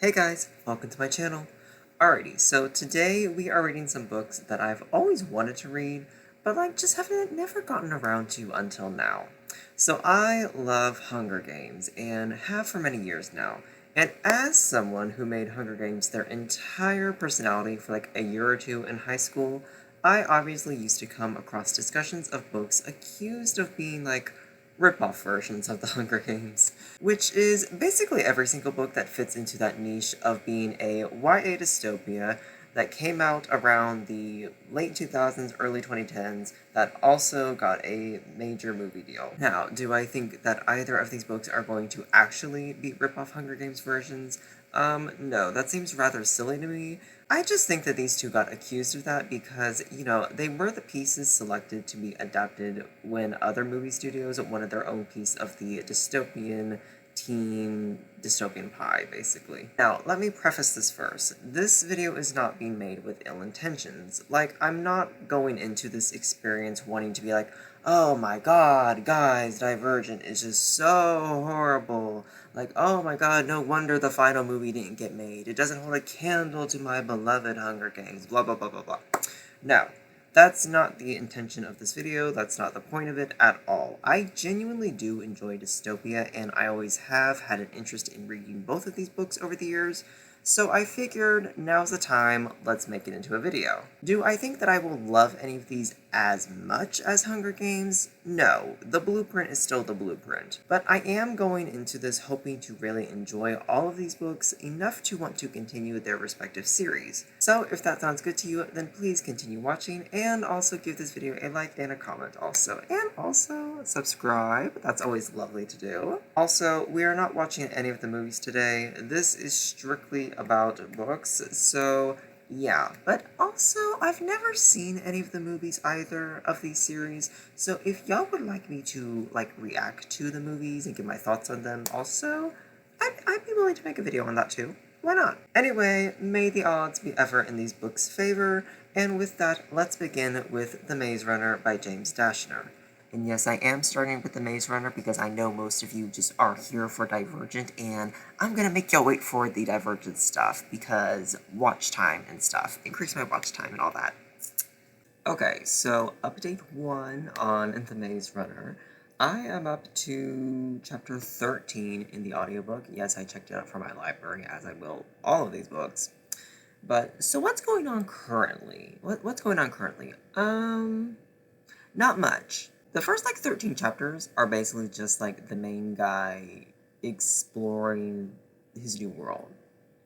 Hey guys, welcome to my channel. Alrighty, so today we are reading some books that I've always wanted to read, but just haven't never gotten around to until now. So I love Hunger Games, and have for many years now. And as someone who made Hunger Games their entire personality for a year or two in high school, I obviously used to come across discussions of books accused of being rip-off versions of the Hunger Games, which is basically every single book that fits into that niche of being a YA dystopia that came out around the late 2000s, early 2010s, that also got a major movie deal. Now, do I think that either of these books are going to actually be rip-off Hunger Games versions? No, that seems rather silly to me. I just think that these two got accused of that because, they were the pieces selected to be adapted when other movie studios wanted their own piece of the dystopian teen dystopian pie, basically. Now, let me preface this first. This video is not being made with ill intentions. I'm not going into this experience wanting to be like, oh my god, guys, Divergent is just so horrible. Oh my god, no wonder the final movie didn't get made. It doesn't hold a candle to my beloved Hunger Games, blah blah blah blah blah. No, that's not the intention of this video, that's not the point of it at all. I genuinely do enjoy dystopia, and I always have had an interest in reading both of these books over the years, so I figured now's the time, let's make it into a video. Do I think that I will love any of these as much as Hunger Games? No, the blueprint is still the blueprint. But I am going into this hoping to really enjoy all of these books enough to want to continue their respective series. So if that sounds good to you, then please continue watching, and also give this video a like and a comment also. And also, subscribe, that's always lovely to do. Also, we are not watching any of the movies today. This is strictly about books, so yeah. But also, I've never seen any of the movies either of these series, so if y'all would like me to, react to the movies and give my thoughts on them also, I'd be willing to make a video on that too. Why not? Anyway, may the odds be ever in these books' favor, and with that, let's begin with The Maze Runner by James Dashner. And yes, I am starting with The Maze Runner because I know most of you just are here for Divergent, and I'm gonna make y'all wait for the Divergent stuff because watch time and stuff. Increase my watch time and all that. Okay, so update 1 on The Maze Runner. I am up to chapter 13 in the audiobook. Yes, I checked it out from my library, as I will all of these books. But, so what's going on currently? What's going on currently? Not much. The first, 13 chapters are basically just, the main guy exploring his new world.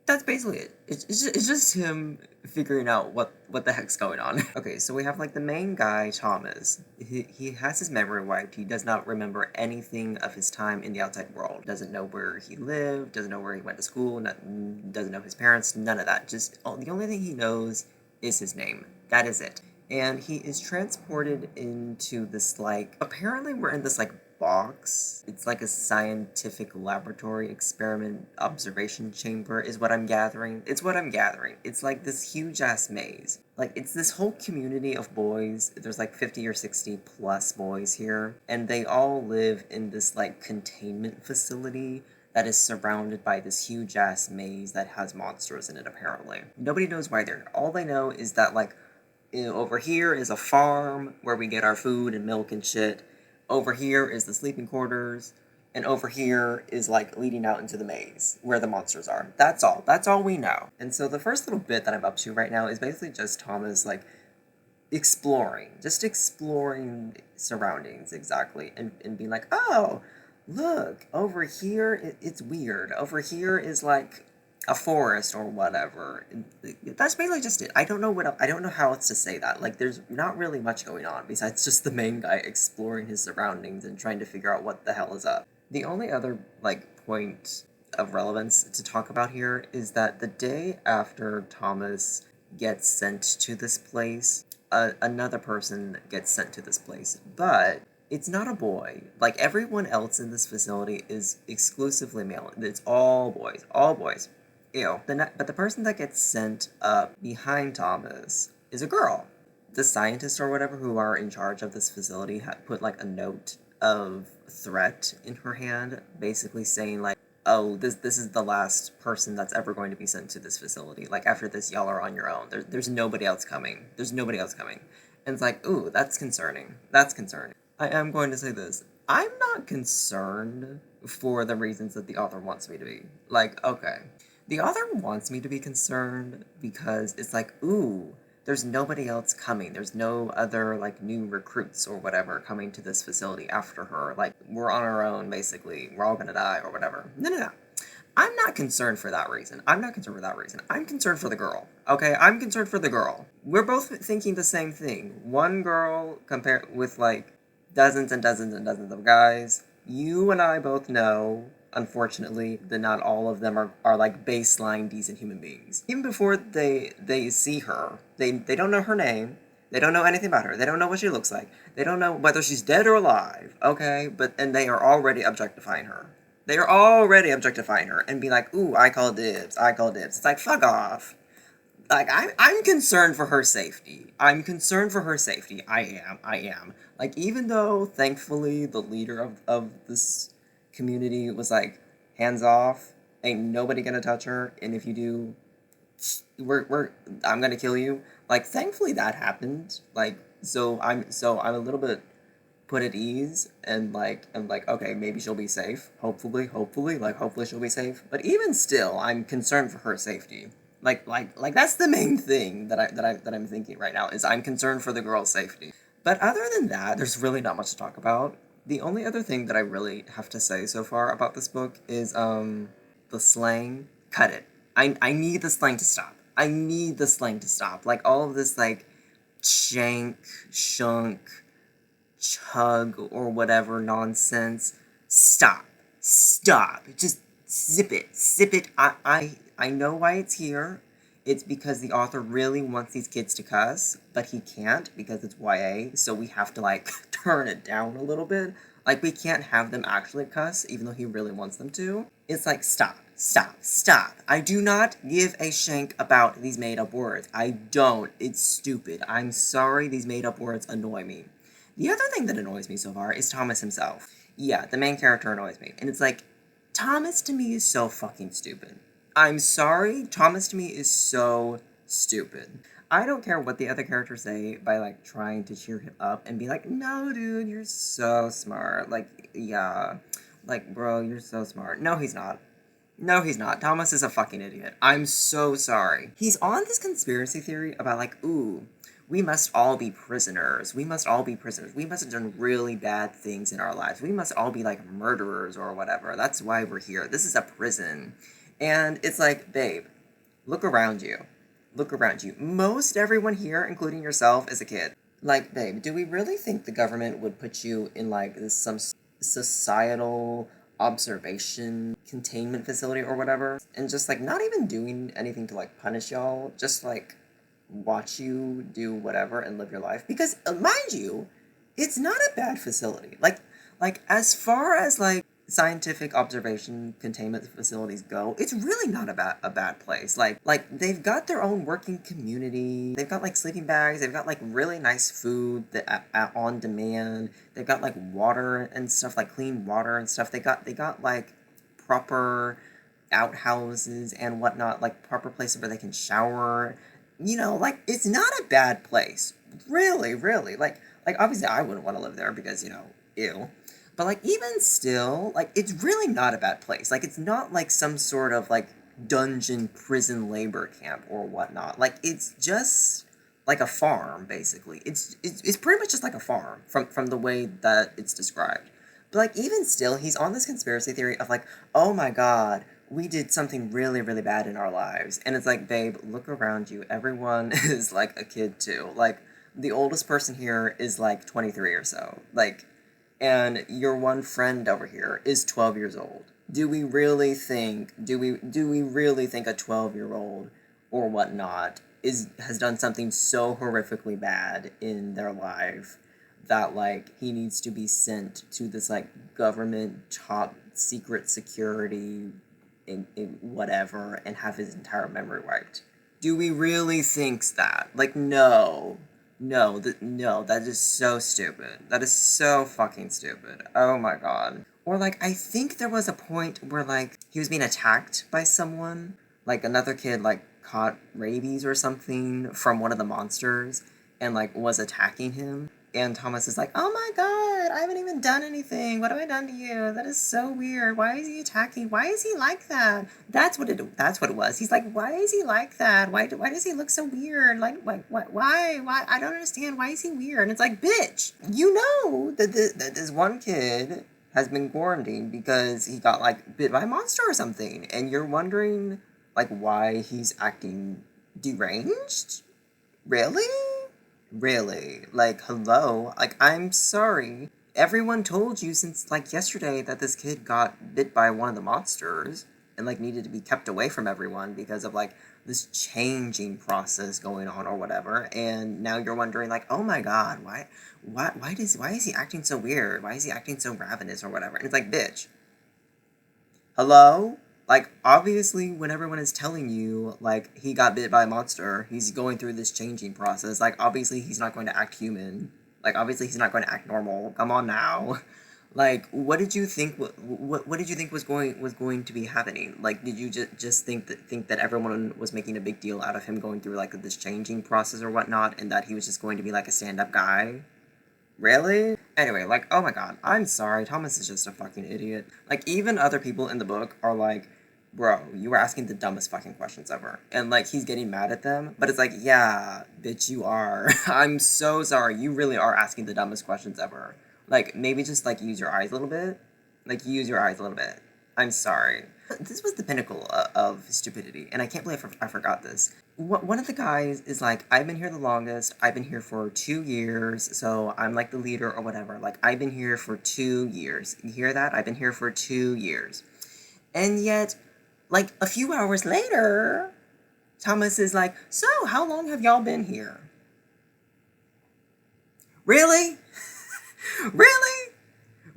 That's basically it. It's just him figuring out what the heck's going on. Okay, so we have, the main guy, Thomas. He has his memory wiped. He does not remember anything of his time in the outside world. Doesn't know where he lived, doesn't know where he went to school, doesn't know his parents, none of that. Just, the only thing he knows is his name. That is it. And he is transported into this, apparently we're in this, box. It's like a scientific laboratory experiment observation chamber is what I'm gathering. It's what I'm gathering. It's like this huge-ass maze. It's this whole community of boys. There's 50 or 60 plus boys here, and they all live in this, containment facility that is surrounded by this huge-ass maze that has monsters in it, apparently. Nobody knows why they're here. All they know is that, over here is a farm where we get our food and milk and shit. Over here is the sleeping quarters, and over here is, leading out into the maze, where the monsters are. That's all. That's all we know. And so the first little bit that I'm up to right now is basically just Thomas, exploring. Just exploring surroundings, exactly, and being like, oh, look, over here, it's weird. Over here is, a forest or whatever. That's basically just it. I don't know how else to say that. There's not really much going on besides just the main guy exploring his surroundings and trying to figure out what the hell is up. The only other, point of relevance to talk about here is that the day after Thomas gets sent to this place, another person gets sent to this place, but it's not a boy. Everyone else in this facility is exclusively male. It's all boys. All boys. Ew. But the person that gets sent up behind Thomas is a girl. The scientists or whatever who are in charge of this facility put a note of threat in her hand, basically saying oh, this is the last person that's ever going to be sent to this facility. Like, after this, y'all are on your own. There's nobody else coming. There's nobody else coming. And it's like, ooh, that's concerning. That's concerning. I am going to say this. I'm not concerned for the reasons that the author wants me to be. Like, okay. The author wants me to be concerned because it's like, ooh, there's nobody else coming. There's no other, like, new recruits or whatever coming to this facility after her. Like, we're on our own, basically. We're all gonna die or whatever. No, no, no. I'm not concerned for that reason. I'm not concerned for that reason. I'm concerned for the girl. Okay? I'm concerned for the girl. We're both thinking the same thing. One girl compared with, like, dozens and dozens and dozens of guys. You and I both know, unfortunately, that not all of them are like baseline decent human beings. Even before they see her, they don't know her name. They don't know anything about her. They don't know what she looks like. They don't know whether she's dead or alive. Okay? And they are already objectifying her. They are already objectifying her and be like, ooh, I call dibs. I call dibs. It's like, fuck off. Like, I'm concerned for her safety. I'm concerned for her safety. I am. Like, even though, thankfully, the leader of this community was like, hands off, ain't nobody gonna touch her, and if you do, I'm gonna kill you. Like, thankfully that happened. Like, so I'm a little bit put at ease, and like, I'm like, okay, maybe she'll be safe. Hopefully she'll be safe. But even still, I'm concerned for her safety. Like that's the main thing that I'm thinking right now, is I'm concerned for the girl's safety. But other than that, there's really not much to talk about. The only other thing that I really have to say so far about this book is the slang. Cut it. I need the slang to stop. I need the slang to stop. Like, all of this, like, shank, shunk, chug, or whatever nonsense. Stop. Stop. Just zip it. Zip it. I know why it's here. It's because the author really wants these kids to cuss, but he can't because it's YA, so we have to, like, turn it down a little bit. Like, we can't have them actually cuss, even though he really wants them to. It's like, stop, stop, stop. I do not give a shank about these made-up words. I don't. It's stupid. I'm sorry, these made-up words annoy me. The other thing that annoys me so far is Thomas himself. Yeah, the main character annoys me. And it's like, Thomas to me is so fucking stupid. I'm sorry, Thomas to me is so stupid. I don't care what the other characters say by, like, trying to cheer him up and be like, no, dude, you're so smart. Like, yeah. Like, bro, you're so smart. No, he's not. No, he's not. Thomas is a fucking idiot. I'm so sorry. He's on this conspiracy theory about, like, ooh, we must all be prisoners. We must all be prisoners. We must have done really bad things in our lives. We must all be, like, murderers or whatever. That's why we're here. This is a prison. And it's like, babe, look around you. Look around you. Most everyone here, including yourself, is a kid. Like, babe, do we really think the government would put you in, like, some societal observation containment facility or whatever, and just, like, not even doing anything to, like, punish y'all, just, like, watch you do whatever and live your life? Because, mind you, it's not a bad facility. Like, as far as, like, scientific observation containment facilities go, it's really not a bad place. Like, they've got their own working community. They've got, like, sleeping bags. They've got, like, really nice food that on demand. They've got, like, water and stuff, like clean water and stuff. They got like proper outhouses and whatnot, like proper places where they can shower. You know, like, it's not a bad place. Really, really. Like obviously I wouldn't want to live there because, you know, ew. But, like, even still, like, it's really not a bad place. Like, it's not, like, some sort of, like, dungeon prison labor camp or whatnot. Like, it's just like a farm, basically. It's pretty much just like a farm from the way that it's described. But, like, even still, he's on this conspiracy theory of, like, oh my god, we did something really, really bad in our lives. And it's like, babe, look around you. Everyone is, like, a kid, too. Like, the oldest person here is, like, 23 or so. Like, and your one friend over here is 12 years old. Do we really think a 12-year-old or whatnot has done something so horrifically bad in their life that, like, he needs to be sent to this, like, government top secret security in whatever and have his entire memory wiped? Do we really think that? Like, no. No, that is so stupid. That is so fucking stupid. Oh my god. Or, like, I think there was a point where, like, he was being attacked by someone. Like, another kid, like, caught rabies or something from one of the monsters and, like, was attacking him. And Thomas is like, oh my god, I haven't even done anything. What have I done to you? That is so weird. Why is he attacking? Why is he like that? That's what it was. He's like, why is he like that? Why does he look so weird? Like, why? I don't understand. Why is he weird? And it's like, bitch, you know that this one kid has been quarantined because he got, like, bit by a monster or something. And you're wondering, like, why he's acting deranged? Really? Really? Like, hello? Like, I'm sorry. Everyone told you since, like, yesterday that this kid got bit by one of the monsters and, like, needed to be kept away from everyone because of, like, this changing process going on or whatever. And now you're wondering, like, oh my god, why is he acting so weird? Why is he acting so ravenous or whatever? And it's like, bitch, hello? Like, obviously, when everyone is telling you, like, he got bit by a monster, he's going through this changing process. Like, obviously, he's not going to act human. Like, obviously, he's not going to act normal. Come on now. Like, what did you think? What did you think was going to be happening? Like, did you just think that everyone was making a big deal out of him going through, like, this changing process or whatnot, and that he was just going to be like a stand-up guy? Really? Anyway, like, oh my god, I'm sorry, Thomas is just a fucking idiot. Like, even other people in the book are like, bro, you were asking the dumbest fucking questions ever. And, like, he's getting mad at them, but it's like, yeah, bitch, you are. I'm so sorry, you really are asking the dumbest questions ever. Like, maybe just, like, use your eyes a little bit. Like, use your eyes a little bit. I'm sorry. This was the pinnacle of stupidity, and I can't believe I forgot this. One of the guys is like, I've been here the longest. I've been here for 2 years, so I'm like the leader or whatever. Like, I've been here for 2 years. You hear that? I've been here for 2 years. And yet, like, a few hours later, Thomas is like, so, how long have y'all been here? Really? Really?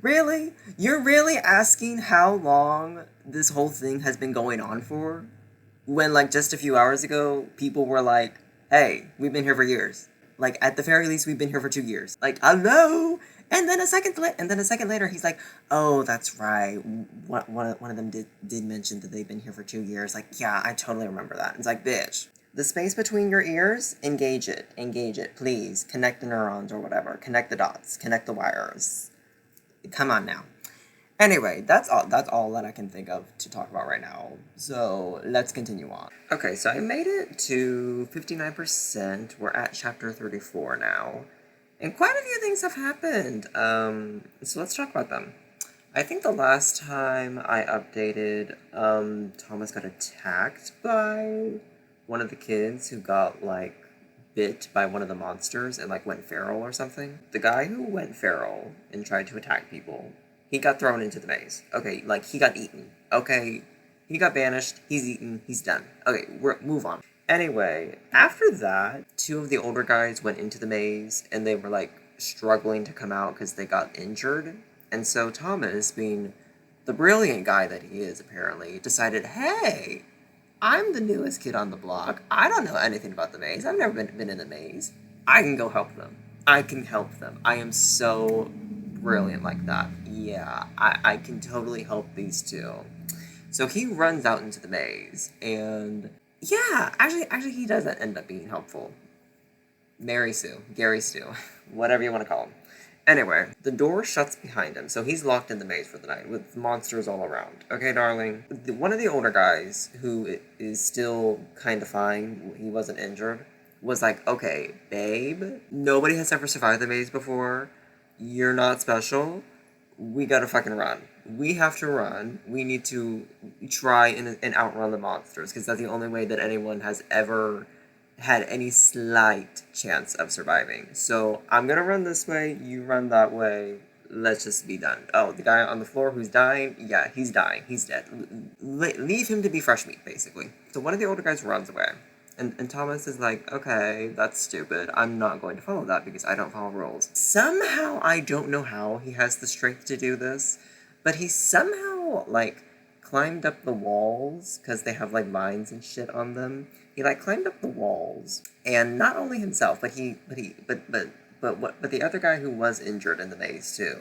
Really? You're really asking how long this whole thing has been going on for? When, like, just a few hours ago, people were like, hey, we've been here for years. Like, at the very least, we've been here for 2 years. Like, hello? And then a second later, he's like, oh, that's right. One of them did mention that they've been here for 2 years. Like, yeah, I totally remember that. It's like, bitch. The space between your ears, engage it, please. Connect the neurons or whatever. Connect the dots, connect the wires. Come on now. Anyway, that's all that I can think of to talk about right now. So let's continue on. Okay, so I made it to 59%. We're at chapter 34 now. And quite a few things have happened. So let's talk about them. I think the last time I updated, Thomas got attacked by one of the kids who got, like, bit by one of the monsters and, like, went feral or something. The guy who went feral and tried to attack people, he got thrown into the maze. Okay, like, he got eaten. Okay, he got banished, he's eaten, he's done. Okay, move on. Anyway, after that, two of the older guys went into the maze, and they were, like, struggling to come out because they got injured. And so Thomas, being the brilliant guy that he is, apparently, decided, hey, I'm the newest kid on the block. I don't know anything about the maze. I've never been in the maze. I can go help them. I can help them. I am so brilliant like that. Yeah, I can totally help these two. So he runs out into the maze, and yeah, actually he doesn't end up being helpful. Mary Sue, Gary Sue, whatever you want to call him. Anyway, the door shuts behind him, so he's locked in the maze for the night with monsters all around. Okay, darling? One of the older guys, who is still kind of fine, he wasn't injured, was like, okay, babe, nobody has ever survived the maze before. You're not special. We gotta fucking run. We have to run. We need to try and outrun the monsters, because that's the only way that anyone has ever had any slight chance of surviving. So I'm gonna run this way, you run that way, let's just be done. Oh, the guy on the floor who's dying, yeah, he's dying, he's dead. Leave him to be fresh meat, basically. So one of the older guys runs away. And Thomas is like, okay, that's stupid. I'm not going to follow that because I don't follow rules. Somehow, I don't know how he has the strength to do this, but he somehow, like, climbed up the walls, because they have, like, vines and shit on them. He, like, climbed up the walls, and not only himself, but the other guy who was injured in the maze, too.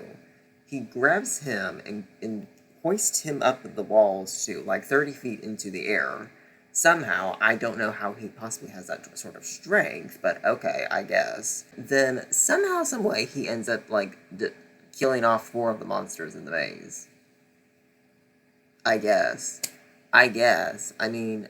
he grabs him and hoists him up the walls to like 30 feet into the air. Somehow, I don't know how he possibly has that sort of strength, but okay, I guess. Then somehow, some way, he ends up like killing off 4 of the monsters in the maze. I guess. I guess. I mean,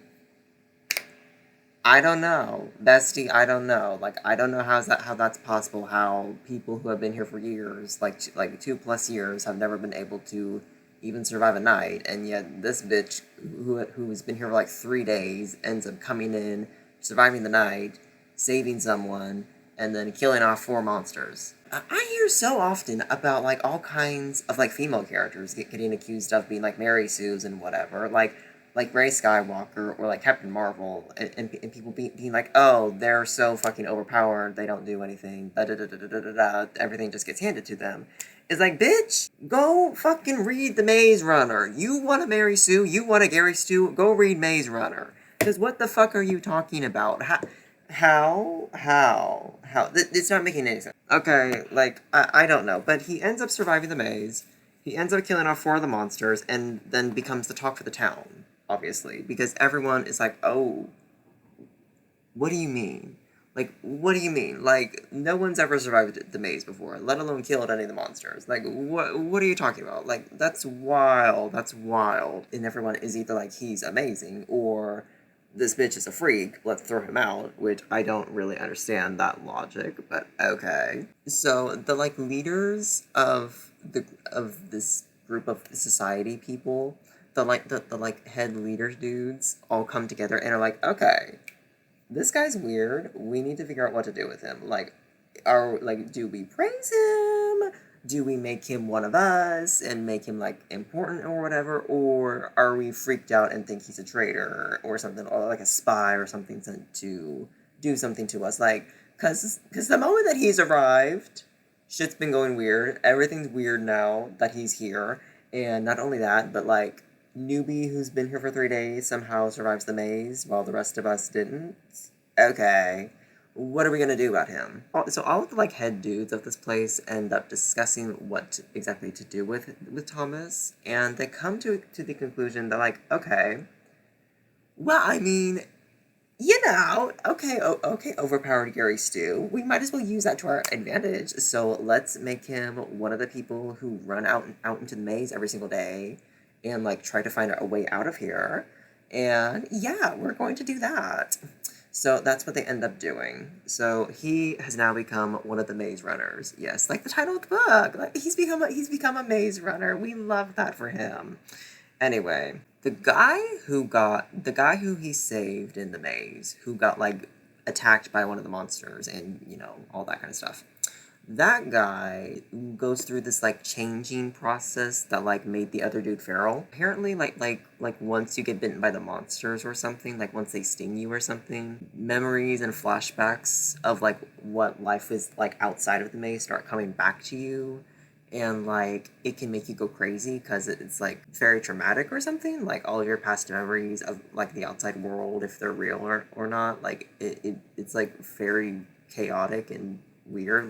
I don't know, bestie. I don't know. Like, I don't know how that's possible. How people who have been here for years, like 2+ years, have never been able to even survive a night, and yet this bitch who's been here for like 3 days ends up coming in, surviving the night, saving someone, and then killing off 4 monsters. I hear so often about like all kinds of like female characters getting accused of being like Mary Sue's and whatever, like Rey Skywalker or like Captain Marvel, and people being like, oh, they're so fucking overpowered, they don't do anything, everything just gets handed to them. It's like, bitch, go fucking read the Maze Runner. You want to Mary Sue, you want to Gary Stu, go read Maze Runner. Because what the fuck are you talking about? How? It's not making any sense. Okay, like, I don't know, but he ends up surviving the maze. He ends up killing off 4 of the monsters, and then becomes the talk for the town, obviously, because everyone is like, oh, what do you mean? Like, what do you mean? Like, no one's ever survived the maze before, let alone killed any of the monsters. Like, what are you talking about? Like, that's wild, that's wild. And everyone is either like, he's amazing, or this bitch is a freak, let's throw him out, which I don't really understand that logic, but okay. So, the, like, leaders of this group of society people, the like, head leader dudes, all come together and are like, okay, this guy's weird. We need to figure out what to do with him. Like, do we praise him? Do we make him one of us and make him like important or whatever? Or are we freaked out and think he's a traitor or something, or like a spy or something sent to do something to us? Like, cause the moment that he's arrived, shit's been going weird. Everything's weird now that he's here, and not only that, but like, newbie who's been here for 3 days somehow survives the maze while the rest of us didn't. Okay, what are we gonna do about him? So all of the like head dudes of this place end up discussing what exactly to do with Thomas, and they come to the conclusion that like, okay, well, I mean, okay, overpowered Gary Stu. We might as well use that to our advantage. So let's make him one of the people who run out into the maze every single day, and like try to find a way out of here. And yeah, we're going to do that. So that's what they end up doing. So he has now become one of the maze runners. Yes, like the title of the book. Like he's become a maze runner. We love that for him. Anyway, the guy who he saved in the maze, who got like attacked by one of the monsters and, all that kind of stuff. That guy goes through this like changing process that like made the other dude feral. Apparently, like once you get bitten by the monsters or something, like once they sting you or something, memories and flashbacks of like what life is like outside of the maze start coming back to you, and like it can make you go crazy because it's like very traumatic or something. Like all of your past memories of like the outside world, if they're real or not, like it's like very chaotic and weird.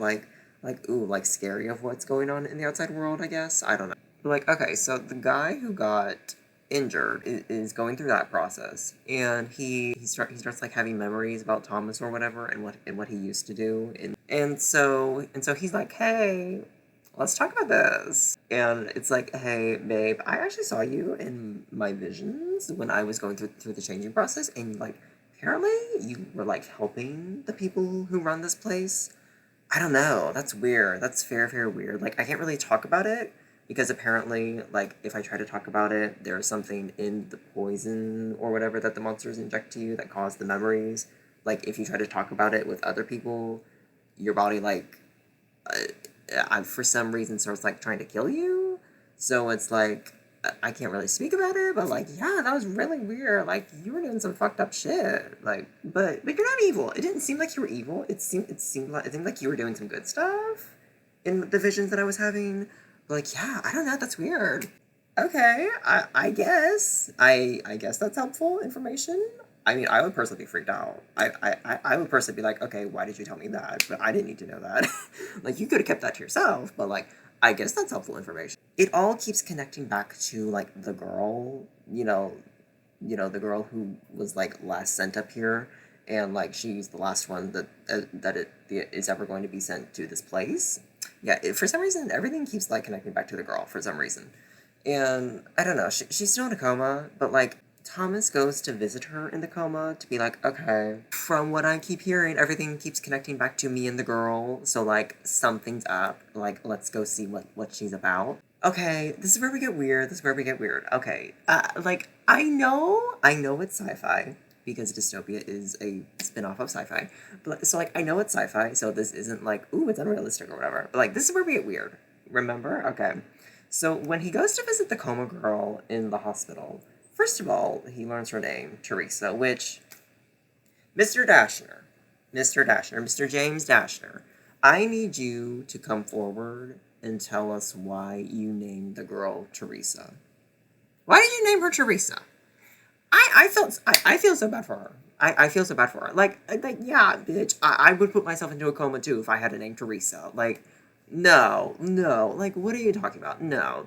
Like, ooh, like, scary of what's going on in the outside world, I guess? I don't know. Like, okay, so the guy who got injured is going through that process, and he starts, like, having memories about Thomas or whatever, and what he used to do, and so he's like, hey, let's talk about this. And it's like, hey, babe, I actually saw you in my visions when I was going through the changing process, and, like, apparently you were, like, helping the people who run this place. I don't know. That's weird. That's very, very weird. Like, I can't really talk about it because apparently, like, if I try to talk about it, there's something in the poison or whatever that the monsters inject to you that cause the memories. Like, if you try to talk about it with other people, your body, like, for some reason starts, like, trying to kill you. So it's like, I can't really speak about it, but like, yeah, that was really weird. Like, you were doing some fucked up shit. Like, but you're not evil. It didn't seem like you were evil. It seemed like you were doing some good stuff in the visions that I was having. But like, yeah, I don't know. That's weird. Okay, I guess that's helpful information. I mean, I would personally be freaked out. I would personally be like, okay, why did you tell me that? But I didn't need to know that. Like, you could have kept that to yourself, but like, I guess that's helpful information. It all keeps connecting back to, like, the girl, the girl who was, like, last sent up here, and, like, she's the last one that is ever going to be sent to this place. Yeah, for some reason, everything keeps, like, connecting back to the girl for some reason. And, I don't know, she's still in a coma, but, like, Thomas goes to visit her in the coma to be like, okay, from what I keep hearing, everything keeps connecting back to me and the girl, so, like, something's up, like, let's go see what she's about. Okay, this is where we get weird, okay, like, I know it's sci-fi, because dystopia is a spin-off of sci-fi, but, so, like, I know it's sci-fi, so this isn't like, ooh, it's unrealistic or whatever, but, like, this is where we get weird, remember? Okay. So, when he goes to visit the coma girl in the hospital, first of all, he learns her name, Teresa, which, Mr. James Dashner, I need you to come forward and tell us why you named the girl Teresa. Why did you name her Teresa? I feel so bad for her. I feel so bad for her. Like yeah, bitch, I would put myself into a coma too if I had a name Teresa. Like, no, like, what are you talking about? No.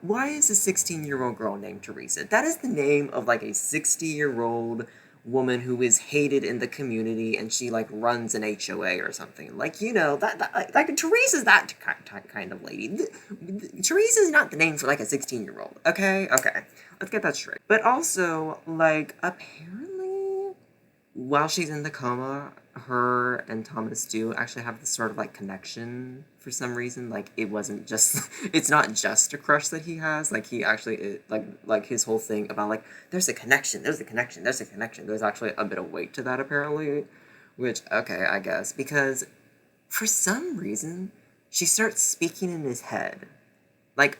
Why is a 16-year-old girl named Teresa? That is the name of, like, a 60-year-old woman who is hated in the community, and she, like, runs an HOA or something. Like, like, Teresa's that kind of lady. Teresa's not the name for, like, a 16-year-old, okay? Okay, let's get that straight. But also, like, apparently, while she's in the coma, her and Thomas do actually have this sort of, like, connection for some reason. Like, it wasn't just, it's not just a crush that he has. Like, he actually, like his whole thing about, like, there's a connection. There's actually a bit of weight to that, apparently. Which, okay, I guess. Because, for some reason, she starts speaking in his head. Like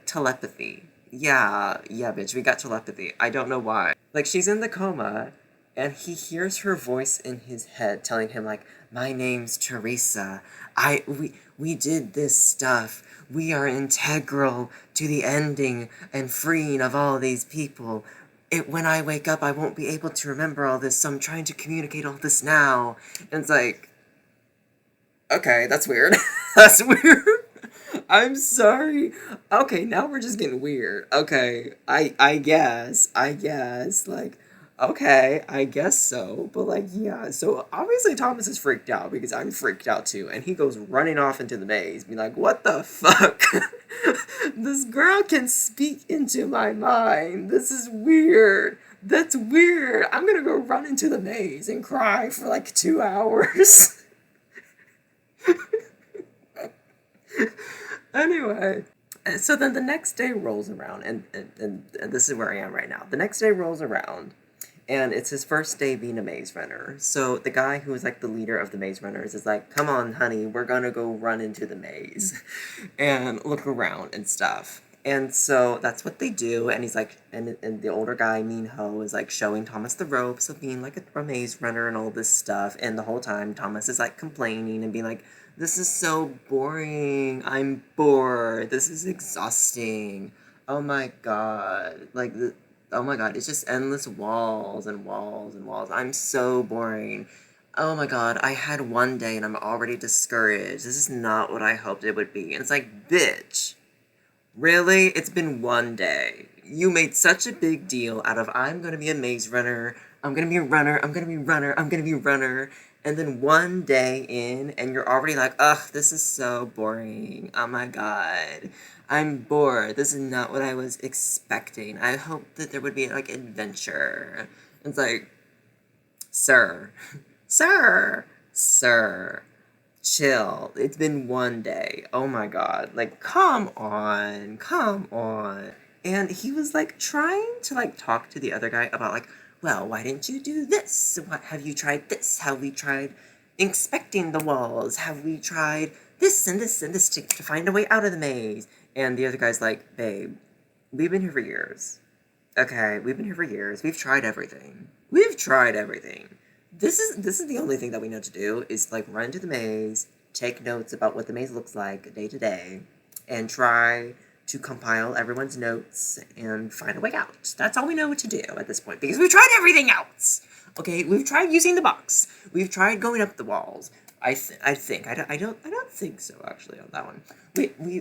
telepathy. Yeah, bitch, we got telepathy. I don't know why. Like, she's in the coma, and he hears her voice in his head telling him, like, my name's Teresa. We did this stuff. We are integral to the ending and freeing of all these people. When I wake up, I won't be able to remember all this, so I'm trying to communicate all this now. And it's like, okay, that's weird. That's weird. I'm sorry. Okay, now we're just getting weird. Okay, I guess, like, okay, I guess so, but, like, yeah, so obviously Thomas is freaked out, because I'm freaked out too, and he goes running off into the maze, being like, what the fuck? This girl can speak into my mind. This is weird. That's weird. I'm gonna go run into the maze and cry for, like, 2 hours. Anyway, so then the next day rolls around, and this is where I am right now. The next day rolls around, and it's his first day being a maze runner. So the guy who is, like, the leader of the maze runners is like, come on, honey, we're gonna go run into the maze and look around and stuff. And so that's what they do, and he's like, and the older guy, Mean Ho, is, like, showing Thomas the ropes of being, like, a maze runner and all this stuff, and the whole time Thomas is, like, complaining and being like, this is so boring, I'm bored, this is exhausting, oh my god, like, oh my god, it's just endless walls and walls and walls, I'm so boring. Oh my god, I had one day and I'm already discouraged, this is not what I hoped it would be, and it's like, bitch. Really? It's been one day. You made such a big deal out of, I'm gonna be a maze runner, I'm gonna be a runner, I'm gonna be a runner, I'm gonna be a runner, and then one day in, and you're already like, ugh, this is so boring, oh my god, I'm bored, this is not what I was expecting, I hoped that there would be, like, adventure. It's like, sir, sir, chill. It's been one day. Oh my god. Like, come on. And he was, like, trying to, like, talk to the other guy about, like, well, why didn't you do this? What, have you tried this? Have we tried inspecting the walls? Have we tried this and this and this to find a way out of the maze? And the other guy's like, babe, we've been here for years. Okay, we've been here for years. We've tried everything. This is the only thing that we know to do, is, like, run to the maze, take notes about what the maze looks like day to day, and try to compile everyone's notes and find a way out. That's all we know what to do at this point, because we've tried everything else. Okay, we've tried using the box. We've tried going up the walls. I don't think so actually on that one.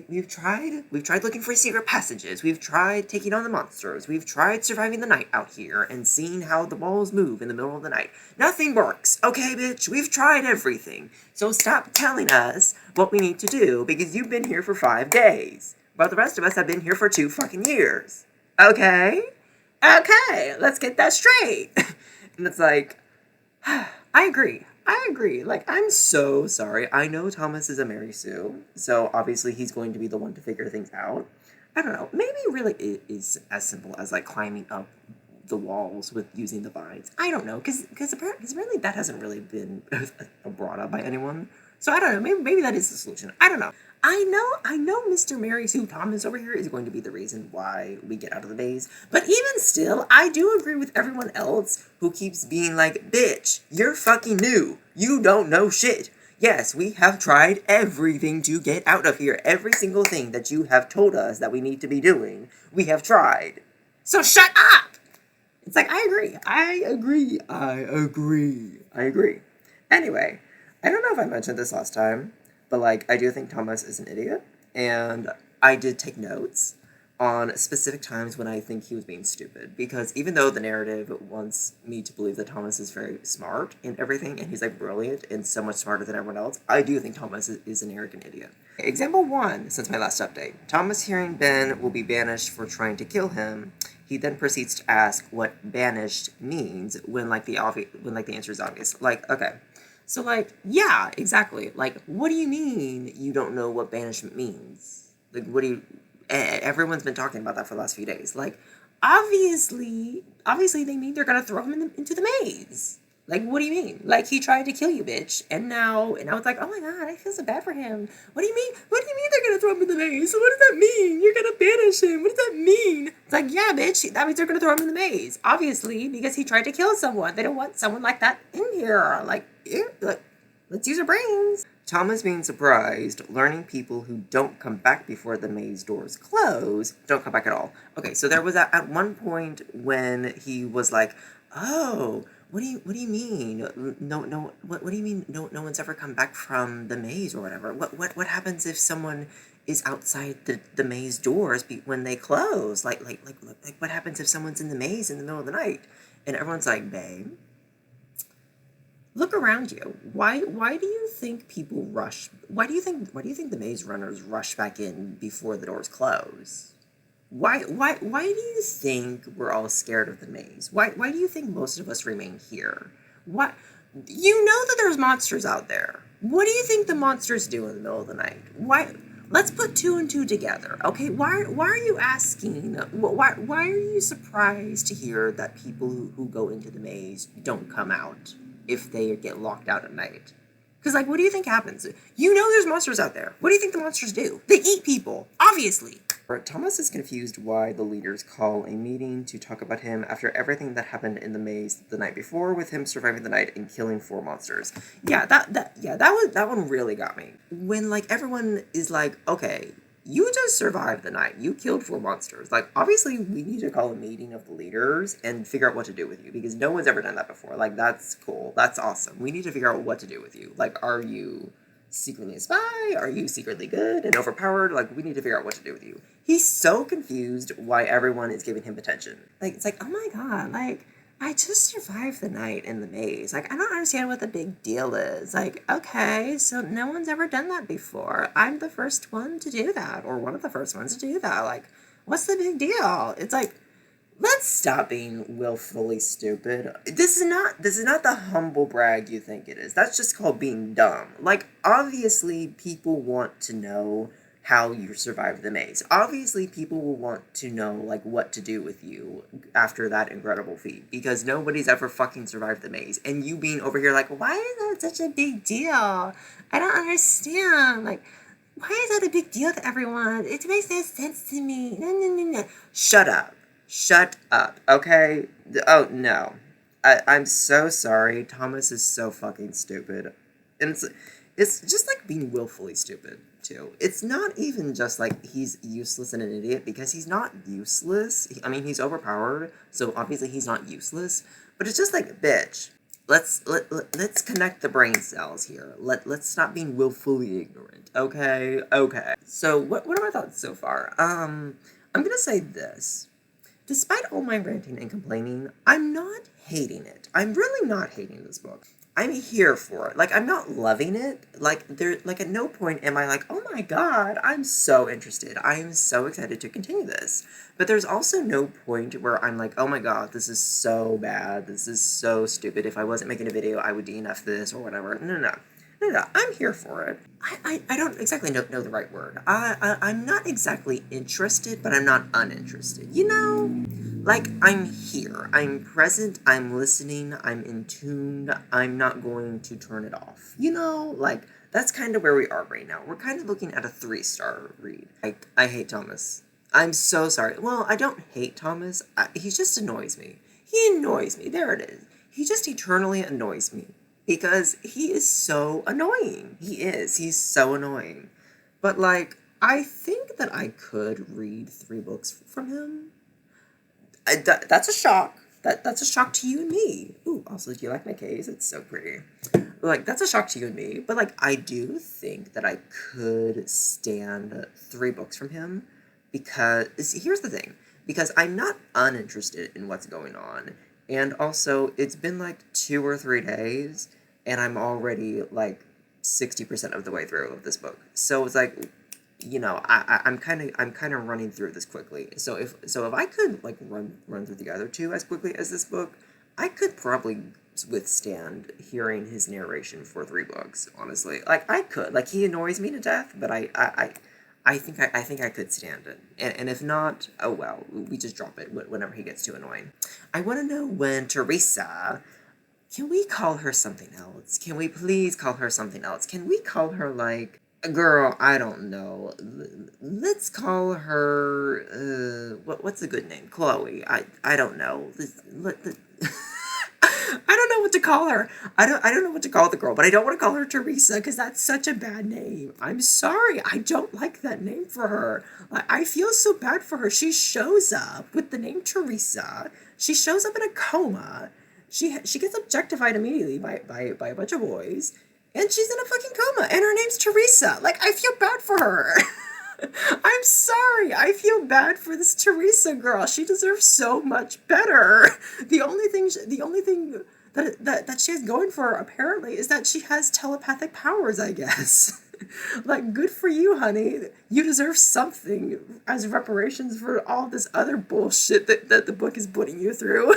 We've tried looking for secret passages. We've tried taking on the monsters. We've tried surviving the night out here and seeing how the walls move in the middle of the night. Nothing works, okay, bitch? We've tried everything. So stop telling us what we need to do because you've been here for 5 days, while the rest of us have been here for 2 fucking years. Okay? Okay, let's get that straight. And it's like, I agree. I agree. Like, I'm so sorry. I know Thomas is a Mary Sue, so obviously he's going to be the one to figure things out. I don't know. Maybe really it is as simple as like climbing up the walls with using the vines. I don't know, because apparently that hasn't really been brought up by anyone. So I don't know. Maybe that is the solution. I don't know. I know Mr. Mary Sue Thomas over here is going to be the reason why we get out of the maze. But even still, I do agree with everyone else who keeps being like, bitch, you're fucking new. You don't know shit. Yes, we have tried everything to get out of here. Every single thing that you have told us that we need to be doing, we have tried. So shut up! It's like, I agree. I agree. I agree. I agree. Anyway, I don't know if I mentioned this last time, but like, I do think Thomas is an idiot, and I did take notes on specific times when I think he was being stupid, because even though the narrative wants me to believe that Thomas is very smart in everything, and he's like brilliant and so much smarter than everyone else, I do think Thomas is an arrogant idiot. Example 1, since my last update. Thomas hearing Ben will be banished for trying to kill him. He then proceeds to ask what banished means when like the answer is obvious. Like, okay. So, like, yeah, exactly. Like, what do you mean you don't know what banishment means? Like, what do you... Everyone's been talking about that for the last few days. Like, obviously they mean they're gonna throw him into the maze. Like, what do you mean? Like, he tried to kill you, bitch, and now it's like, oh my god, I feel so bad for him. What do you mean? What do you mean they're gonna throw him in the maze? What does that mean? You're gonna banish him. What does that mean? It's like, yeah, bitch, that means they're gonna throw him in the maze. Obviously, because he tried to kill someone. They don't want someone like that in here. Like, let's use our brains. Thomas being surprised, learning people who don't come back before the maze doors close don't come back at all. Okay, so there was at one point when he was like, oh, what do you mean? No, what do you mean no one's ever come back from the maze or whatever? What happens if someone is outside the maze doors when they close? Like what happens if someone's in the maze in the middle of the night? And everyone's like, babe, look around you. Why do you think people rush? Why do you think the maze runners rush back in before the doors close? Why do you think we're all scared of the maze? Why do you think most of us remain here? What? You know that there's monsters out there. What do you think the monsters do in the middle of the night? Why? Let's put 2 and 2 together, okay? Why are you asking? Why are you surprised to hear that people who go into the maze don't come out if they get locked out at night? Because, like, what do you think happens? You know there's monsters out there. What do you think the monsters do? They eat people, obviously. Thomas is confused why the leaders call a meeting to talk about him after everything that happened in the maze the night before, with him surviving the night and killing 4 monsters. Yeah, that one really got me. When like everyone is like, okay, you just survived the night. You killed 4 monsters. Like, obviously, we need to call a meeting of the leaders and figure out what to do with you, because no one's ever done that before. Like, that's cool. That's awesome. We need to figure out what to do with you. Like, are you secretly a spy? Are you secretly good and overpowered? Like, we need to figure out what to do with you. He's so confused why everyone is giving him attention. Like, it's like, oh my god, like, I just survived the night in the maze. Like, I don't understand what the big deal is. Like, okay, so no one's ever done that before. I'm the first one to do that, or one of the first ones to do that. Like, what's the big deal? It's like, let's stop being willfully stupid. This is not the humble brag you think it is. That's just called being dumb. Like, obviously, people want to know how you survived the maze. Obviously, people will want to know, like, what to do with you after that incredible feat, because nobody's ever fucking survived the maze. And you being over here like, why is that such a big deal? I don't understand. Like, why is that a big deal to everyone? It makes no sense to me. No. Shut up. Shut up, okay? Oh, no. I'm so sorry. Thomas is so fucking stupid. And it's just like being willfully stupid, too. It's not even just like he's useless and an idiot, because he's not useless. I mean, he's overpowered, so obviously he's not useless. But it's just like, bitch, let's connect the brain cells here. Let's stop being willfully ignorant. Okay. So what are my thoughts so far? I'm gonna say this. Despite all my ranting and complaining, I'm not hating it. I'm really not hating this book. I'm here for it. Like, I'm not loving it. Like, at no point am I like, oh my god, I'm so interested. I'm so excited to continue this. But there's also no point where I'm like, oh my god, this is so bad. This is so stupid. If I wasn't making a video, I would DNF this or whatever. No, I'm here for it. I don't exactly know the right word. I'm not exactly interested, but I'm not uninterested. You know? Like, I'm here. I'm present. I'm listening. I'm in tune. I'm not going to turn it off. You know? Like, that's kind of where we are right now. We're kind of looking at a 3-star read. I hate Thomas. I'm so sorry. Well, I don't hate Thomas. He just annoys me. He annoys me. There it is. He just eternally annoys me. Because he is so annoying. He is. He's so annoying. But, like, I think that I could read 3 books from him. That's a shock. That's a shock to you and me. Ooh, also, do you like my case? It's so pretty. Like, that's a shock to you and me. But, like, I do think that I could stand 3 books from him. Because, here's the thing. Because I'm not uninterested in what's going on. And also, it's been, like, 2 or 3 days, and I'm already, like, 60% of the way through this book. So it's like, you know, I'm kind of running through this quickly. So if I could like run through the other 2 as quickly as this book, I could probably withstand hearing his narration for 3 books. Honestly, like I could. Like he annoys me to death, but I think I could stand it. And if not, oh well, we just drop it whenever he gets too annoying. I want to know when Teresa. Can we call her something else? Can we please call her something else? Can we call her like. Girl, I don't know. Let's call her, what's a good name? Chloe. I don't know. I don't know what to call her. I don't know what to call the girl, but I don't want to call her Teresa because that's such a bad name. I'm sorry. I don't like that name for her. I feel so bad for her. She shows up with the name Teresa. She shows up in a coma. She gets objectified immediately by a bunch of boys. And she's in a fucking coma, and her name's Teresa. Like, I feel bad for her. I'm sorry. I feel bad for this Teresa girl. She deserves so much better. The only thing that she has going for her, apparently, is that she has telepathic powers, I guess. Like, good for you, honey. You deserve something as reparations for all this other bullshit that the book is putting you through.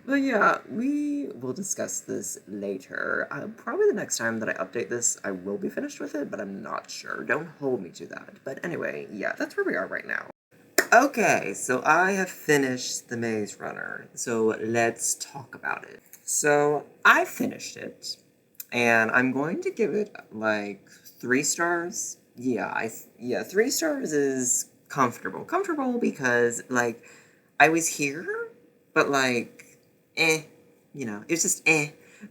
But yeah, we will discuss this later. Probably the next time that I update this, I will be finished with it, but I'm not sure. Don't hold me to that. But anyway, yeah, that's where we are right now. Okay, so I have finished The Maze Runner, so let's talk about it. So I finished it, and I'm going to give it like 3 stars. Yeah, 3 stars is comfortable. Comfortable because like I was here. But, like, you know, it's just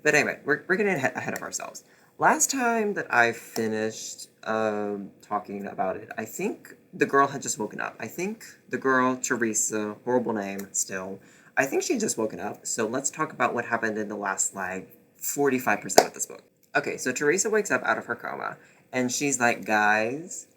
But anyway, we're getting ahead of ourselves. Last time that I finished talking about it, I think the girl had just woken up. I think the girl, Teresa, horrible name still, I think she had just woken up. So let's talk about what happened in the last, like, 45% of this book. Okay, so Teresa wakes up out of her coma, and she's like, guys,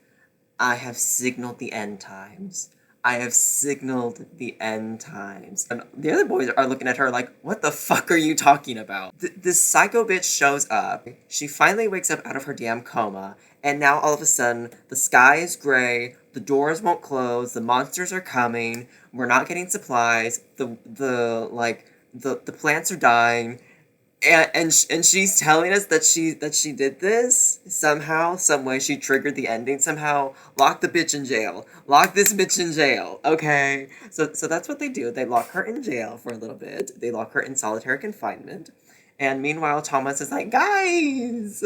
I have signaled the end times. I have signaled the end times. And the other boys are looking at her like, what the fuck are you talking about? This psycho bitch shows up. She finally wakes up out of her damn coma. And now all of a sudden, the sky is gray. The doors won't close. The monsters are coming. We're not getting supplies. The plants are dying. And she's telling us that she did this somehow, some way. She triggered the ending somehow. Lock the bitch in jail. Lock this bitch in jail. Okay, so that's what they do. They lock her in jail for a little bit. They lock her in solitary confinement. And meanwhile, Thomas is like, guys,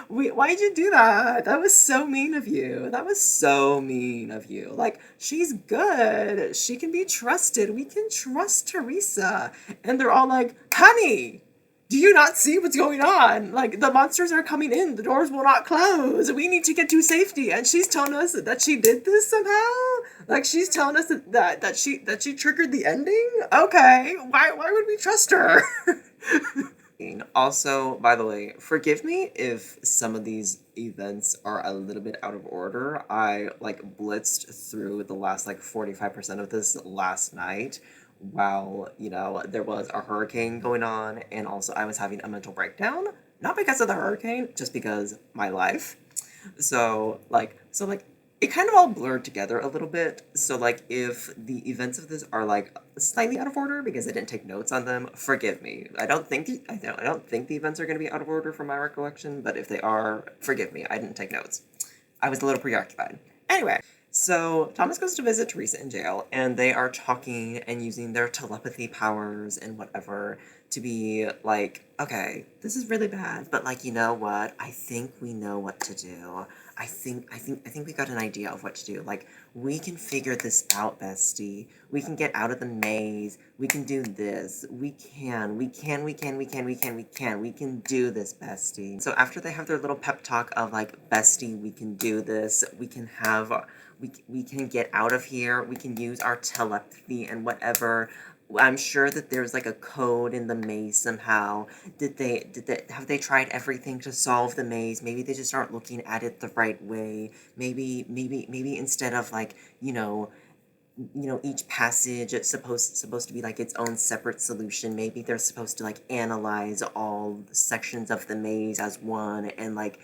why'd you do that? That was so mean of you. That was so mean of you. Like, she's good. She can be trusted. We can trust Teresa. And they're all like, honey, do you not see what's going on? Like, the monsters are coming in. The doors will not close. We need to get to safety. And she's telling us that she did this somehow? Like, she's telling us that she triggered the ending? Okay. Why would we trust her? Also, by the way, forgive me if some of these events are a little bit out of order. I like blitzed through the last like 45% of this last night while, there was a hurricane going on, and also I was having a mental breakdown. Not because of the hurricane, just because my life. So it kind of all blurred together a little bit. So like if the events of this are like slightly out of order because I didn't take notes on them, forgive me. I don't think the events are going to be out of order from my recollection, but if they are, forgive me. I didn't take notes. I was a little preoccupied. Anyway, so Thomas goes to visit Teresa in jail, and they are talking and using their telepathy powers and whatever to be like, okay, this is really bad, but like, you know what? I think we know what to do. I think we got an idea of what to do. Like, we can figure this out, bestie. We can get out of the maze. We can do this. We can do this, bestie. So after they have their little pep talk of like, bestie, we can do this. We can get out of here. We can use our telepathy and whatever. I'm sure that there's like a code in the maze somehow. Have they tried everything to solve the maze? Maybe they just aren't looking at it the right way. Maybe instead of like, each passage it's supposed to be like its own separate solution. Maybe they're supposed to like analyze all the sections of the maze as one, and like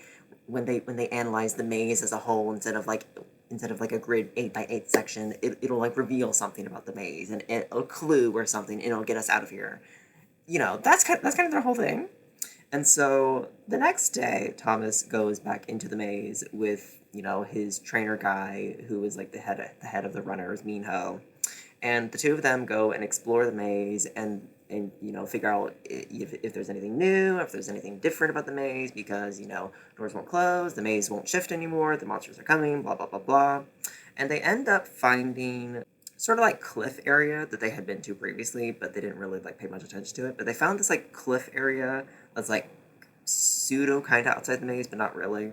when they analyze the maze as a whole instead of like a grid 8 by 8 section, it'll like reveal something about the maze and a clue or something, and it'll get us out of here. That's kind of their whole thing. And so the next day, Thomas goes back into the maze with, his trainer guy, who is like the head of the runners, Minho. And the two of them go and explore the maze and figure out if there's anything new, if there's anything different about the maze, because, doors won't close, the maze won't shift anymore, the monsters are coming, blah, blah, blah, blah. And they end up finding sort of like cliff area that they had been to previously, but they didn't really like pay much attention to it. But they found this like cliff area that's like pseudo kind of outside the maze, but not really.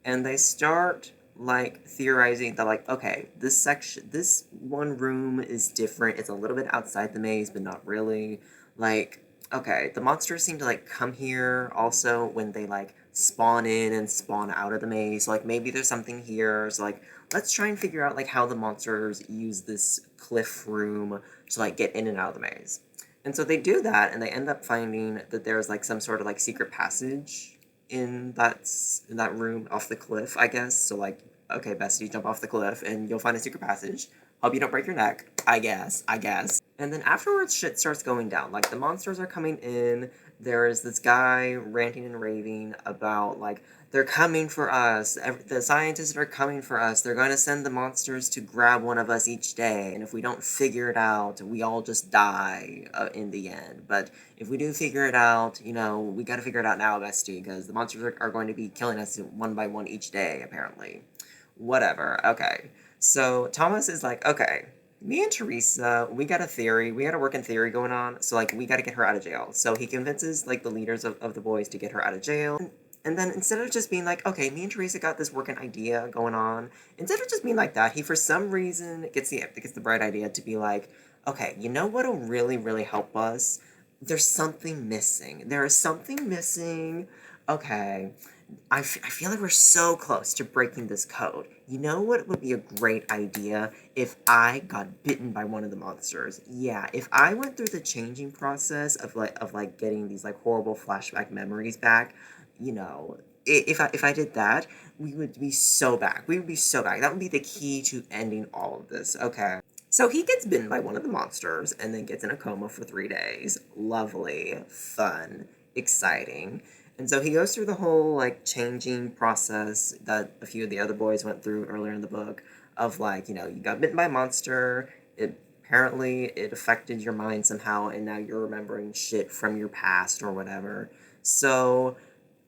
And they start like theorizing that like, okay, this one room is different. It's a little bit outside the maze, but not really. Like, okay, the monsters seem to like come here also when they like spawn in and spawn out of the maze. So, like, maybe there's something here. So like, let's try and figure out like how the monsters use this cliff room to like get in and out of the maze. And so they do that, and they end up finding that there's like some sort of like secret passage in that room off the cliff, I guess. So like, okay, bestie, jump off the cliff, and you'll find a secret passage. Hope you don't break your neck. I guess. And then afterwards, shit starts going down. Like, the monsters are coming in. There is this guy ranting and raving about, like, they're coming for us. The scientists are coming for us. They're going to send the monsters to grab one of us each day. And if we don't figure it out, we all just die in the end. But if we do figure it out, we got to figure it out now, bestie, because the monsters are going to be killing us one by one each day, apparently. Whatever. Okay. So Thomas is like, okay, me and Teresa, we got a theory. We got a working theory going on. So, like, we got to get her out of jail. So he convinces, like, the leaders of the boys to get her out of jail. And then instead of just being like, okay, me and Teresa got this working idea going on, instead of just being like that, he for some reason gets the bright idea to be like, okay, you know what'll really, really help us? There's something missing. There is something missing. Okay. I feel like we're so close to breaking this code. You know what would be a great idea? If I got bitten by one of the monsters. Yeah, if I went through the changing process of getting these like horrible flashback memories back, if I did that, we would be so back. We would be so back. That would be the key to ending all of this. Okay. So he gets bitten by one of the monsters and then gets in a coma for 3 days. Lovely, fun, exciting. And so he goes through the whole like changing process that a few of the other boys went through earlier in the book of like, you got bitten by a monster, it affected your mind somehow, and now you're remembering shit from your past or whatever. So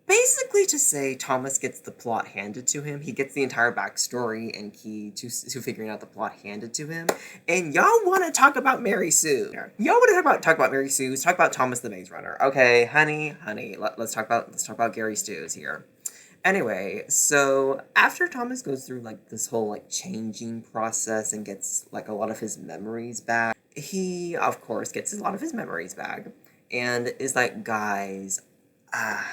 basically, to say Thomas gets the plot handed to him, he gets the entire backstory and key to figuring out the plot handed to him. And y'all want to talk about Mary Sue? Y'all want to talk about Mary Sue? Talk about Thomas the Maze Runner? Okay, honey, let's talk about Gary Stews here. Anyway, so after Thomas goes through like this whole like changing process and gets like a lot of his memories back, he of course gets a lot of his memories back. and is like, guys, ah,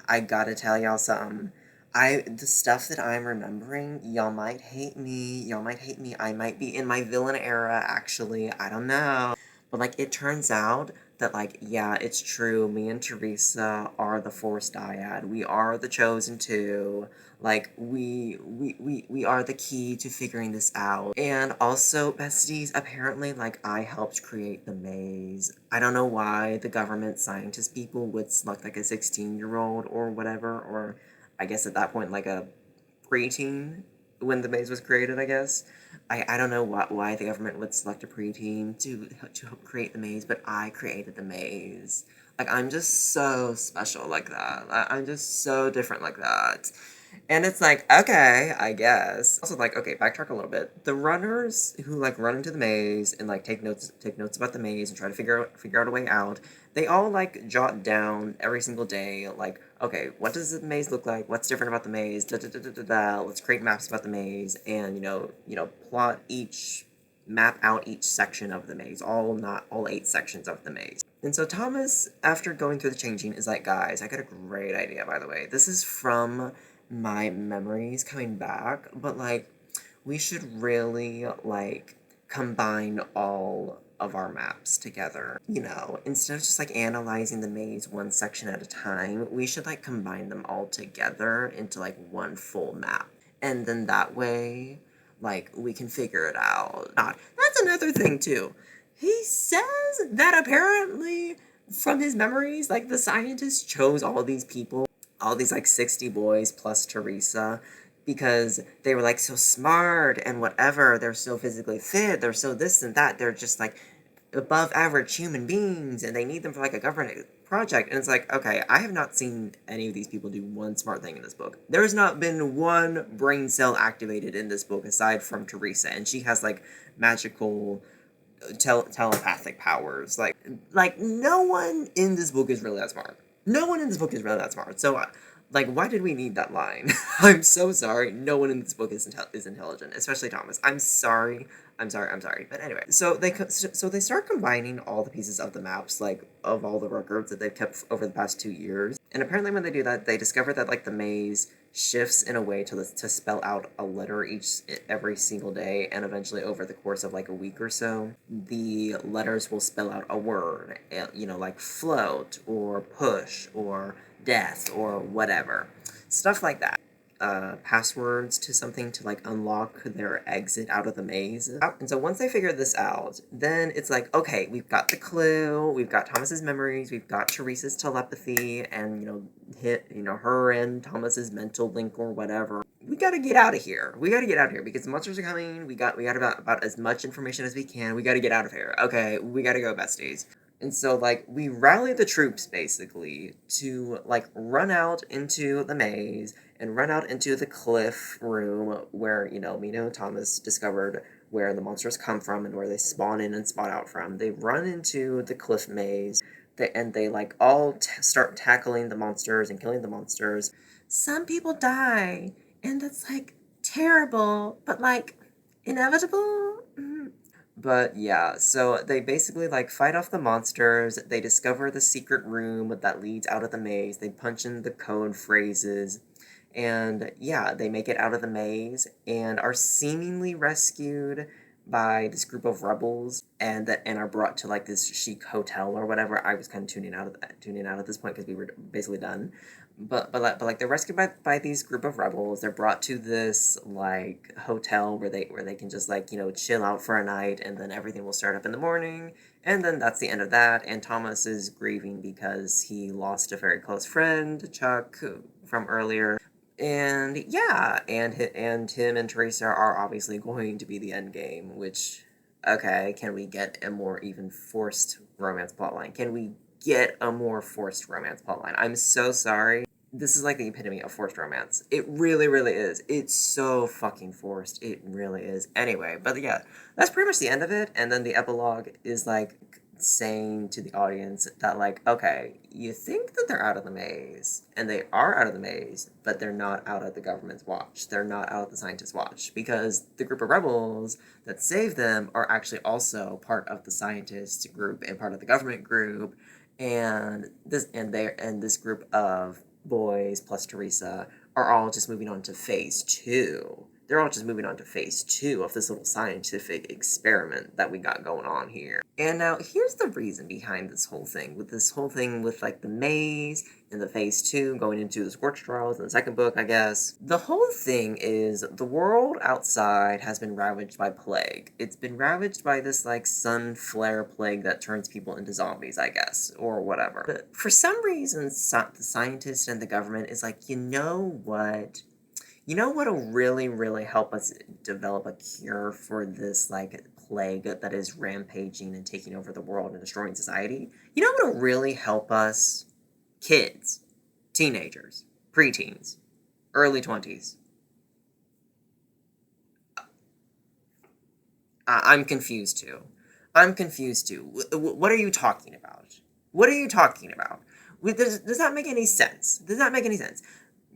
I gotta tell y'all something. The stuff that I'm remembering, y'all might hate me. Y'all might hate me. I might be in my villain era, actually. I don't know. But like, it turns out that like, yeah, it's true. Me and Teresa are the Force Dyad. We are the chosen two. Like, we are the key to figuring this out. And also, besties, apparently, like, I helped create the maze. I don't know why the government scientist people would select, like, a 16-year-old or whatever, or I guess at that point, like, a preteen when the maze was created, I guess. I don't know why the government would select a preteen to help create the maze, but I created the maze. Like, I'm just so special like that. I'm just so different like that. And it's like, okay, I guess. Also, like, okay, backtrack a little bit. The runners who like run into the maze and like take notes about the maze and try to figure out a way out. They all like jot down every single day, like, okay, what does the maze look like? What's different about the maze? Da da da da da da. Let's create maps about the maze and plot map out each section of the maze, not all 8 sections of the maze. And so Thomas, after going through the changing, is like, guys, I got a great idea, by the way. This is from my memories coming back, but like, we should really like combine all of our maps together. Instead of just like analyzing the maze one section at a time, we should like combine them all together into like one full map. And then that way, like, we can figure it out. That's another thing too. He says that apparently from his memories, like, the scientists chose all these people, all these like 60 boys plus Teresa, because they were like so smart and whatever, they're so physically fit, they're so this and that, they're just like above average human beings and they need them for like a government project. And it's like, okay, I have not seen any of these people do one smart thing in this book. There's not been one brain cell activated in this book aside from Teresa, and she has like magical telepathic powers. Like no one in this book is really that smart. No one in this book is really that smart. So, like, why did we need that line? I'm so sorry. No one in this book is intelligent, especially Thomas. I'm sorry. I'm sorry. I'm sorry. But anyway, so they start combining all the pieces of the maps, like of all the records that they've kept over the past 2 years. And apparently, when they do that, they discover that like the maze shifts in a way to spell out a letter every single day, and eventually over the course of like a week or so, the letters will spell out a word, like float or push or death or whatever, stuff like that. Passwords to something to like unlock their exit out of the maze. And so once they figure this out, then it's like, okay, we've got the clue, we've got Thomas's memories, we've got Teresa's telepathy, and her and Thomas's mental link or whatever. We gotta get out of here. We gotta get out of here because the monsters are coming. We got about as much information as we can. We gotta get out of here. Okay, we gotta go, besties. And so, like, we rally the troops, basically, to, like, run out into the maze and run out into the cliff room where, Mina and Thomas discovered where the monsters come from and where they spawn in and spawn out from. They run into the cliff maze, and they, like, all start tackling the monsters and killing the monsters. Some people die, and that's, like, terrible, but, like, inevitable? But yeah, so they basically like fight off the monsters, they discover the secret room that leads out of the maze, they punch in the code phrases, and yeah, they make it out of the maze and are seemingly rescued by this group of rebels and are brought to like this chic hotel or whatever. I was kind of tuning out at this point because we were basically done. But they're rescued by these group of rebels. They're brought to this like hotel where they can just like chill out for a night, and then everything will start up in the morning, and then that's the end of that. And Thomas is grieving because he lost a very close friend, Chuck, from earlier. And yeah, and him and Teresa are obviously going to be the end game. Which, okay, can we get a more even forced romance plotline? Can we get a more forced romance plotline? I'm so sorry. This is like the epitome of forced romance. It really, really is. It's so fucking forced. It really is. Anyway, but yeah, that's pretty much the end of it. And then the epilogue is like saying to the audience that like, okay, you think that they're out of the maze, and they are out of the maze, but they're not out of the government's watch. They're not out of the scientists' watch, because the group of rebels that saved them are actually also part of the scientist group and part of the government group, and this group of boys plus Teresa are all just moving on to phase two. They're all just moving on to phase two of this little scientific experiment that we got going on here. And now here's the reason behind this whole thing with like the maze and the phase two going into the scorched trials in the second book, I guess. The whole thing is the world outside has been ravaged by plague. It's been ravaged by this like sun flare plague that turns people into zombies, I guess, or whatever. But for some reason, the scientists and the government is like, you know what? You know what'll really, really help us develop a cure for this, like, plague that is rampaging and taking over the world and destroying society? You know what'll really help us? Kids, teenagers, preteens, early 20s. I'm confused too. I'm confused too. What are you talking about? What are you talking about? Does that make any sense? Does that make any sense?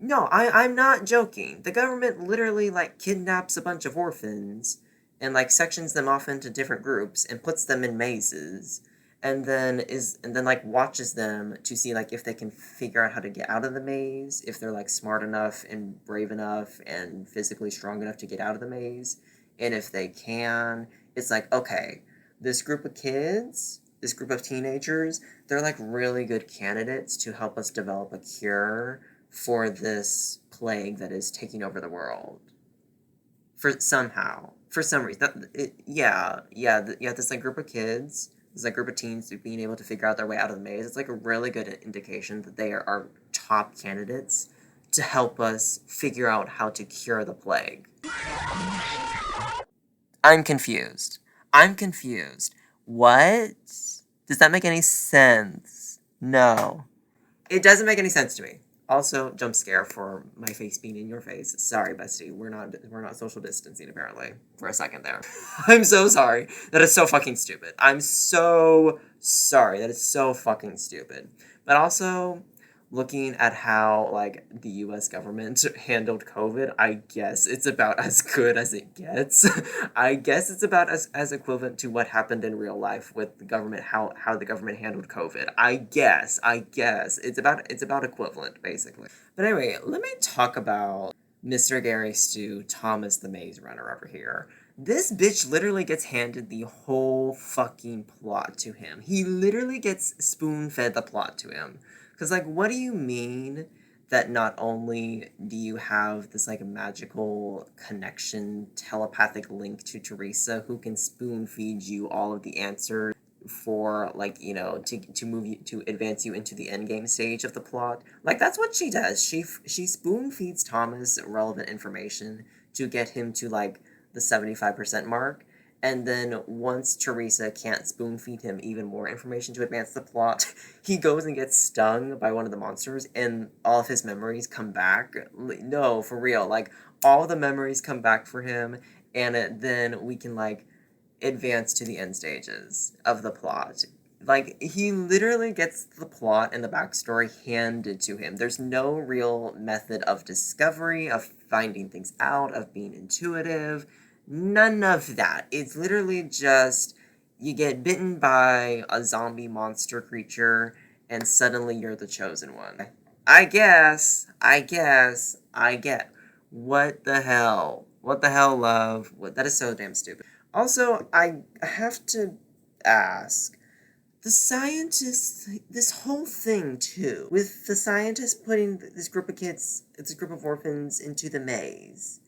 No, I'm not joking. The government literally, like, kidnaps a bunch of orphans and, like, sections them off into different groups and puts them in mazes and then like watches them to see like if they can figure out how to get out of the maze, if they're like smart enough and brave enough and physically strong enough to get out of the maze. And if they can, it's like, okay, this group of teenagers, they're like really good candidates to help us develop a cure for this plague that is taking over the world. For some reason, this like group of kids, this like group of teens being able to figure out their way out of the maze. It's like a really good indication that they are top candidates to help us figure out how to cure the plague. I'm confused. I'm confused. What? Does that make any sense? No. It doesn't make any sense to me. Also, jump scare for my face being in your face. Sorry, bestie. We're not social distancing apparently for a second there. I'm so sorry. That is so fucking stupid. I'm so sorry. That is so fucking stupid. But also, looking at how like the US government handled COVID, I guess it's about as good as it gets. I guess it's about as equivalent to what happened in real life with the government, how the government handled COVID. I guess it's about equivalent basically. But anyway, let me talk about Mr. Gary Stu Thomas the Maze Runner over here. This bitch literally gets handed the whole fucking plot to him. He literally gets spoon fed the plot to him. Because, like, what do you mean that not only do you have this, like, magical connection, telepathic link to Teresa who can spoon feed you all of the answers for, like, you know, to move you, to advance you into the endgame stage of the plot? Like, that's what she does. She spoon feeds Thomas relevant information to get him to, like, the 75% mark. And then once Teresa can't spoon feed him even more information to advance the plot, he goes and gets stung by one of the monsters, and all of his memories come back. No, for real. Like, all the memories come back for him, and then we can, like, advance to the end stages of the plot. Like, he literally gets the plot and the backstory handed to him. There's no real method of discovery, of finding things out, of being intuitive. None of that. It's literally just you get bitten by a zombie monster creature, and suddenly you're the chosen one. I get. What the hell? What the hell, love? That is so damn stupid. Also, I have to ask, the scientists, this whole thing too, with the scientists putting this group of orphans into the maze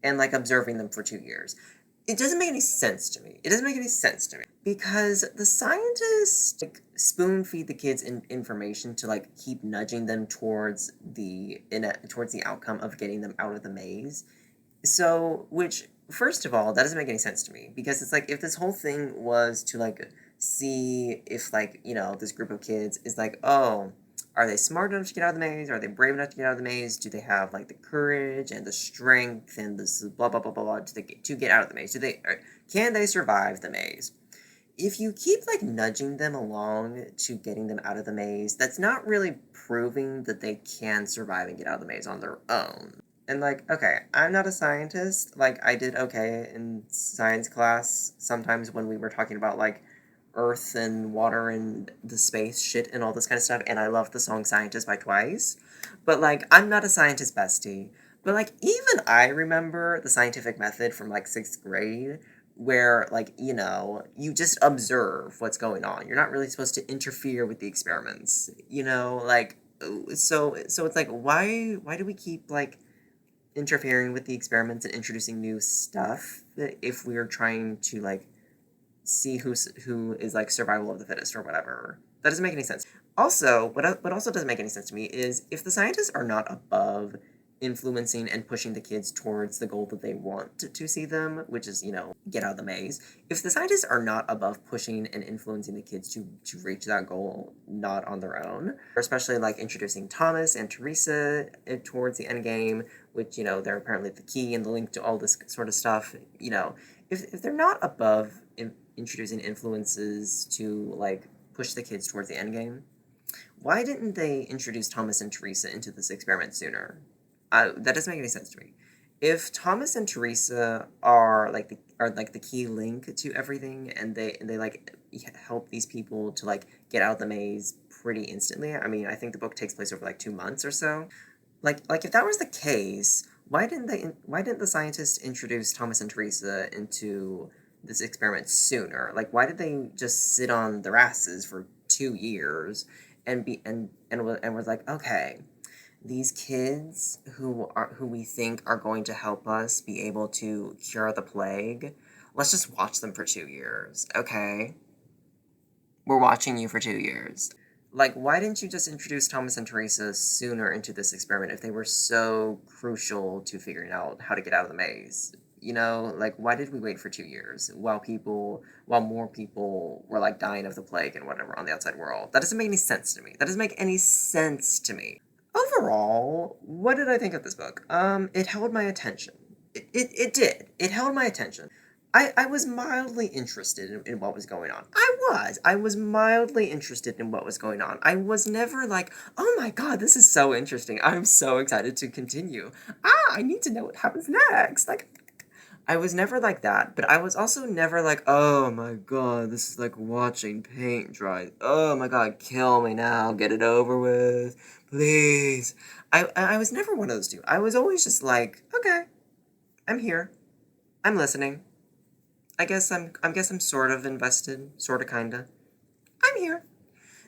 and like observing them for 2 years. It doesn't make any sense to me. It doesn't make any sense to me because the scientists like spoon feed the kids information to like keep nudging them towards the outcome of getting them out of the maze. So, which first of all, that doesn't make any sense to me because it's like if this whole thing was to like see if like, you know, this group of kids is like, oh, are they smart enough to get out of the maze? Are they brave enough to get out of the maze? Do they have like the courage and the strength and this blah blah blah blah blah to get out of the maze? Can they survive the maze? If you keep like nudging them along to getting them out of the maze, that's not really proving that they can survive and get out of the maze on their own. And like, okay, I'm not a scientist. Like, I did okay in science class sometimes when we were talking about like earth and water and the space shit and all this kind of stuff, and I love the song Scientist by Twice. But, like, I'm not a scientist bestie. But, like, even I remember the scientific method from, like, 6th grade, where, like, you just observe what's going on. You're not really supposed to interfere with the experiments, like, so it's like, why do we keep, like, interfering with the experiments and introducing new stuff if we're trying to, like, see who is, like, survival of the fittest or whatever? That doesn't make any sense. Also, what also doesn't make any sense to me is if the scientists are not above influencing and pushing the kids towards the goal that they want to see them, which is, get out of the maze. If the scientists are not above pushing and influencing the kids to reach that goal, not on their own, especially, like, introducing Thomas and Teresa towards the end game, which, they're apparently the key and the link to all this sort of stuff, if they're not above introducing influences to, like, push the kids towards the end game, why didn't they introduce Thomas and Teresa into this experiment sooner? That doesn't make any sense to me. If Thomas and Teresa are like the key link to everything, and they like help these people to, like, get out of the maze pretty instantly. I mean, I think the book takes place over, like, 2 months or so. Like if that was the case, why didn't the scientists introduce Thomas and Teresa into this experiment sooner? Like, why did they just sit on their asses for 2 years and was like, okay, these kids who we think are going to help us be able to cure the plague, let's just watch them for 2 years, okay? We're watching you for 2 years. Like, why didn't you just introduce Thomas and Teresa sooner into this experiment if they were so crucial to figuring out how to get out of the maze? Like, why did we wait for 2 years while more people were, like, dying of the plague and whatever on the outside world? That doesn't make any sense to me. That doesn't make any sense to me. Overall, what did I think of this book? It held my attention. It did. It held my attention. I was mildly interested in what was going on. I was mildly interested in what was going on. I was never like, oh my god, this is so interesting. I'm so excited to continue. I need to know what happens next. Like, I was never like that, but I was also never like, oh my god, this is like watching paint dry. Oh my god, kill me now, get it over with, please. I was never one of those two. I was always just like, okay, I'm here, I'm listening. I guess I'm sort of invested, sort of, kinda. I'm here.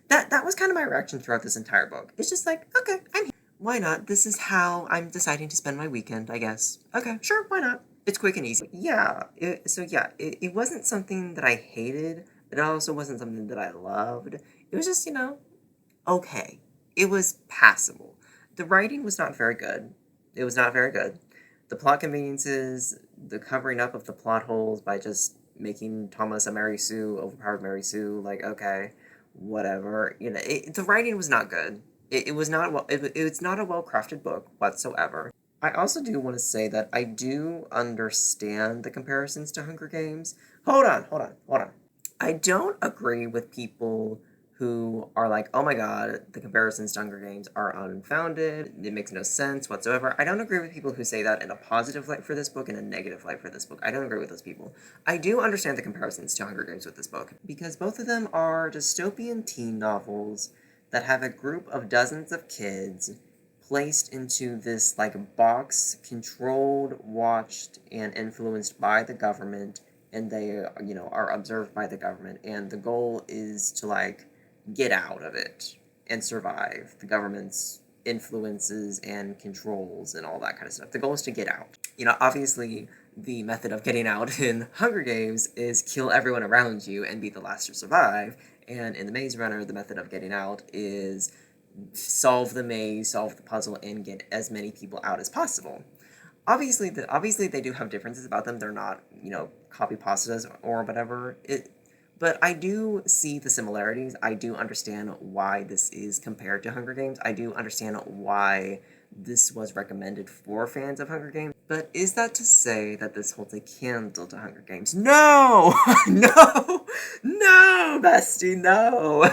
That was kind of my reaction throughout this entire book. It's just like, okay, I'm here. Why not? This is how I'm deciding to spend my weekend, I guess. Okay, sure, why not? It's quick and easy. Yeah, it wasn't something that I hated, but it also wasn't something that I loved. It was just, okay. It was passable. The writing was not very good. It was not very good. The plot conveniences, the covering up of the plot holes by just making Thomas a Mary Sue, overpowered Mary Sue, like, okay, whatever. The writing was not good. It was not it's not a well-crafted book whatsoever. I also do want to say that I do understand the comparisons to Hunger Games. Hold on. I don't agree with people who are like, oh my god, the comparisons to Hunger Games are unfounded, it makes no sense whatsoever. I don't agree with people who say that in a positive light for this book and a negative light for this book. I don't agree with those people. I do understand the comparisons to Hunger Games with this book, because both of them are dystopian teen novels that have a group of dozens of kids placed into this, like, box, controlled, watched, and influenced by the government, and they, are observed by the government, and the goal is to, like, get out of it and survive the government's influences and controls and all that kind of stuff. The goal is to get out. Obviously, the method of getting out in Hunger Games is kill everyone around you and be the last to survive, and in The Maze Runner, the method of getting out is solve the maze, solve the puzzle, and get as many people out as possible. Obviously, they do have differences about them. They're not, copy pastas or whatever. But I do see the similarities. I do understand why this is compared to Hunger Games. I do understand why this was recommended for fans of Hunger Games. But is that to say that this holds a candle to Hunger Games? No! No, bestie, no!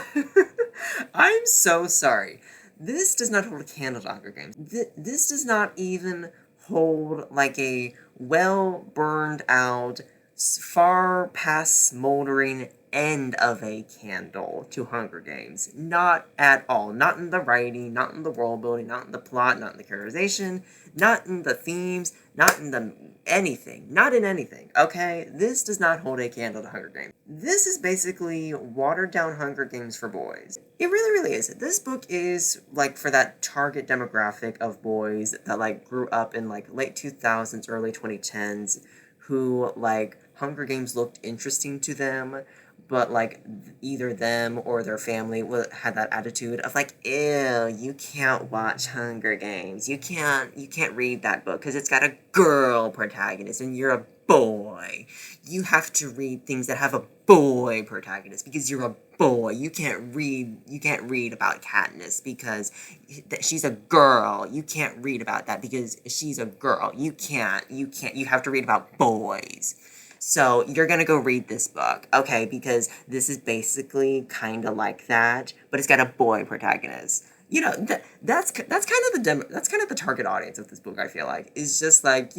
I'm so sorry. This does not hold a candle to Hunger Games. This does not even hold, like, a well-burned out, far past smoldering end of a candle to Hunger Games. Not at all. Not in the writing, not in the world building, not in the plot, not in the characterization, not in the themes, not in the anything. Not in anything, okay? This does not hold a candle to Hunger Games. This is basically watered down Hunger Games for boys. It really, really is. This book is, like, for that target demographic of boys that, like, grew up in, like, late 2000s, early 2010s, who, like, Hunger Games looked interesting to them, but, like, either them or their family had that attitude of, like, ew, you can't watch Hunger Games. You can't read that book because it's got a girl protagonist and you're a boy. You have to read things that have a boy protagonist because you're a boy. You can't read about Katniss because she's a girl. You can't read about that because she's a girl. You have to read about boys. So you're gonna go read this book, okay? Because this is basically kind of like that, but it's got a boy protagonist. That's kind of that's kind of the target audience of this book. I feel like is just like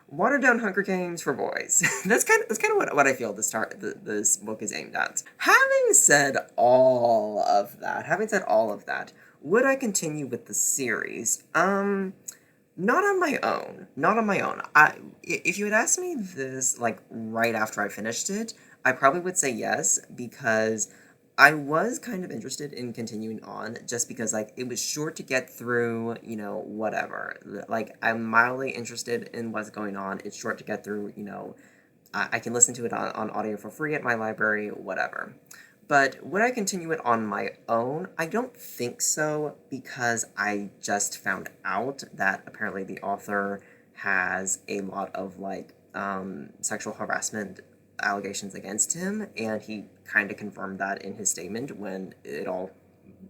watered down Hunger Games for boys. That's kind of what I feel this book is aimed at. Having said all of that, would I continue with the series? Not on my own. Not on my own. If you had asked me this, like, right after I finished it, I probably would say yes, because I was kind of interested in continuing on, just because, like, it was short to get through, whatever. Like, I'm mildly interested in what's going on. It's short to get through, I can listen to it on audio for free at my library, whatever. But would I continue it on my own? I don't think so, because I just found out that apparently the author has a lot of, like, sexual harassment allegations against him, and he kind of confirmed that in his statement when it all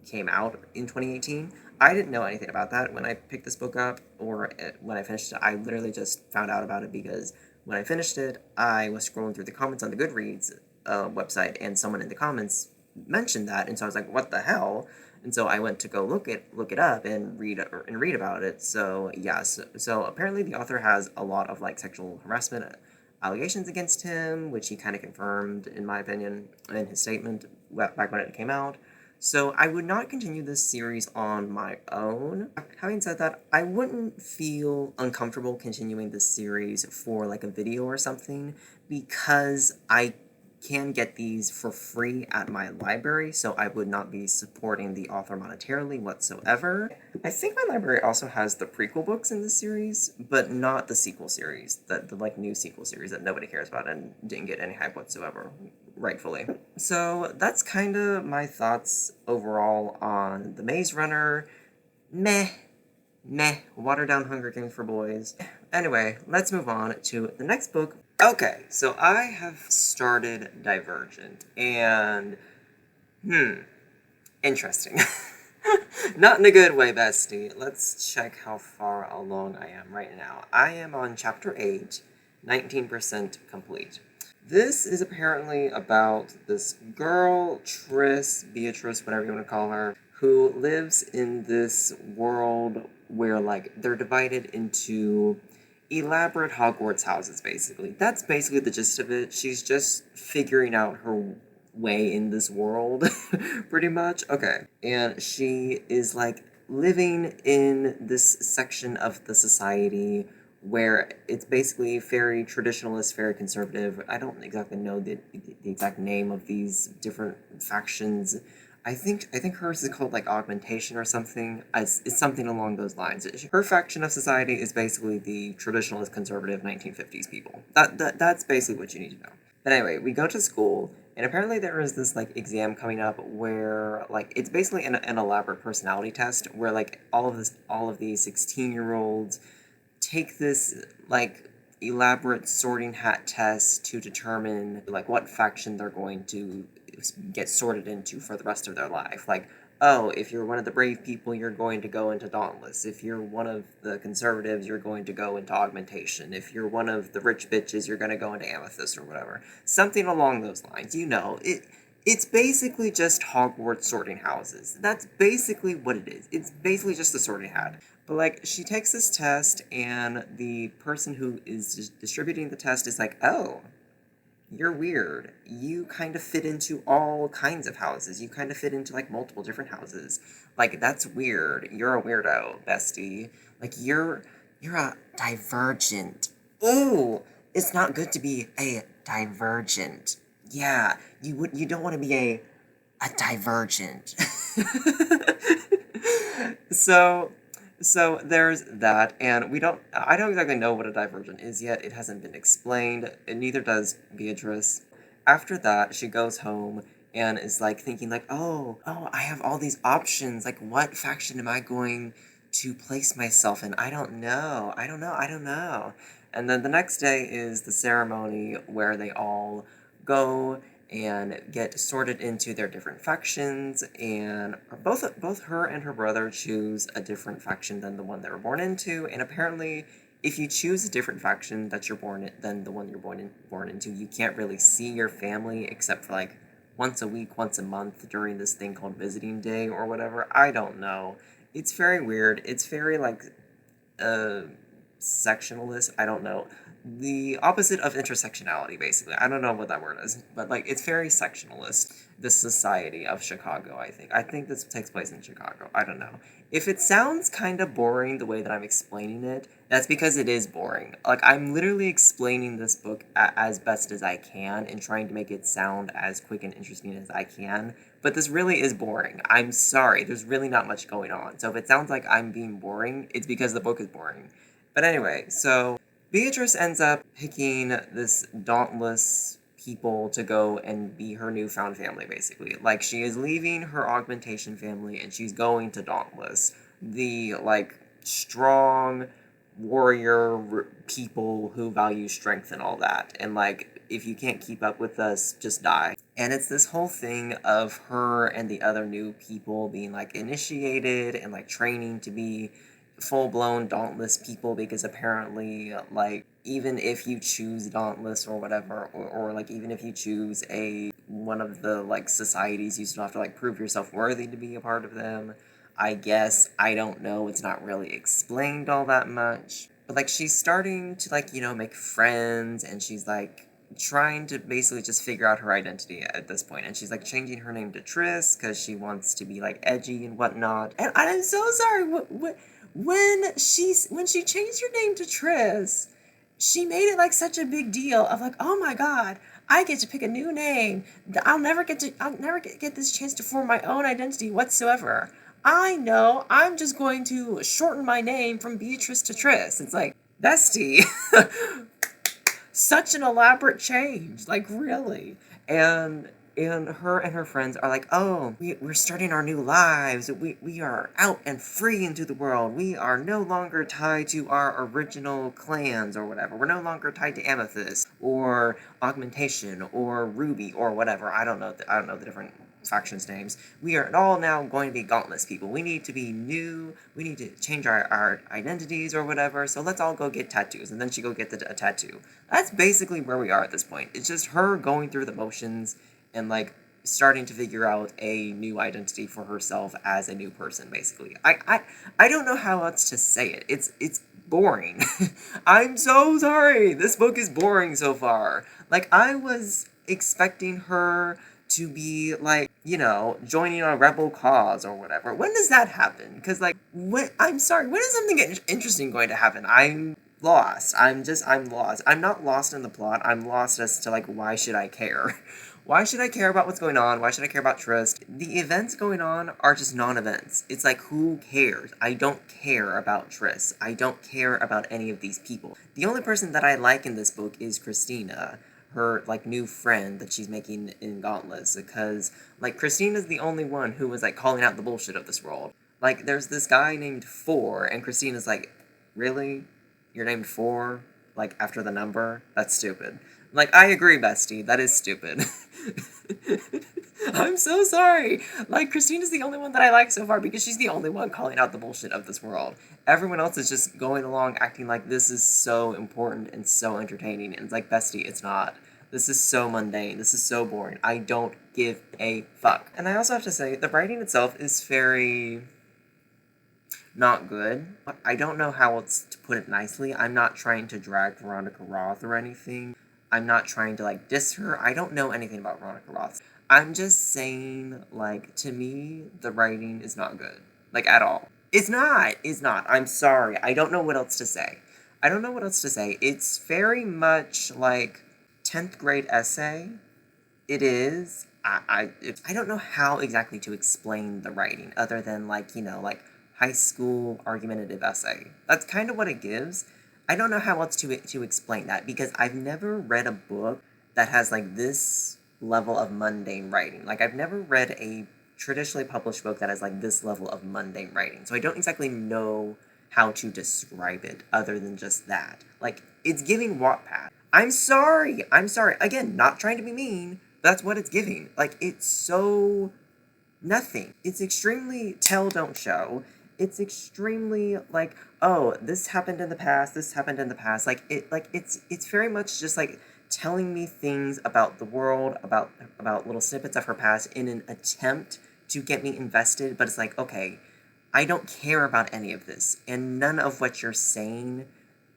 came out in 2018. I didn't know anything about that when I picked this book up, or when I finished it. I literally just found out about it because when I finished it, I was scrolling through the comments on the Goodreads website, and someone in the comments mentioned that, and so I was like, "What the hell?" And so I went to go look it up and read about it. So yes, so apparently the author has a lot of, like, sexual harassment allegations against him, which he kind of confirmed, in my opinion, in his statement back when it came out. So I would not continue this series on my own. Having said that, I wouldn't feel uncomfortable continuing this series for, like, a video or something, because I can get these for free at my library, so I would not be supporting the author monetarily whatsoever. I think my library also has the prequel books in this series, but not the sequel series, the like new sequel series that nobody cares about and didn't get any hype whatsoever, rightfully. So that's kind of my thoughts overall on The Maze Runner. Meh. Watered down Hunger Games for boys. Anyway, let's move on to the next book. Okay, so I have started Divergent, and, interesting. Not in a good way, bestie. Let's check how far along I am right now. I am on chapter 8, 19% complete. This is apparently about this girl, Beatrice, whatever you want to call her, who lives in this world where, like, they're divided into elaborate Hogwarts houses, basically. That's basically the gist of it. She's just figuring out her way in this world, pretty much. Okay. And she is, like, living in this section of the society where it's basically very traditionalist, very conservative. I don't exactly know the exact name of these different factions. I think hers is called, like, augmentation or something. It's something along those lines. Her faction of society is basically the traditionalist, conservative 1950s people. That's basically what you need to know. But anyway, we go to school, and apparently there is this, like, exam coming up where, like, it's basically an elaborate personality test where, like, all of these 16-year-olds take this, like, elaborate sorting hat test to determine, like, what faction they're going to get sorted into for the rest of their life. Like, oh, if you're one of the brave people, you're going to go into Dauntless. If you're one of the conservatives, you're going to go into Augmentation. If you're one of the rich bitches, you're going to go into Amethyst or whatever. Something along those lines. It's basically just Hogwarts sorting houses. That's basically what it is. It's basically just a sorting hat. But like, she takes this test, and the person who is distributing the test is like, "Oh, you're weird. You kind of fit into all kinds of houses. You kind of fit into like multiple different houses. Like, that's weird. You're a weirdo, bestie. Like, you're a divergent. Ooh, it's not good to be a divergent. Yeah, you don't want to be a divergent." so so there's that, and I don't exactly know what a divergent is yet. It hasn't been explained, and neither does Beatrice. After that, she goes home and is like thinking like, oh, I have all these options. Like, what faction am I going to place myself in? I don't know. And then the next day is the ceremony where they all go and get sorted into their different factions, and both her and her brother choose a different faction than the one they were born into. And apparently, if you choose a different faction that you're born in, than the one you're born into, you can't really see your family except for like once a week, once a month during this thing called visiting day or whatever. I don't know. It's very weird. It's very like uh sectionalist. I don't know. The opposite of intersectionality, basically. I don't know what that word is, but like it's very sectionalist. The society of Chicago, I think. I think this takes place in Chicago. I don't know. If it sounds kind of boring the way that I'm explaining it, that's because it is boring. Like, I'm literally explaining this book as best as I can and trying to make it sound as quick and interesting as I can. But this really is boring. I'm sorry. There's really not much going on. So if it sounds like I'm being boring, it's because the book is boring. But anyway, so Beatrice ends up picking this dauntless people to go and be her newfound family, basically. Like, she is leaving her augmentation family and she's going to Dauntless, the, like, strong warrior people who value strength and all that. And, like, if you can't keep up with us, just die. And it's this whole thing of her and the other new people being, like, initiated and, like, training to be full-blown Dauntless people, because apparently, like, even if you choose Dauntless or whatever, or like even if you choose one of the like societies, you still have to like prove yourself worthy to be a part of them. I guess, I don't know, it's not really explained all that much. But like, she's starting to like, make friends, and she's like trying to basically just figure out her identity at this point. And she's like changing her name to Triss because she wants to be like edgy and whatnot. And I'm so sorry, when she changed her name to Triss, she made it like such a big deal of like, oh my god, I get to pick a new name. I'll never get this chance to form my own identity whatsoever. I know, I'm just going to shorten my name from Beatrice to Triss. It's like, bestie, such an elaborate change, like, really. And her and her friends are like, oh, we're starting our new lives. We are out and free into the world. We are no longer tied to our original clans or whatever. We're no longer tied to Amethyst or Augmentation or Ruby or whatever. I don't know the different factions names. We are all now going to be Gauntless people. We need to be new. We need to change our identities or whatever. So let's all go get tattoos. And then she go get a tattoo. That's basically where we are at this point. It's just her going through the motions and like starting to figure out a new identity for herself as a new person, basically. I don't know how else to say it. It's boring. I'm so sorry. This book is boring so far. Like, I was expecting her to be like, joining a rebel cause or whatever. When does that happen? Because like, I'm sorry, when is something interesting going to happen? I'm lost. I'm lost. I'm not lost in the plot. I'm lost as to like, why should I care? Why should I care about what's going on? Why should I care about Trist? The events going on are just non-events. It's like, who cares? I don't care about Trist. I don't care about any of these people. The only person that I like in this book is Christina, her like new friend that she's making in Gauntless, because like Christina's the only one who was like calling out the bullshit of this world. Like, there's this guy named Four, and Christina's like, really? You're named Four? Like, after the number? That's stupid. Like, I agree, bestie. That is stupid. I'm so sorry. Like, Christina's the only one that I like so far because she's the only one calling out the bullshit of this world. Everyone else is just going along acting like this is so important and so entertaining. And it's like, bestie, it's not. This is so mundane. This is so boring. I don't give a fuck. And I also have to say, the writing itself is very not good. I don't know how else to put it nicely. I'm not trying to drag Veronica Roth or anything. I'm not trying to, like, diss her. I don't know anything about Veronica Roth. I'm just saying, like, to me, the writing is not good. Like, at all. It's not. It's not. I'm sorry. I don't know what else to say. I don't know what else to say. It's very much like 10th grade essay. It is. I don't know how exactly to explain the writing other than, like, like high school argumentative essay. That's kind of what it gives. I don't know how else to explain that because I've never read a book that has like this level of mundane writing. Like I've never read a traditionally published book that has like this level of mundane writing. So I don't exactly know how to describe it other than just that. Like it's giving Wattpad. I'm sorry. I'm sorry. Again, not trying to be mean. But that's what it's giving. Like it's so nothing. It's extremely tell don't show. It's extremely like, oh, this happened in the past, this happened in the past. It's very much just like telling me things about the world, about little snippets of her past in an attempt to get me invested, but it's like, okay, I don't care about any of this, and none of what you're saying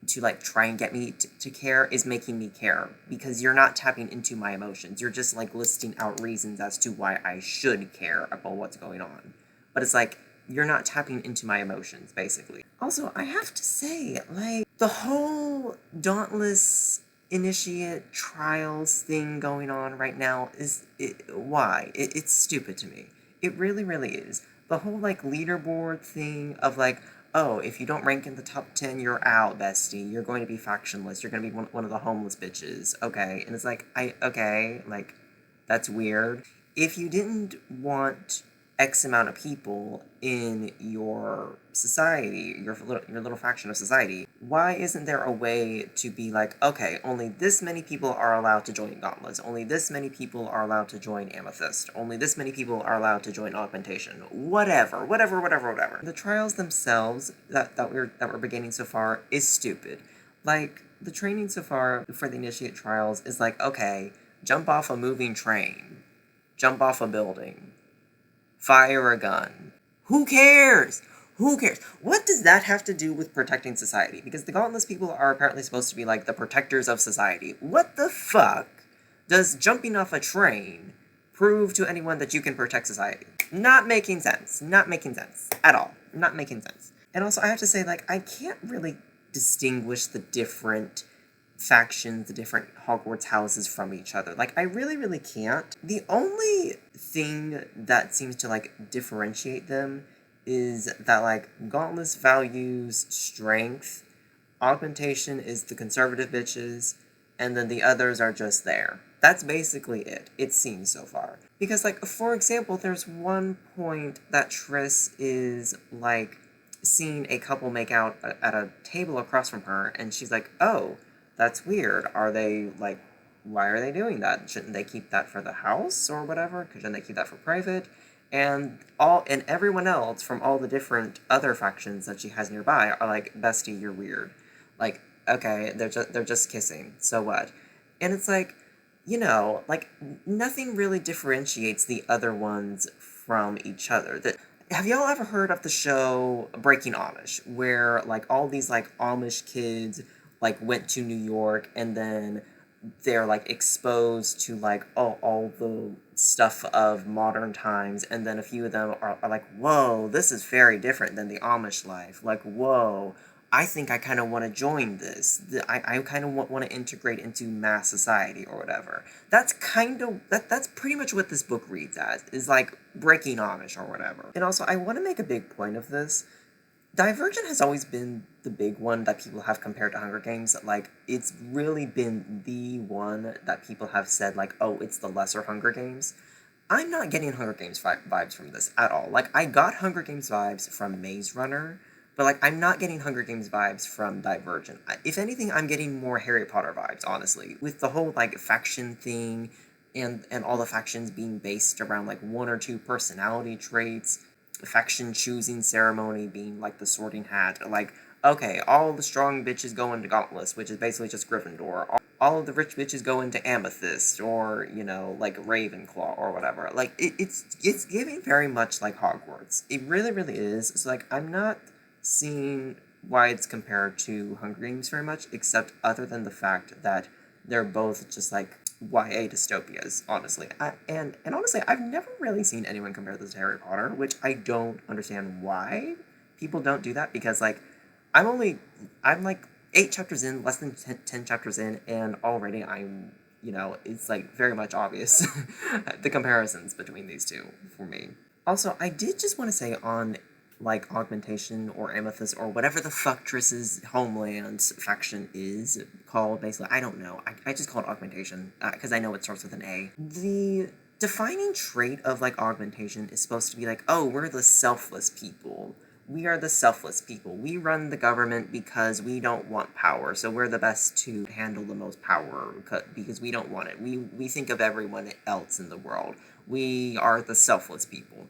to like try and get me to care is making me care because you're not tapping into my emotions. You're just like listing out reasons as to why I should care about what's going on. But it's like you're not tapping into my emotions basically. Also, I have to say, like the whole Dauntless initiate trials thing going on right now it's stupid to me. It really really is. The whole like leaderboard thing of like, oh, if you don't rank in the top 10, you're out, bestie. You're going to be factionless. You're going to be one of the homeless bitches. Okay. And it's like, okay, like, that's weird. If you didn't want X amount of people in your society, your little faction of society, why isn't there a way to be like, okay, only this many people are allowed to join Gauntlets, only this many people are allowed to join Amethyst, only this many people are allowed to join Augmentation, whatever. The trials themselves that we're beginning so far is stupid. Like, the training so far for the Initiate trials is like, okay, jump off a moving train, jump off a building, fire a gun. Who cares? Who cares? What does that have to do with protecting society? Because the Gauntless people are apparently supposed to be like the protectors of society. What the fuck does jumping off a train prove to anyone that you can protect society? Not making sense. Not making sense. At all. Not making sense. And also, I have to say, like, I can't really distinguish the different factions, the different Hogwarts houses from each other. Like, I really, really can't. The only thing that seems to, like, differentiate them is that, like, Gauntless values strength, Augmentation is the conservative bitches, and then the others are just there. That's basically it, it seems so far. Because, like, for example, there's one point that Triss is, like, seeing a couple make out at a table across from her, and she's like, oh, that's weird. Are they, like, why are they doing that? Shouldn't they keep that for the house or whatever? Shouldn't they keep that for private? And everyone else from all the different other factions that she has nearby are like, bestie, you're weird. Like, okay, they're just kissing. So what? And it's like, like nothing really differentiates the other ones from each other. Have y'all ever heard of the show Breaking Amish, where like all these like Amish kids like went to New York and then they're like exposed to like all the stuff of modern times, and then a few of them are like, whoa, this is very different than the Amish life. Like, whoa, I think I kind of want to join this. I kind of want to integrate into mass society or whatever. That's kind of, that's pretty much what this book reads as, is like breaking Amish or whatever. And also, I want to make a big point of this. Divergent has always been the big one that people have compared to Hunger Games. Like, it's really been the one that people have said, like, oh, it's the lesser Hunger Games. I'm not getting Hunger Games vibes from this at all. Like, I got Hunger Games vibes from Maze Runner, but, like, I'm not getting Hunger Games vibes from Divergent. If anything, I'm getting more Harry Potter vibes, honestly. With the whole, like, faction thing, and all the factions being based around, like, one or two personality traits, faction choosing ceremony being like the Sorting Hat. Like, okay, all the strong bitches go into Gauntless, which is basically just Gryffindor. All of the rich bitches go into Amethyst, or, you know, like Ravenclaw or whatever. Like, it's giving very much like Hogwarts. It really, really is. So, like, I'm not seeing why it's compared to Hunger Games very much, except other than the fact that they're both just like YA dystopias, honestly. And honestly, I've never really seen anyone compare this to Harry Potter, which I don't understand why people don't do that, because like I'm like 8 chapters in, less than 10 chapters in, and already I'm, you know, it's like very much obvious the comparisons between these two for me. Also, I did just want to say on like Augmentation or Amethyst or whatever the fuck Triss's Homeland's faction is called, basically, I don't know. I just call it Augmentation because I know it starts with an A. The defining trait of like Augmentation is supposed to be like, oh, we're the selfless people. We are the selfless people. We run the government because we don't want power, so we're the best to handle the most power because we don't want it. We think of everyone else in the world. We are the selfless people.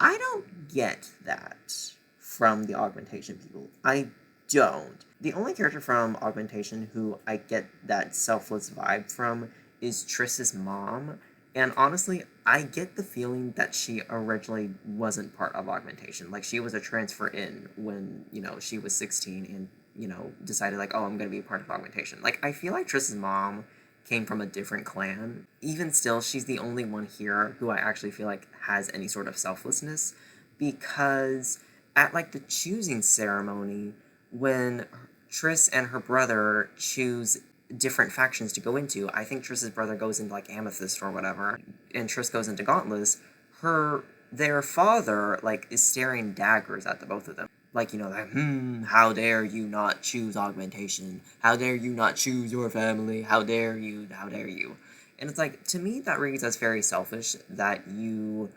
I don't get that from the Augmentation people. I don't. The only character from Augmentation who I get that selfless vibe from is Triss's mom. And honestly, I get the feeling that she originally wasn't part of Augmentation. Like, she was a transfer in when, you know, she was 16 and, you know, decided, like, oh, I'm going to be a part of Augmentation. Like, I feel like Triss's mom came from a different clan. Even still, she's the only one here who I actually feel like has any sort of selflessness, because at, like, the choosing ceremony, when Triss and her brother choose different factions to go into. I think Triss's brother goes into like Amethyst or whatever, and Triss goes into Gauntless. Their father like is staring daggers at the both of them. Like, you know, like, how dare you not choose Augmentation? How dare you not choose your family? How dare you? How dare you? And it's like, to me, that reads as very selfish, that you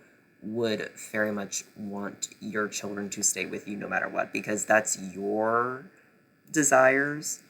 would very much want your children to stay with you no matter what, because that's your desires.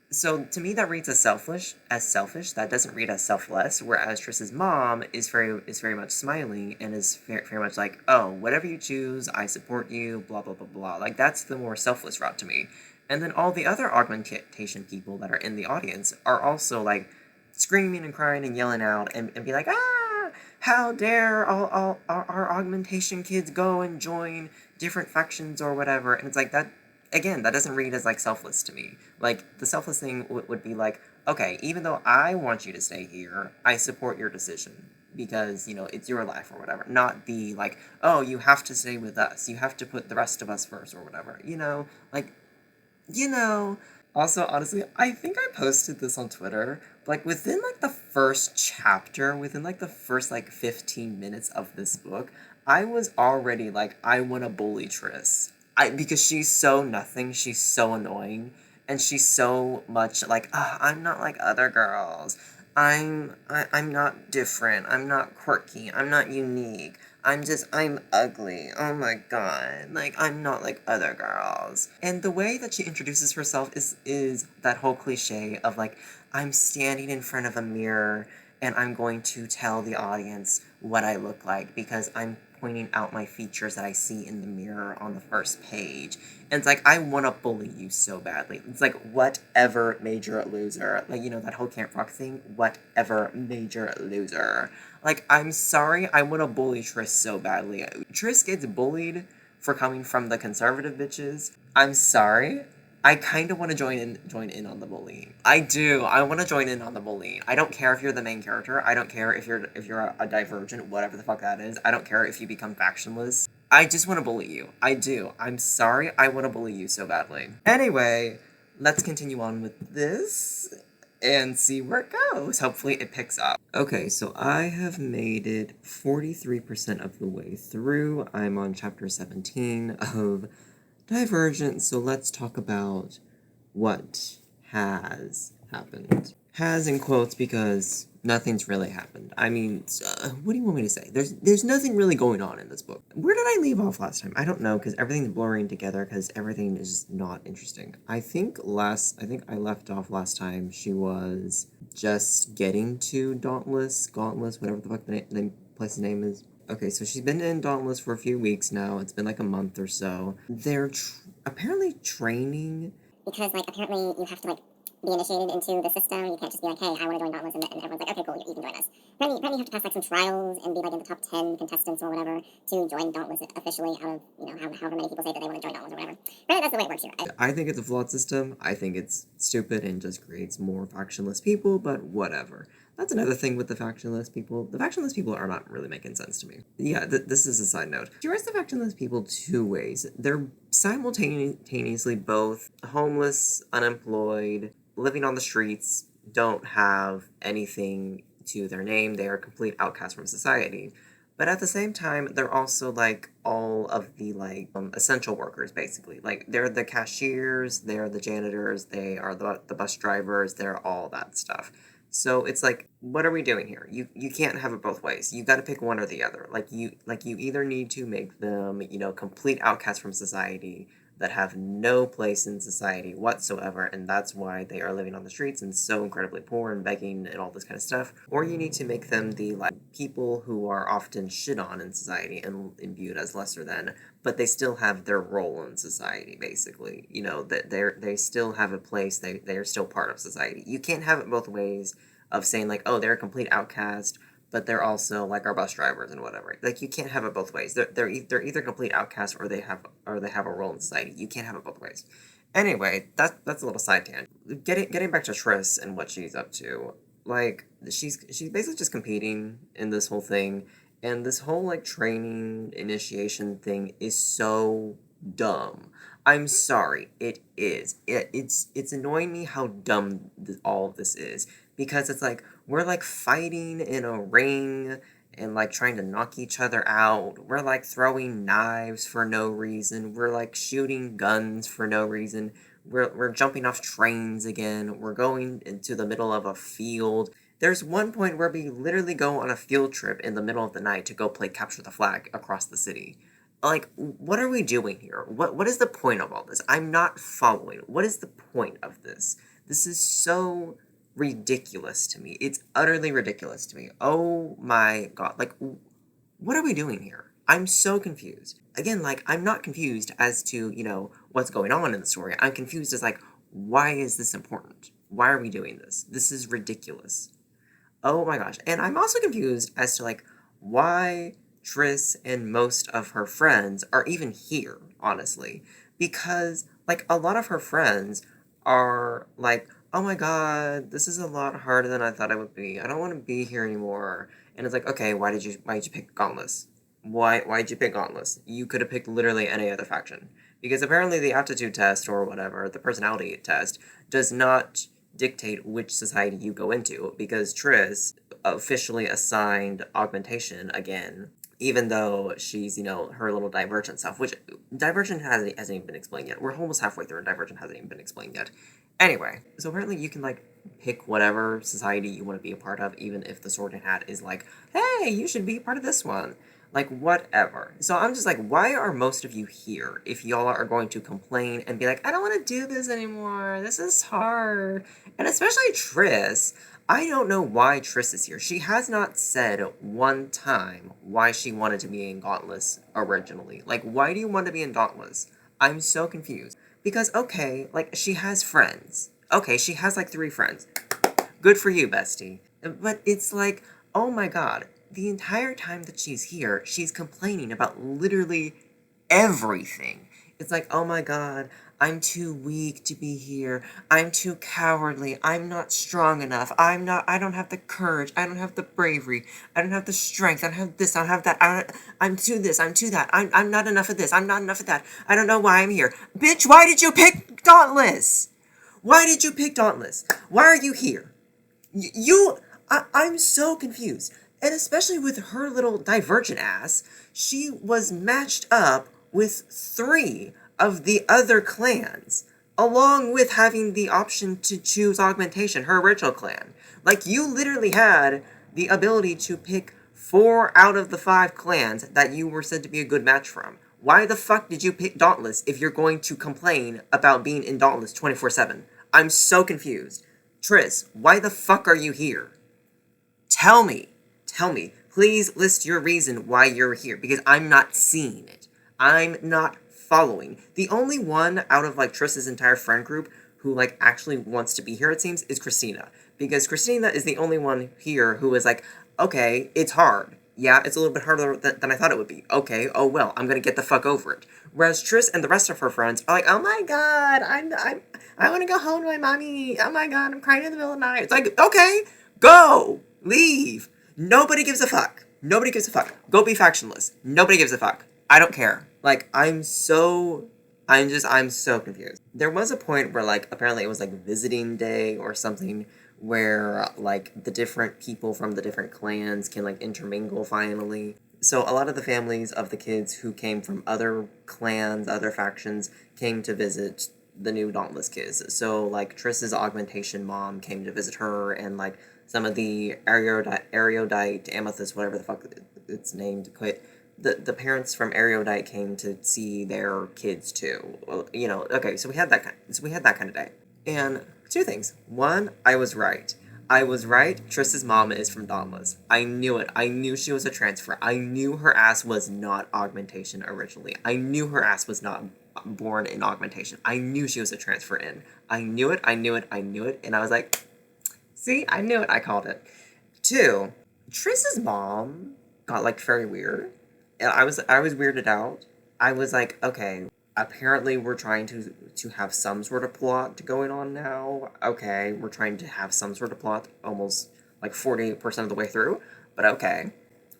So to me, that reads as selfish. That doesn't read as selfless. Whereas Triss's mom is very much smiling and is very much like, oh, whatever you choose, I support you. Blah blah blah blah. Like, that's the more selfless route to me. And then all the other Augmentation people that are in the audience are also like screaming and crying and yelling out and be like, ah, how dare all our Augmentation kids go and join different factions or whatever. And it's like, that again, that doesn't read as like selfless to me. Like, the selfless thing would be like, okay, even though I want you to stay here, I support your decision because, you know, it's your life or whatever. Not the like, oh, you have to stay with us. You have to put the rest of us first or whatever. You know, like, you know. Also, honestly, I think I posted this on Twitter, but like within like the first chapter, within like the first like 15 minutes of this book, I was already like, I want to bully Triss. Because she's so nothing, she's so annoying, and she's so much like, I'm not like other girls. I'm not different. I'm not quirky. I'm not unique. I'm ugly. Oh my god. Like, I'm not like other girls. And the way that she introduces herself is that whole cliche of like, I'm standing in front of a mirror and I'm going to tell the audience what I look like because I'm pointing out my features that I see in the mirror on the first page. And it's like, I want to bully you so badly. It's like, whatever, major loser. Like, you know, that whole Camp Rock thing, whatever, major loser. Like, I'm sorry, I want to bully Triss so badly. Triss gets bullied for coming from the conservative bitches. I'm sorry. I kind of want to join in on the bullying. I do. I want to join in on the bullying. I don't care if you're the main character. I don't care if you're a Divergent, whatever the fuck that is. I don't care if you become factionless. I just want to bully you. I do. I'm sorry. I want to bully you so badly. Anyway, let's continue on with this and see where it goes. Hopefully it picks up. Okay, so I have made it 43% of the way through. I'm on chapter 17 of Divergent, so let's talk about what has happened. Has in quotes because nothing's really happened. I mean, what do you want me to say? There's nothing really going on in this book. Where did I leave off last time? I don't know, because everything's blurring together because everything is not interesting. I think I left off last time she was just getting to Gauntless, whatever the fuck the place's name is. Okay, so she's been in Dauntless for a few weeks now. It's been like a month or so. Apparently training. Because, like, apparently you have to, like, be initiated into the system. You can't just be like, hey, I want to join Dauntless, and everyone's like, okay, cool, you can join us. Apparently you have to pass, like, some trials and be, like, in the top 10 contestants or whatever to join Dauntless officially out of, however many people say that they want to join Dauntless or whatever. Apparently that's the way it works here. I think it's a flawed system. I think it's stupid and just creates more factionless people, but whatever. That's another thing with the factionless people. The factionless people are not really making sense to me. Yeah, this is a side note. You arrest the factionless people two ways. They're simultaneously both homeless, unemployed, living on the streets, don't have anything to their name. They are complete outcasts from society. But at the same time, they're also like all of the essential workers, basically. Like they're the cashiers, they're the janitors, they are the bus drivers, they're all that stuff. So it's like, what are we doing here? You can't have it both ways. You got to pick one or the other. Like you either need to make them complete outcasts from society that have no place in society whatsoever, and that's why they are living on the streets and so incredibly poor and begging and all this kind of stuff. Or you need to make them the people who are often shit on in society and viewed as lesser than, but they still have their role in society, basically. That they still have a place, they are still part of society. You can't have it both ways of saying like, oh, they're a complete outcast, but they're also like our bus drivers and whatever. Like you can't have it both ways. They're either complete outcasts or they have a role in society. You can't have it both ways. Anyway, that's a little side tangent. Getting back to Triss and what she's up to. Like she's basically just competing in this whole thing, and this whole like training initiation thing is so dumb. I'm sorry, it is. It's annoying me how dumb all of this is, because it's like we're like fighting in a ring and like trying to knock each other out. We're like throwing knives for no reason. We're like shooting guns for no reason. We're jumping off trains again. We're going into the middle of a field. There's one point where we literally go on a field trip in the middle of the night to go play capture the flag across the city. Like, what are we doing here? What is the point of all this? I'm not following. What is the point of this? This is so ridiculous to me. It's utterly ridiculous to me. Oh my god. Like, what are we doing here? I'm so confused. Again, like, I'm not confused as to, what's going on in the story. I'm confused as, like, why is this important? Why are we doing this? This is ridiculous. Oh my gosh. And I'm also confused as to, like, why Triss and most of her friends are even here, honestly. Because, like, a lot of her friends are like, oh my god, this is a lot harder than I thought it would be. I don't want to be here anymore. And it's like, okay, why did you pick Gauntless? Why'd you pick Gauntless? You could have picked literally any other faction. Because apparently the aptitude test or whatever, the personality test, does not dictate which society you go into, because Triss officially assigned augmentation again, even though she's, her little Divergent stuff, which Divergent hasn't even been explained yet. We're almost halfway through and Divergent hasn't even been explained yet. Anyway, so apparently you can, like, pick whatever society you want to be a part of, even if the Sword and Hat is like, hey, you should be a part of this one. Like, whatever. So I'm just like, why are most of you here if y'all are going to complain and be like, I don't want to do this anymore. This is hard. And especially Triss. I don't know why Triss is here. She has not said one time why she wanted to be in Dauntless originally. Like, why do you want to be in Dauntless? I'm so confused. Because, okay, like, she has friends. Okay, she has, like, 3 friends. Good for you, bestie. But it's like, oh my god, the entire time that she's here, she's complaining about literally everything. It's like, oh my god, I'm too weak to be here. I'm too cowardly. I'm not strong enough. I don't have the courage. I don't have the bravery. I don't have the strength. I don't have this. I don't have that. I'm too this. I'm too that. I'm not enough of this. I'm not enough of that. I don't know why I'm here. Bitch, why did you pick Dauntless? Why did you pick Dauntless? Why are you here? I'm so confused. And especially with her little Divergent ass, she was matched up with 3 of the other clans, along with having the option to choose augmentation, her original clan. Like, you literally had the ability to pick 4 out of the 5 clans that you were said to be a good match from. Why the fuck did you pick Dauntless if you're going to complain about being in Dauntless 24/7? I'm so confused. Triss, why the fuck are you here? Tell me. Please list your reason why you're here, because I'm not seeing it. I'm not following. The only one out of like Triss's entire friend group who like actually wants to be here, it seems, is Christina. Because Christina is the only one here who is like, okay, it's hard. Yeah, it's a little bit harder than I thought it would be. Okay, oh well, I'm gonna get the fuck over it. Whereas Triss and the rest of her friends are like, oh my god, I want to go home to my mommy. Oh my god, I'm crying in the middle of the night. It's like, okay, go, leave. Nobody gives a fuck. Nobody gives a fuck. Go be factionless. Nobody gives a fuck. I don't care. Like, I'm so confused. There was a point where, like, apparently it was, like, visiting day or something where, like, the different people from the different clans can, like, intermingle finally. So a lot of the families of the kids who came from other clans, other factions, came to visit the new Dauntless kids. So, like, Triss's augmentation mom came to visit her, and, like, some of the Erudite, Amethyst, whatever the fuck it's named, quit. The parents from Erudite came to see their kids too. Well, you know, okay, so we had that kind of day. And two things. One, I was right. I was right. Triss's mom is from Dauntless. I knew it. I knew she was a transfer. I knew her ass was not augmentation originally. I knew her ass was not born in augmentation. I knew she was a transfer in. I knew it. I knew it. I knew it. And I was like, see, I knew it. I called it. Two, Triss's mom got like very weird. And I was weirded out. I was like, okay, apparently we're trying to have some sort of plot going on now. Okay, we're trying to have some sort of plot almost like 48% of the way through, but okay.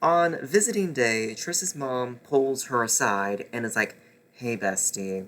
On visiting day, Triss's mom pulls her aside and is like, hey bestie,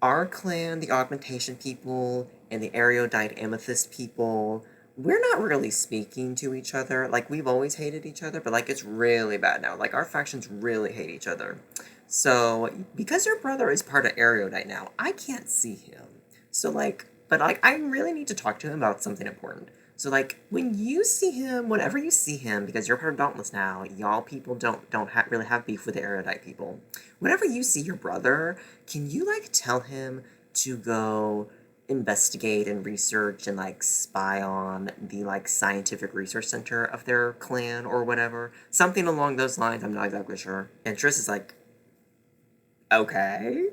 our clan, the augmentation people, and the erudite amethyst people, we're not really speaking to each other. Like, we've always hated each other, but, like, it's really bad now. Like, our factions really hate each other. So, because your brother is part of Erudite now, I can't see him. So, like, but, like, I really need to talk to him about something important. So, like, when you see him, whenever you see him, because you're part of Dauntless now, y'all people don't really have beef with the Erudite people. Whenever you see your brother, can you, like, tell him to go investigate and research and like spy on the like scientific research center of their clan or whatever, something along those lines. I'm not exactly sure. And Triss is like, okay,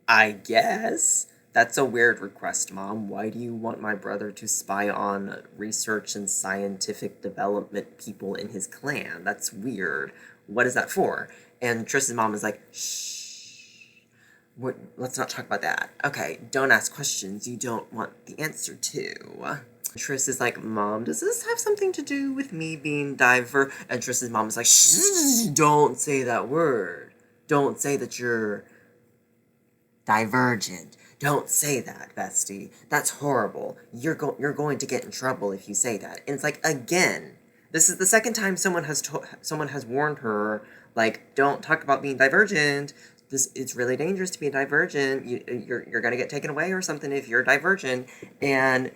I guess that's a weird request, Mom. Why do you want my brother to spy on research and scientific development people in his clan? That's weird. What is that for? And Triss's mom is like, shh, let's not talk about that. Okay, don't ask questions you don't want the answer to. Triss is like, Mom, does this have something to do with me being And Triss's mom is like, shh, don't say that word. Don't say that you're divergent. Don't say that, bestie. That's horrible. You're going to get in trouble if you say that. And it's like, again, this is the second time someone has warned her, like, don't talk about being divergent. It's really dangerous to be a divergent. You're gonna get taken away or something if you're divergent. And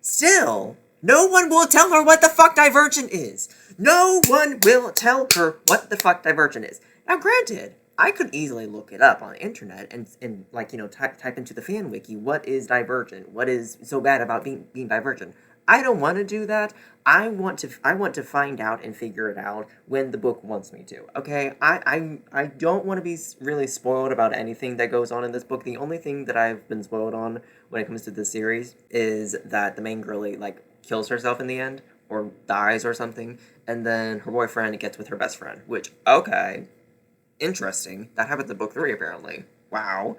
still, no one will tell her what the fuck divergent is. No one will tell her what the fuck divergent is. Now, granted, I could easily look it up on the internet and like, you know, type into the fan wiki, what is divergent? What is so bad about being divergent? I don't want to do that. I want to find out and figure it out when the book wants me to. Okay, I don't want to be really spoiled about anything that goes on in this book. The only thing that I've been spoiled on when it comes to this series is that the main girlie like kills herself in the end or dies or something, and then her boyfriend gets with her best friend. Which, okay, interesting. That happens in book 3 apparently. Wow.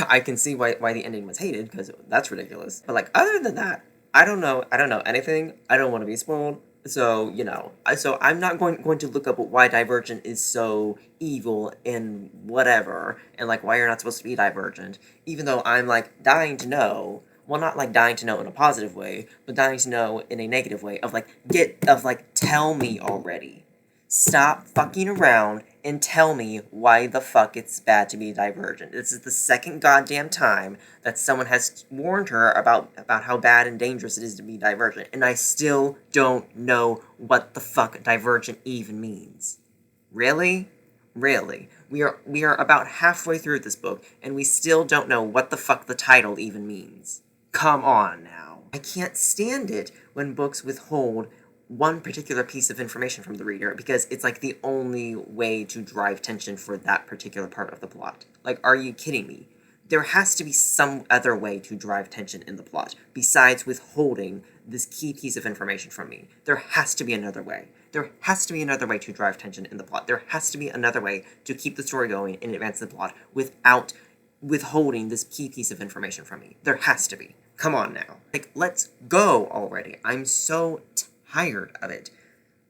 I can see why the ending was hated, because that's ridiculous. But like, other than that, I don't know anything. I don't want to be spoiled. So, you know, so I'm not going to look up why Divergent is so evil and whatever, and like why you're not supposed to be Divergent, even though I'm like dying to know. Well, not like dying to know in a positive way, but dying to know in a negative way of like tell me already. Stop fucking around and tell me why the fuck it's bad to be divergent. This is the second goddamn time that someone has warned her about how bad and dangerous it is to be divergent, and I still don't know what the fuck divergent even means. Really? Really? We are about halfway through this book, and we still don't know what the fuck the title even means. Come on now. I can't stand it when books withhold one particular piece of information from the reader because it's like the only way to drive tension for that particular part of the plot. Like, are you kidding me? There has to be some other way to drive tension in the plot besides withholding this key piece of information from me. There has to be another way. There has to be another way to drive tension in the plot. There has to be another way to keep the story going and advance the plot without withholding this key piece of information from me. There has to be. Come on now. Like, let's go already. I'm so tired of it.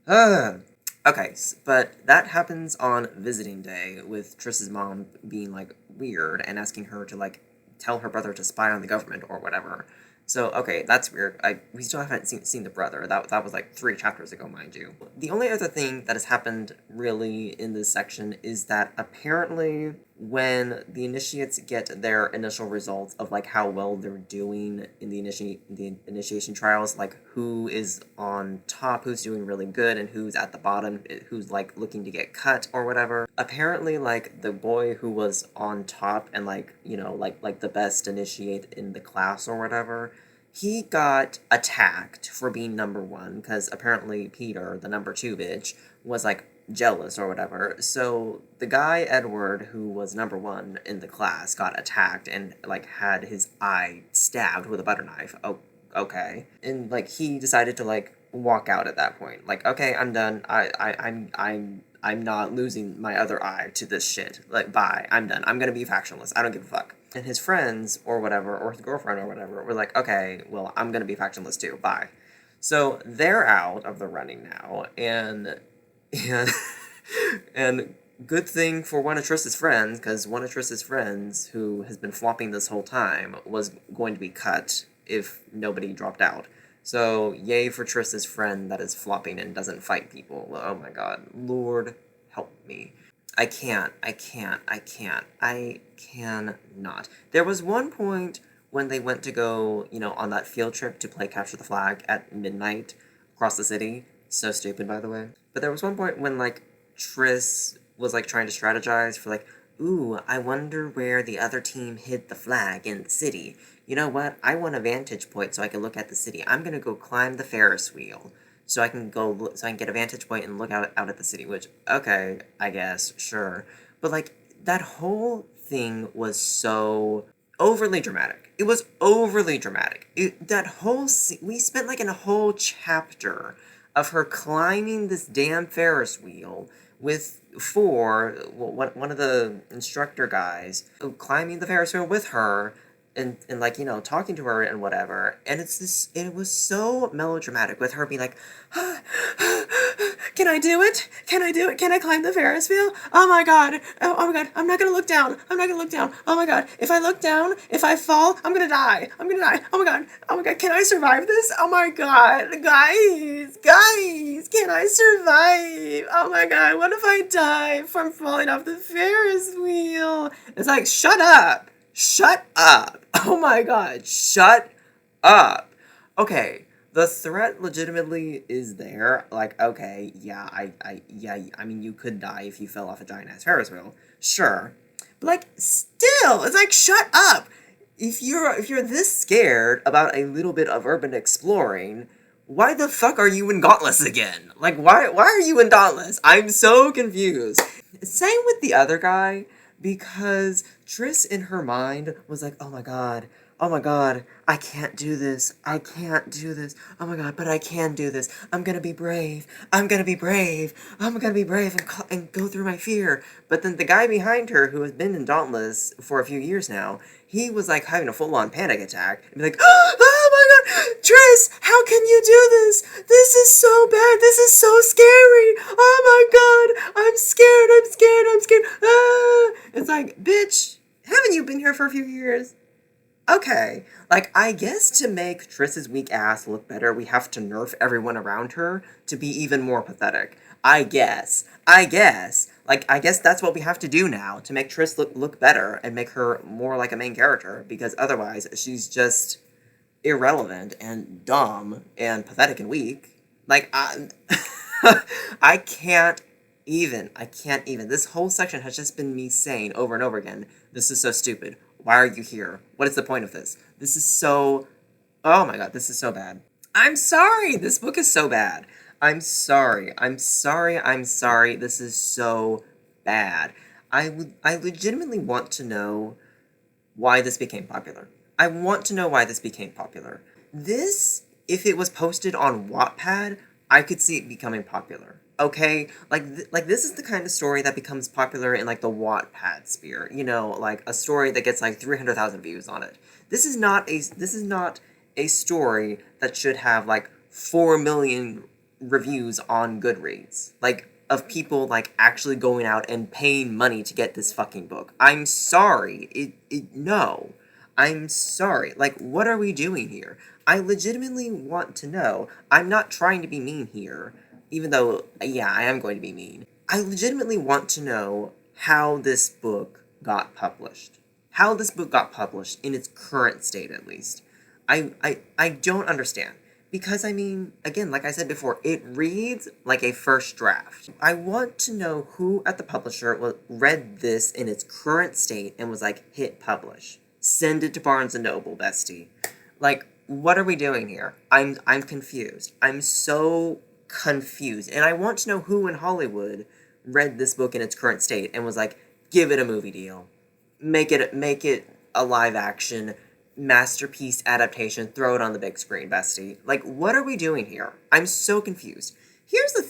Okay, but that happens on visiting day with Triss's mom being, like, weird and asking her to, like, tell her brother to spy on the government or whatever. So, okay, that's weird. We still haven't seen the brother. That was like 3 chapters ago, mind you. The only other thing that has happened really in this section is that apparently when the initiates get their initial results of like how well they're doing in the initiation trials, like who is on top, who's doing really good, and who's at the bottom, who's like looking to get cut or whatever. Apparently, like the boy who was on top and like, you know, like the best initiate in the class or whatever, he got attacked for being number 1 because apparently Peter, the number 2 bitch, was like jealous or whatever. So the guy Edward, who was number 1 in the class, got attacked and like had his eye stabbed with a butter knife. Oh, okay. And like he decided to like walk out at that point. Like, okay, I'm done. I'm not losing my other eye to this shit. Like, bye. I'm done. I'm gonna be factionless. I don't give a fuck. And his friends or whatever, or his girlfriend or whatever, were like, okay, well, I'm gonna be factionless too. Bye. So they're out of the running now, and and good thing for one of Triss's friends, because one of Triss's friends, who has been flopping this whole time, was going to be cut if nobody dropped out. So, yay for Triss's friend that is flopping and doesn't fight people. Oh my god. Lord, help me. I cannot. There was one point when they went to go, you know, on that field trip to play Capture the Flag at midnight across the city. So stupid, by the way. But there was one point when, like, Triss was, like, trying to strategize for, like, ooh, I wonder where the other team hid the flag in the city. You know what? I want a vantage point so I can look at the city. I'm gonna go climb the Ferris wheel so I can get a vantage point and look out at the city, which, okay, I guess, sure. But, like, that whole thing was so overly dramatic. It was overly dramatic. We spent, like, a whole chapter of her climbing this damn Ferris wheel with one of the instructor guys climbing the Ferris wheel with her and like, you know, talking to her and whatever. And it was so melodramatic with her being like, can I do it? Can I do it? Can I climb the Ferris wheel? Oh my god. Oh my god. I'm not gonna look down. I'm not gonna look down. Oh my god. If I look down, if I fall, I'm gonna die. I'm gonna die. Oh my god. Oh my god. Can I survive this? Oh my god. Guys, can I survive? Oh my god. What if I die from falling off the Ferris wheel? It's like, shut up. Shut up. Oh my god. Shut up. Okay. The threat legitimately is there. Like, okay, yeah, I mean, you could die if you fell off a giant-ass Ferris wheel. Sure. But, like, still, it's like, shut up! If you're this scared about a little bit of urban exploring, why the fuck are you in Dauntless again? Like, why are you in Dauntless? I'm so confused. Same with the other guy, because Triss in her mind was like, oh my god, I can't do this. I can't do this. Oh my god, but I can do this. I'm gonna be brave. I'm gonna be brave. I'm gonna be brave and go through my fear. But then the guy behind her, who has been in Dauntless for a few years now, he was like having a full-on panic attack and be like, oh my god, Triss, how can you do this? This is so bad. This is so scary. Oh my god, I'm scared. Ah. It's like, bitch, haven't you been here for a few years? Okay, like, I guess to make Triss's weak ass look better, we have to nerf everyone around her to be even more pathetic. I guess. Like, I guess that's what we have to do now to make Triss look better and make her more like a main character, because otherwise she's just irrelevant and dumb and pathetic and weak. Like, I can't even. This whole section has just been me saying over and over again, this is so stupid. Why are you here? What is the point of this? This is so... Oh my god, this is so bad. I'm sorry, this book is so bad. I'm sorry. I'm sorry. I'm sorry. This is so bad. I legitimately want to know why this became popular. I want to know why this became popular. This, if it was posted on Wattpad, I could see it becoming popular. Okay, like this is the kind of story that becomes popular in like the Wattpad sphere. You know, like a story that gets like 300,000 views on it. This is not a story that should have like 4 million reviews on Goodreads. Like of people like actually going out and paying money to get this fucking book. I'm sorry. No. I'm sorry. Like, what are we doing here? I legitimately want to know. I'm not trying to be mean here, even though, yeah, I am going to be mean. I legitimately want to know how this book got published. How this book got published in its current state, at least. I don't understand. Because, I mean, again, like I said before, it reads like a first draft. I want to know who at the publisher read this in its current state and was like, hit publish. Send it to Barnes & Noble, bestie. Like, what are we doing here? I'm confused. I'm so confused. And I want to know who in Hollywood read this book in its current state and was like, give it a movie deal. Make it a live action masterpiece adaptation, throw it on the big screen, bestie. Like, what are we doing here? I'm so confused. Here's the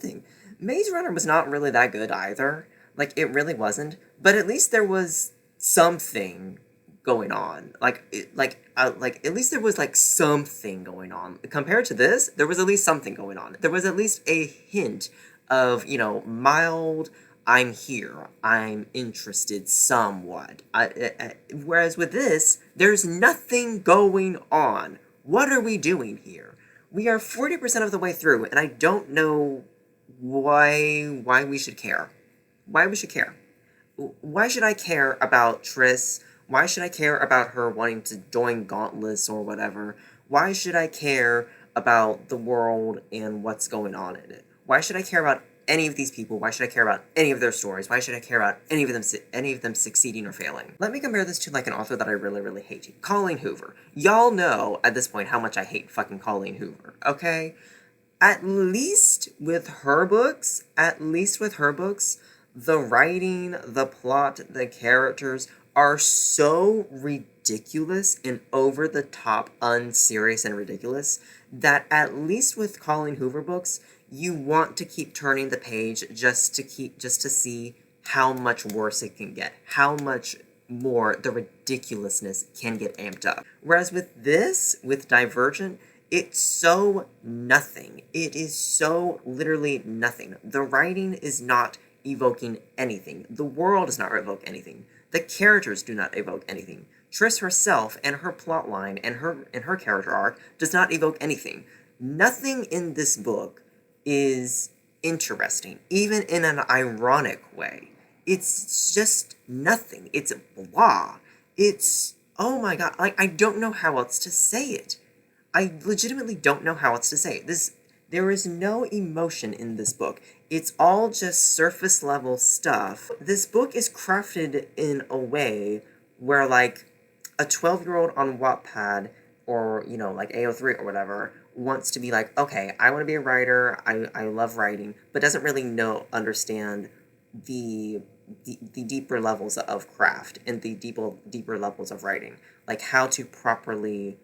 thing. Maze Runner was not really that good either. Like, it really wasn't. But at least there was something going on. Like at least there was like something going on. Compared to this, there was at least something going on. There was at least a hint of, mild I'm here. I'm interested somewhat. Whereas with this, there's nothing going on. What are we doing here? We are 40% of the way through, and I don't know why we should care. Why we should care. Why should I care about Triss? Why should I care about her wanting to join Gauntless or whatever? Why should I care about the world and what's going on in it? Why should I care about any of these people? Why should I care about any of their stories? Why should I care about any of them succeeding or failing? Let me compare this to like an author that I really, really hate. Colleen Hoover. Y'all know at this point how much I hate fucking Colleen Hoover, okay? At least with her books, the writing, the plot, the characters are so ridiculous and over the top, unserious and ridiculous that at least with Colleen Hoover books, you want to keep turning the page just to see how much worse it can get, how much more the ridiculousness can get amped up. Whereas with Divergent, it's so nothing. It is so literally nothing. The writing is not evoking anything. The world does not evoke anything. The characters do not evoke anything. Triss herself and her plotline and her character arc does not evoke anything. Nothing in this book is interesting, even in an ironic way. It's just nothing. It's blah. It's, oh my god, like, I don't know how else to say it. I legitimately don't know how else to say it. There is no emotion in this book. It's all just surface level stuff. This book is crafted in a way where, like, a 12-year-old on Wattpad or, like AO3 or whatever wants to be like, okay, I want to be a writer, I love writing, but doesn't really understand the deeper levels of craft and the deeper levels of writing. Like how to properly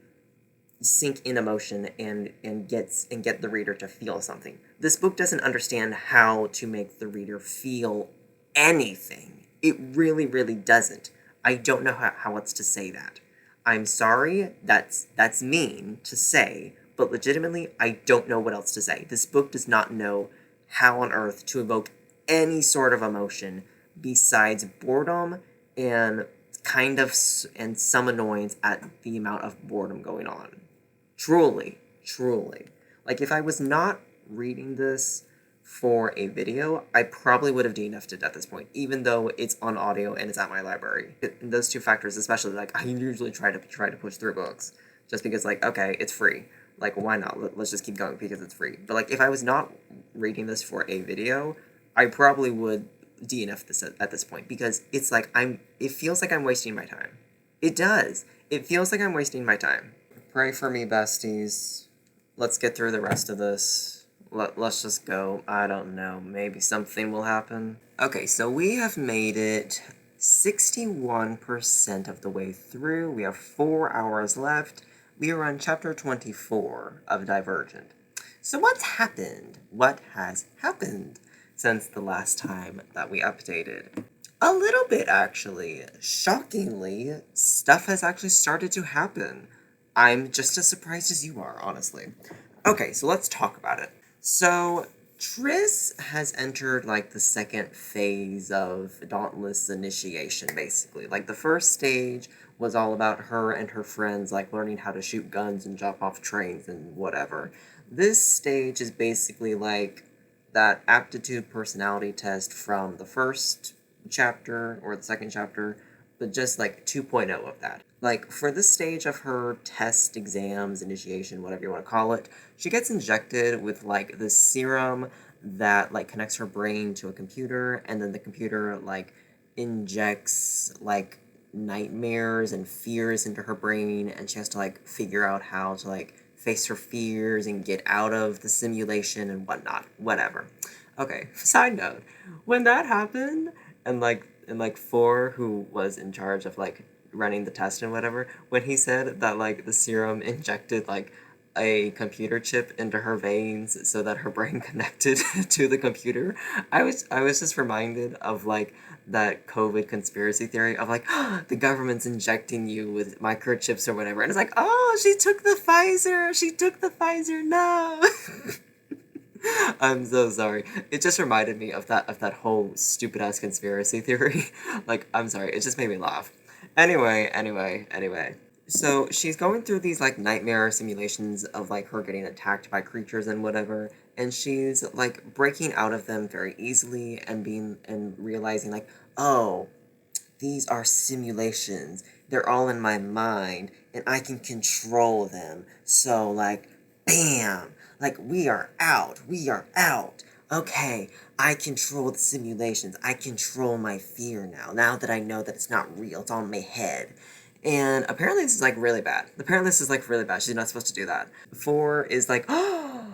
sink in emotion and get the reader to feel something. This book doesn't understand how to make the reader feel anything. It really, really doesn't. I don't know how else to say that. I'm sorry, that's mean to say, but legitimately, I don't know what else to say. This book does not know how on earth to evoke any sort of emotion besides boredom and and some annoyance at the amount of boredom going on. Truly. Like, if I was not reading this for a video, I probably would have DNF'd it at this point, even though it's on audio and it's at my library. Those two factors, especially, like, I usually try to push through books, just because, like, okay, it's free. Like, why not? Let's just keep going because it's free. But, like, if I was not reading this for a video, I probably would DNF this at this point, because it's like, it feels like I'm wasting my time. It does. It feels like I'm wasting my time. Pray for me, besties. Let's get through the rest of this. Let's just go. I don't know. Maybe something will happen. Okay, so we have made it 61% of the way through. We have 4 hours left. We are on chapter 24 of Divergent. So what's happened? What has happened since the last time that we updated? A little bit, actually. Shockingly, stuff has actually started to happen. I'm just as surprised as you are, honestly. Okay, so let's talk about it. So, Triss has entered like the second phase of Dauntless initiation, basically. Like the first stage was all about her and her friends like learning how to shoot guns and jump off trains and whatever. This stage is basically like that aptitude personality test from the first chapter or the second chapter, but just like 2.0 of that. Like for this stage of her test, exams, initiation, whatever you want to call it, she gets injected with like this serum that like connects her brain to a computer, and then the computer like injects like nightmares and fears into her brain, and she has to like figure out how to like face her fears and get out of the simulation and whatnot. Whatever. Okay, side note. When that happened, and like Four, who was in charge of like running the test and whatever, when he said that like the serum injected like a computer chip into her veins so that her brain connected to the computer, I was just reminded of like that COVID conspiracy theory of like the government's injecting you with microchips or whatever, and it's like, oh, she took the Pfizer, no. I'm so sorry. It just reminded me of that whole stupid ass conspiracy theory. Like, I'm sorry, it just made me laugh. Anyway. So she's going through these like nightmare simulations of like her getting attacked by creatures and whatever, and she's like breaking out of them very easily and being and realizing like, oh, these are simulations. They're all in my mind, and I can control them. So, like, bam! Like, we are out. We are out. Okay, I control the simulations. I control my fear now. Now that I know that it's not real, it's all in my head. And apparently, this is like really bad. Apparently, this is like really bad. She's not supposed to do that. Four is like, oh,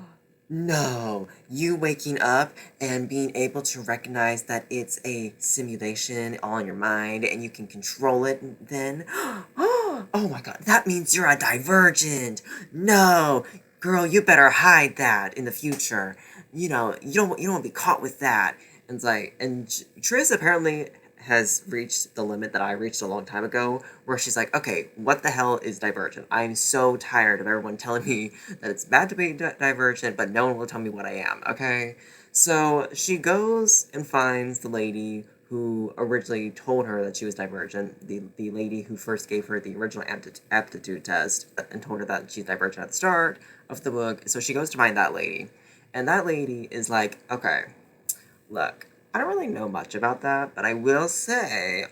no, you waking up and being able to recognize that it's a simulation all in your mind and you can control it then. Oh my god, that means you're a divergent. No, girl, you better hide that in the future. You don't want to be caught with that. And it's like, and Triss apparently has reached the limit that I reached a long time ago, where she's like, okay, what the hell is Divergent? I'm so tired of everyone telling me that it's bad to be Divergent, but no one will tell me what I am, okay? So she goes and finds the lady who originally told her that she was Divergent, the lady who first gave her the original aptitude test and told her that she's Divergent at the start of the book. So she goes to find that lady. And that lady is like, okay, look, I don't really know much about that, but I will say,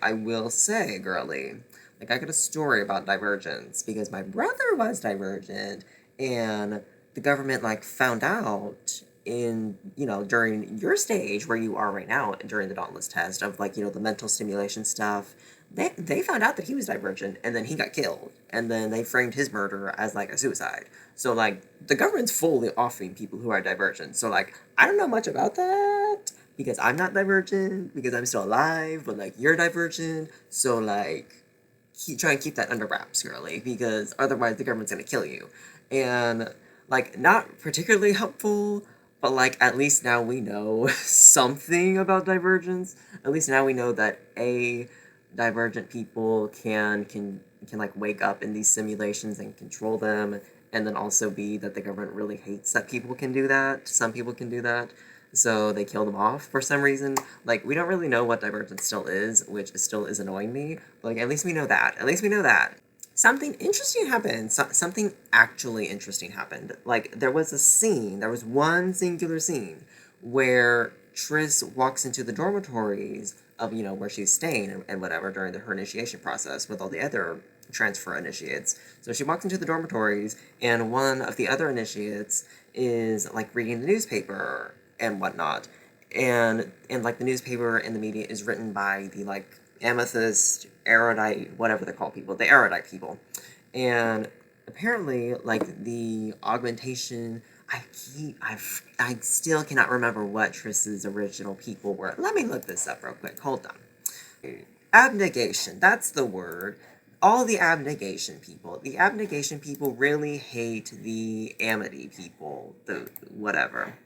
girly, like I got a story about divergence because my brother was divergent, and the government like found out in during your stage where you are right now during the Dauntless test of like the mental stimulation stuff. They found out that he was divergent, and then he got killed, and then they framed his murder as like a suicide. So like the government's fully offing people who are divergent. So like I don't know much about that because I'm not divergent because I'm still alive, but like you're divergent. So like try and keep that under wraps, girly, because otherwise the government's gonna kill you. And like not particularly helpful, but like at least now we know something about divergence. At least now we know that divergent people can like wake up in these simulations and control them, and then also B, that the government really hates that people can do that. Some people can do that. So they kill them off for some reason. Like, we don't really know what divergence still is, which still is annoying me. But, like, at least we know that. At least we know that. Something interesting happened. Something actually interesting happened. Like, there was one singular scene where Triss walks into the dormitories of, where she's staying and whatever during her initiation process with all the other transfer initiates. So she walks into the dormitories, and one of the other initiates is like reading the newspaper and whatnot, and like the newspaper and the media is written by the like amethyst erudite, whatever they're called, people, the erudite people, and apparently like the augmentation I still cannot remember what Triss's original people were. Let me look this up real quick. Hold on. Abnegation, that's the word. All the abnegation people. The abnegation people really hate the Amity people. The whatever.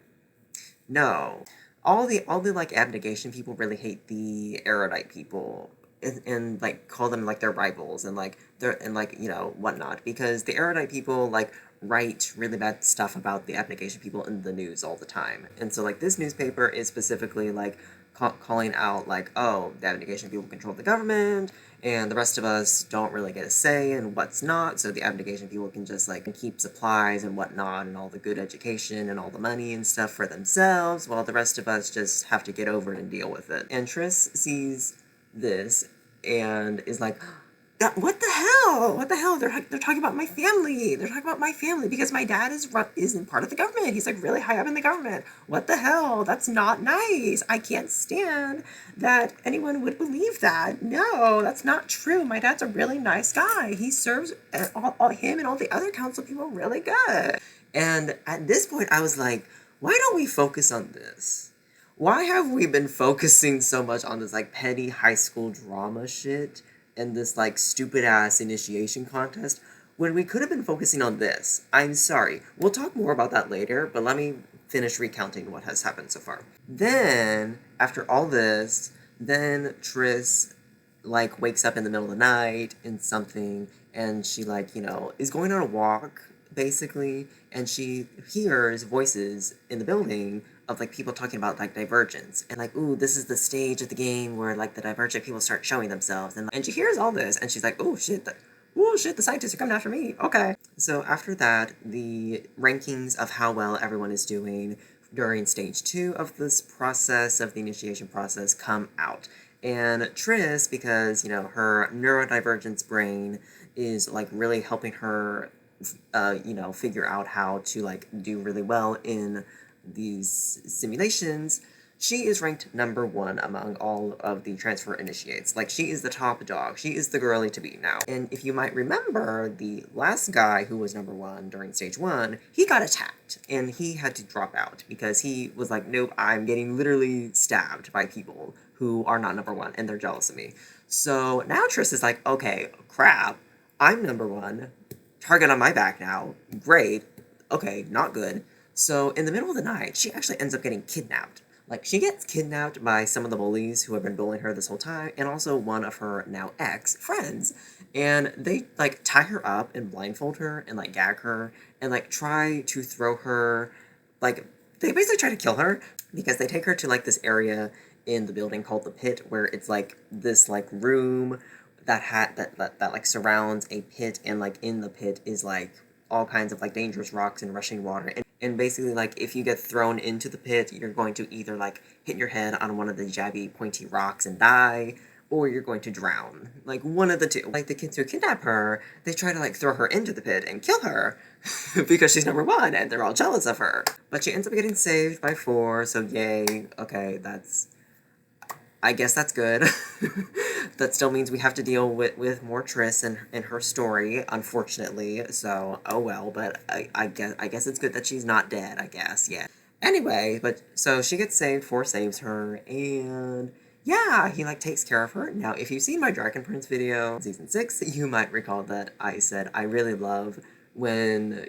No. All the like abnegation people really hate the erudite people and like call them like their rivals and like they're and like whatnot because the erudite people like write really bad stuff about the abnegation people in the news all the time. And so like this newspaper is specifically like calling out like, oh, the abnegation people control the government and the rest of us don't really get a say in what's not, so the abnegation people can just like keep supplies and whatnot and all the good education and all the money and stuff for themselves while the rest of us just have to get over it and deal with it. And Triss sees this and is like, what the hell? What the hell? They're talking about my family. They're talking about my family because my dad isn't part of the government. He's like really high up in the government. What the hell? That's not nice. I can't stand that anyone would believe that. No, that's not true. My dad's a really nice guy. He serves him and all the other council people really good. And at this point, I was like, why don't we focus on this? Why have we been focusing so much on this like petty high school drama shit and this like stupid ass initiation contest when we could have been focusing on this? I'm sorry. We'll talk more about that later, but let me finish recounting what has happened so far. Then, after all this, then Triss like wakes up in the middle of the night in something and she like, is going on a walk basically and she hears voices in the building of like people talking about like Divergence and like, ooh, this is the stage of the game where like the Divergent people start showing themselves and she hears all this and she's like, oh shit, the scientists are coming after me. Okay. So after that, the rankings of how well everyone is doing during stage 2 of this process, of the initiation process, come out. And Triss, because, her neurodivergence brain is, like, really helping her, figure out how to, like, do really well in these simulations, she is ranked number 1 among all of the transfer initiates. Like, she is the top dog. She is the girly to beat now. And if you might remember, the last guy who was number 1 during stage 1, he got attacked. And he had to drop out because he was like, nope, I'm getting literally stabbed by people who are not number 1, and they're jealous of me. So now Triss is like, okay, crap, I'm number 1. Target on my back now. Great. Okay, not good. So in the middle of the night, she actually ends up getting kidnapped. Like, she gets kidnapped by some of the bullies who have been bullying her this whole time, and also one of her now ex-friends. And they, like, tie her up and blindfold her and, like, gag her and, like, try to throw her, like, they basically try to kill her because they take her to, like, this area in the building called the Pit where it's, like, this, like, room that like, surrounds a pit, and, like, in the pit is, like, all kinds of, like, dangerous rocks and rushing water. And basically, like, if you get thrown into the pit, you're going to either, like, hit your head on one of the jabby, pointy rocks and die, or you're going to drown. Like, one of the two. Like, the kids who kidnap her, they try to, like, throw her into the pit and kill her, because she's number 1, and they're all jealous of her. But she ends up getting saved by 4, so yay. Okay, I guess that's good. That still means we have to deal with more Triss and her story, unfortunately. So, oh well, but I guess it's good that she's not dead, I guess, yeah. Anyway, but so she gets saved, 4 saves her, and yeah, he like takes care of her. Now, if you've seen my Dragon Prince video, season 6, you might recall that I said I really love when,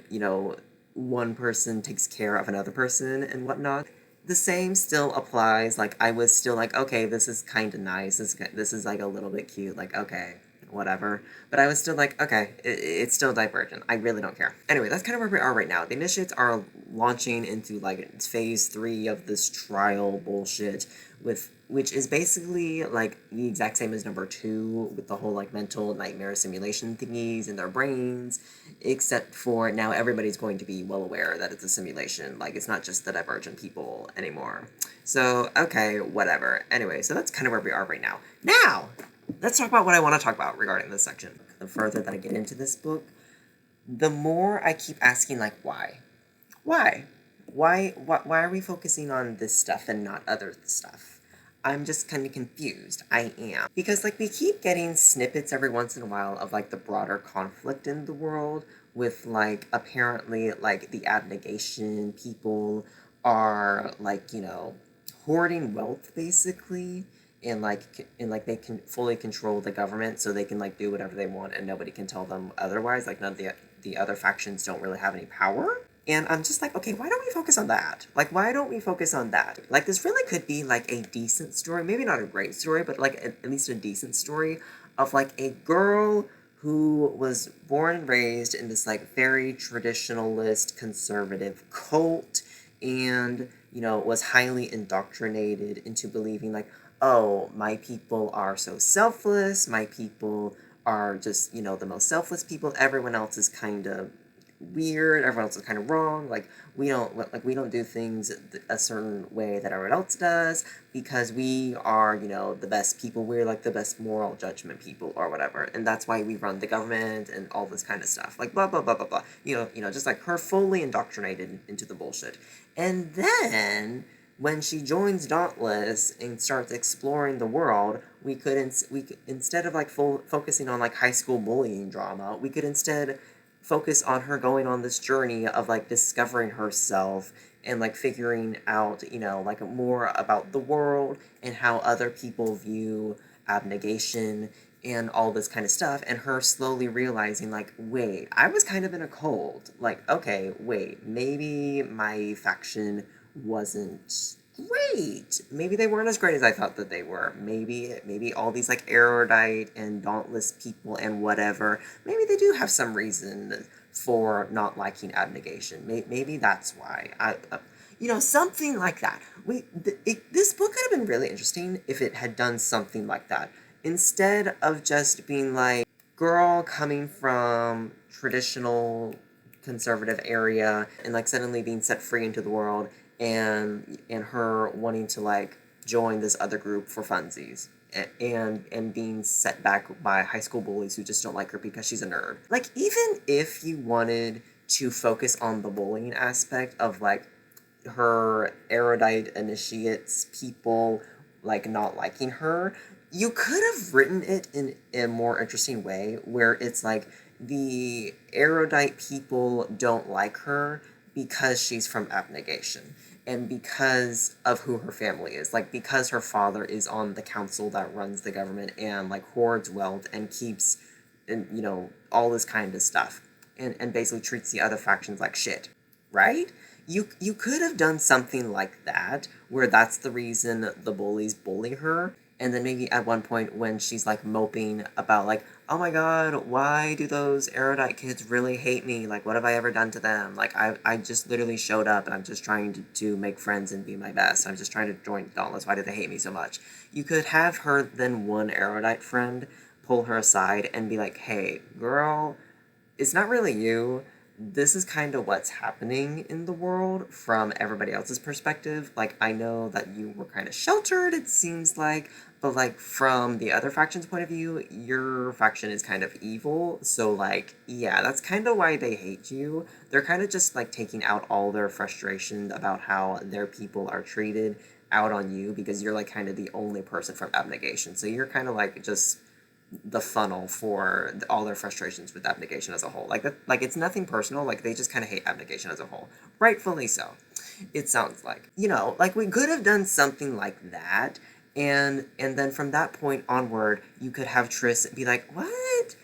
one person takes care of another person and whatnot. The same still applies. Like, I was still like, okay, this is kind of nice. This is like a little bit cute. Like, okay, whatever. But I was still like, okay, it's still Divergent. I really don't care. Anyway, that's kind of where we are right now. The initiates are launching into like phase 3 of this trial bullshit, which is basically like the exact same as number 2 with the whole like mental nightmare simulation thingies in their brains, except for now everybody's going to be well aware that it's a simulation. Like, it's not just the Divergent people anymore. So, okay, whatever. Anyway, so that's kind of where we are right now. Now, let's talk about what I want to talk about regarding this section. The further that I get into this book, the more I keep asking, like, why? Why? Why are we focusing on this stuff and not other stuff? I'm just kind of confused. I am. Because, like, we keep getting snippets every once in a while of, like, the broader conflict in the world with, like, apparently, like, the abnegation people are, like, hoarding wealth, basically. And they can fully control the government, so they can like do whatever they want and nobody can tell them otherwise. Like none of the other factions don't really have any power. And I'm just like, okay, why don't we focus on that? Like, why don't we focus on that? Like, this really could be like a decent story, maybe not a great story, but like at least a decent story of like a girl who was born and raised in this like very traditionalist conservative cult, and was highly indoctrinated into believing like, oh, my people are so selfless, my people are just the most selfless people, everyone else is kind of weird, everyone else is kind of wrong, like we don't do things a certain way that everyone else does because we are the best people, we're like the best moral judgment people or whatever, and that's why we run the government and all this kind of stuff, like blah blah blah blah blah, just like her fully indoctrinated into the bullshit. And then when she joins Dauntless and starts exploring the world, we could instead of like focusing on like high school bullying drama, we could instead focus on her going on this journey of like discovering herself and like figuring out like more about the world and how other people view abnegation and all this kind of stuff, and her slowly realizing like, wait, I was kind of in a cult, like, okay, wait, maybe my faction wasn't great, maybe they weren't as great as I thought that they were, maybe all these like erudite and dauntless people and whatever, maybe they do have some reason for not liking abnegation, maybe that's why something like that. This book could have been really interesting if it had done something like that instead of just being like girl coming from traditional conservative area and like suddenly being set free into the world, and her wanting to like join this other group for funsies, and being set back by high school bullies who just don't like her because she's a nerd. Like, even if you wanted to focus on the bullying aspect of like her erudite initiates people like not liking her, you could have written it in a more interesting way where it's like the erudite people don't like her because she's from abnegation and because of who her family is, like because her father is on the council that runs the government and like hoards wealth and keeps and all this kind of stuff, and basically treats the other factions like shit, right? You could have done something like that, where that's the reason the bullies bully her, and then maybe at one point when she's like moping about like, oh my god, why do those erudite kids really hate me? Like, what have I ever done to them? Like, I just literally showed up and I'm just trying to make friends and be my best. I'm just trying to join Dauntless. Why do they hate me so much? You could have her then one erudite friend pull her aside and be like, hey, girl, it's not really you. This is kind of what's happening in the world from everybody else's perspective. Like, I know that you were kind of sheltered, it seems like, but like from the other faction's point of view, your faction is kind of evil. So, like, yeah, that's kind of why they hate you. They're kind of just like taking out all their frustration about how their people are treated out on you because you're like kind of the only person from abnegation. So you're kind of like just the funnel for all their frustrations with abnegation as a whole. Like that, like it's nothing personal. Like they just kind of hate abnegation as a whole, rightfully so. It sounds like like we could have done something like that, and then from that point onward, you could have Triss be like, "What?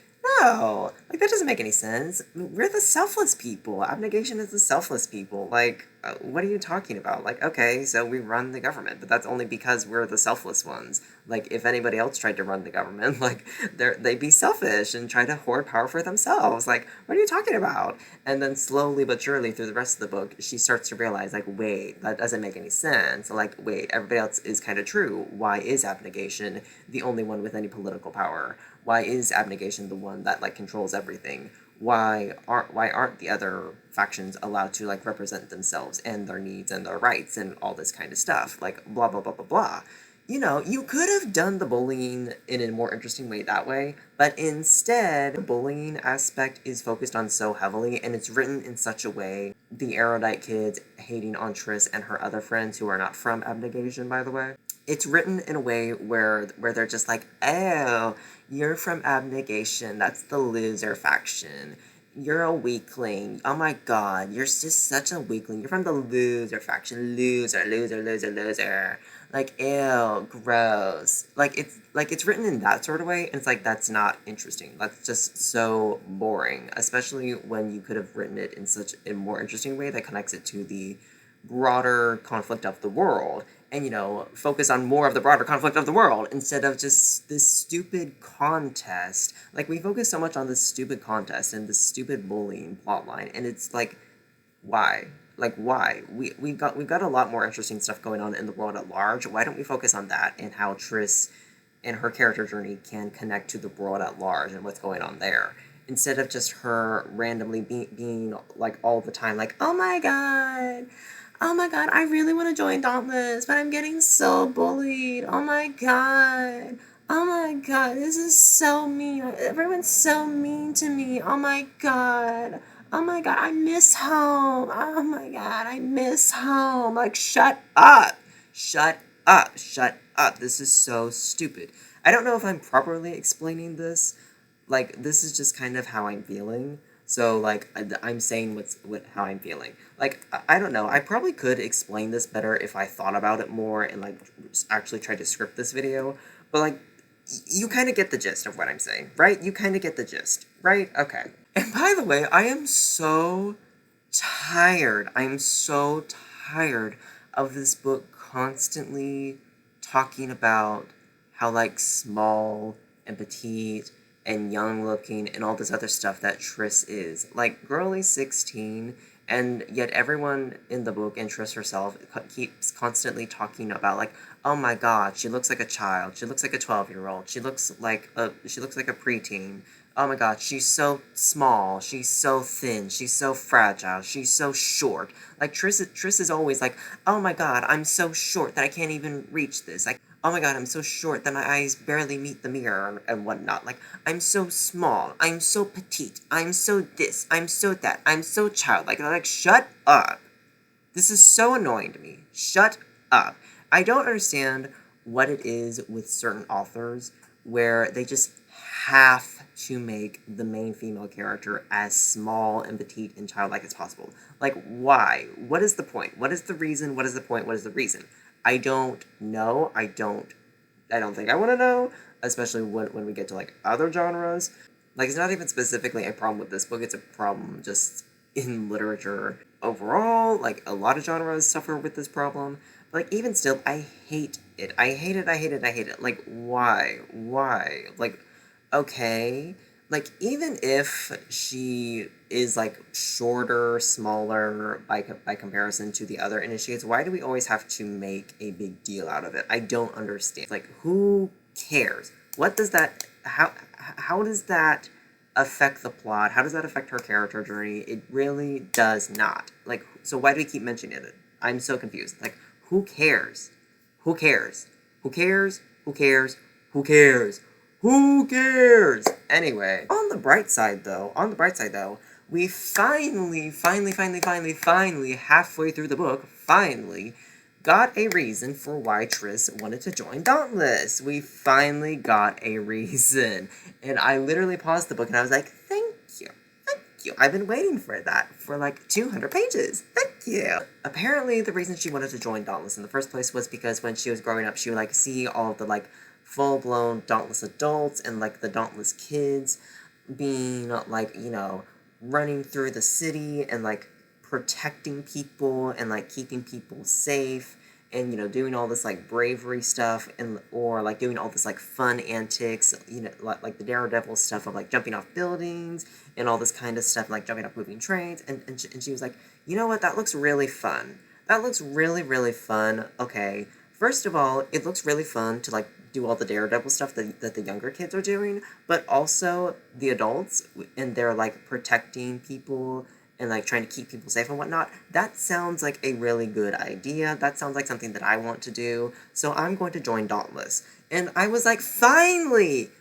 No, like that doesn't make any sense. We're the selfless people. Abnegation is the selfless people. Like, what are you talking about? Like, okay, so we run the government, but that's only because we're the selfless ones. Like, if anybody else tried to run the government, like, they'd be selfish and try to hoard power for themselves. Like, what are you talking about?" And then slowly but surely through the rest of the book, she starts to realize, like, wait, that doesn't make any sense. Like, wait, everybody else is kind of true. Why is abnegation the only one with any political power? Why is abnegation the one that like controls everything? Why aren't the other factions allowed to like represent themselves and their needs and their rights and all this kind of stuff? Like blah blah blah blah blah. You could have done the bullying in a more interesting way that way, but instead, the bullying aspect is focused on so heavily, and it's written in such a way, the erudite kids hating on Triss and her other friends who are not from abnegation, by the way, it's written in a way where they're just like, oh, you're from abnegation, that's the loser faction. You're a weakling. Oh my god, you're just such a weakling. You're from the loser faction. Loser, loser, loser, loser. Like, ew, gross. It's written in that sort of way, and it's like that's not interesting. That's just so boring. Especially when you could have written it in such a more interesting way that connects it to the broader conflict of the world, and focus on more of the broader conflict of the world instead of just this stupid contest. Like, we focus so much on this stupid contest and this stupid bullying plotline, and it's like, why? Like, why? We've got a lot more interesting stuff going on in the world at large. Why don't we focus on that and how Triss and her character journey can connect to the world at large and what's going on there, instead of just her randomly being like all the time like, oh my god, I really want to join Dauntless, but I'm getting so bullied. Oh my god, this is so mean. Everyone's so mean to me. Oh my god. Oh my god, I miss home. Oh my god, I miss home. Like, shut up. Shut up. Shut up. This is so stupid. I don't know if I'm properly explaining this. Like, this is just kind of how I'm feeling. So, like, I'm saying how I'm feeling. Like, I don't know. I probably could explain this better if I thought about it more and, like, actually tried to script this video. But, like, you kind of get the gist of what I'm saying, right? You kind of get the gist, right? Okay. And by the way, I am so tired. I'm so tired of this book constantly talking about how, like, small and petite and young looking and all this other stuff that Triss is. Like, girl is 16, and yet everyone in the book and Triss herself keeps constantly talking about, like, oh my god, she looks like a child. She looks like a 12-year-old. She looks like a preteen. Oh my god, she's so small, she's so thin, she's so fragile, she's so short. Like, Triss is always like, oh my god, I'm so short that I can't even reach this. Like, oh my god, I'm so short that my eyes barely meet the mirror and whatnot. Like, I'm so small, I'm so petite, I'm so this, I'm so that, I'm so childlike. Like, shut up. This is so annoying to me. Shut up. I don't understand what it is with certain authors where they just have to make the main female character as small and petite and childlike as possible. Like, why? What is the point? What is the reason? What is the point? What is the reason? I don't know. I don't think I want to know, especially when we get to, like, other genres. Like, it's not even specifically a problem with this book, it's a problem just in literature overall. Like, a lot of genres suffer with this problem. But, like, even still, I hate it. I hate it, I hate it, I hate it. Like, why? Why? Like, okay. Like, even if she is, like, shorter, smaller by comparison to the other initiates, why do we always have to make a big deal out of it? I don't understand. Like, who cares? What does that... How does that affect the plot? How does that affect her character journey? It really does not. Like, so why do we keep mentioning it? I'm so confused. Like, who cares? Who cares? Who cares? Who cares? Who cares? Who cares? Anyway, on the bright side though, we finally, halfway through the book, finally got a reason for why Triss wanted to join Dauntless. We finally got a reason. And I literally paused the book and I was like, thank you. Thank you. I've been waiting for that for like 200 pages. Thank you. Apparently, the reason she wanted to join Dauntless in the first place was because when she was growing up, she would, like, see all of the, like, full-blown Dauntless adults and, like, the Dauntless kids being, like, running through the city and, like, protecting people and, like, keeping people safe and, doing all this, like, bravery stuff or, like, doing all this, like, fun antics, like the Daredevil stuff of, like, jumping off buildings and all this kind of stuff, like jumping off moving trains, and she was like, you know what, that looks really fun. That looks really, really fun. Okay, first of all, it looks really fun to, like, do all the Daredevil stuff that the younger kids are doing, but also the adults, and they're, like, protecting people and, like, trying to keep people safe and whatnot. That sounds like a really good idea. That sounds like something that I want to do, so I'm going to join Dauntless. And I was like, finally,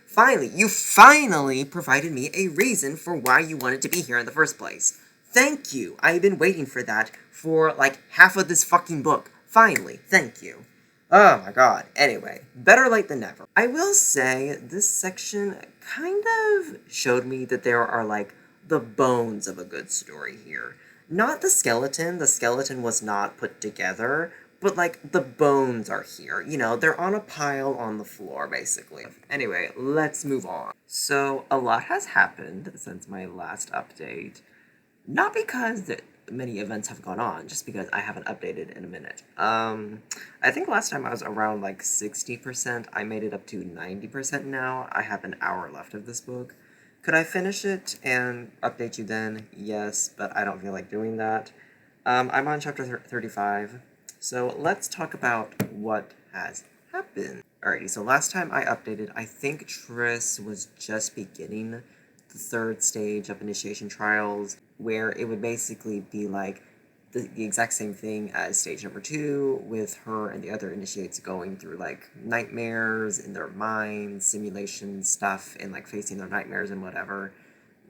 you finally provided me a reason for why you wanted to be here in the first place. Thank you. I've been waiting for that for, like, half of this fucking book. Finally, thank you. Oh my god. Anyway, better late than never. I will say this section kind of showed me that there are like the bones of a good story here. Not the skeleton. The skeleton was not put together, but like the bones are here. You know, they're on a pile on the floor basically. Anyway, let's move on. So, a lot has happened since my last update. Not because that many events have gone on, just because I haven't updated in a minute. I think last time I was around like 60%. I made it up to 90% now. I have an hour left of this book. Could I finish it and update you then? Yes, but I don't feel like doing that. I'm on chapter 35, so let's talk about what has happened. Alrighty, so last time I updated, I think Triss was just beginning the third stage of initiation trials, where it would basically be like the exact same thing as stage number 2, with her and the other initiates going through like nightmares in their minds, simulation stuff, and like facing their nightmares and whatever.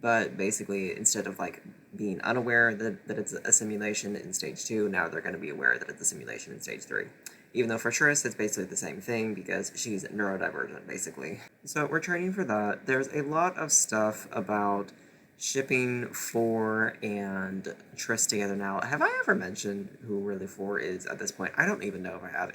But basically, instead of like being unaware that it's a simulation in stage 2, now they're going to be aware that it's a simulation in stage 3. Even though for Triss, it's basically the same thing because she's neurodivergent, basically. So we're training for that. There's a lot of stuff about shipping 4 and Triss together now. Have I ever mentioned who really 4 is at this point? I don't even know if I have.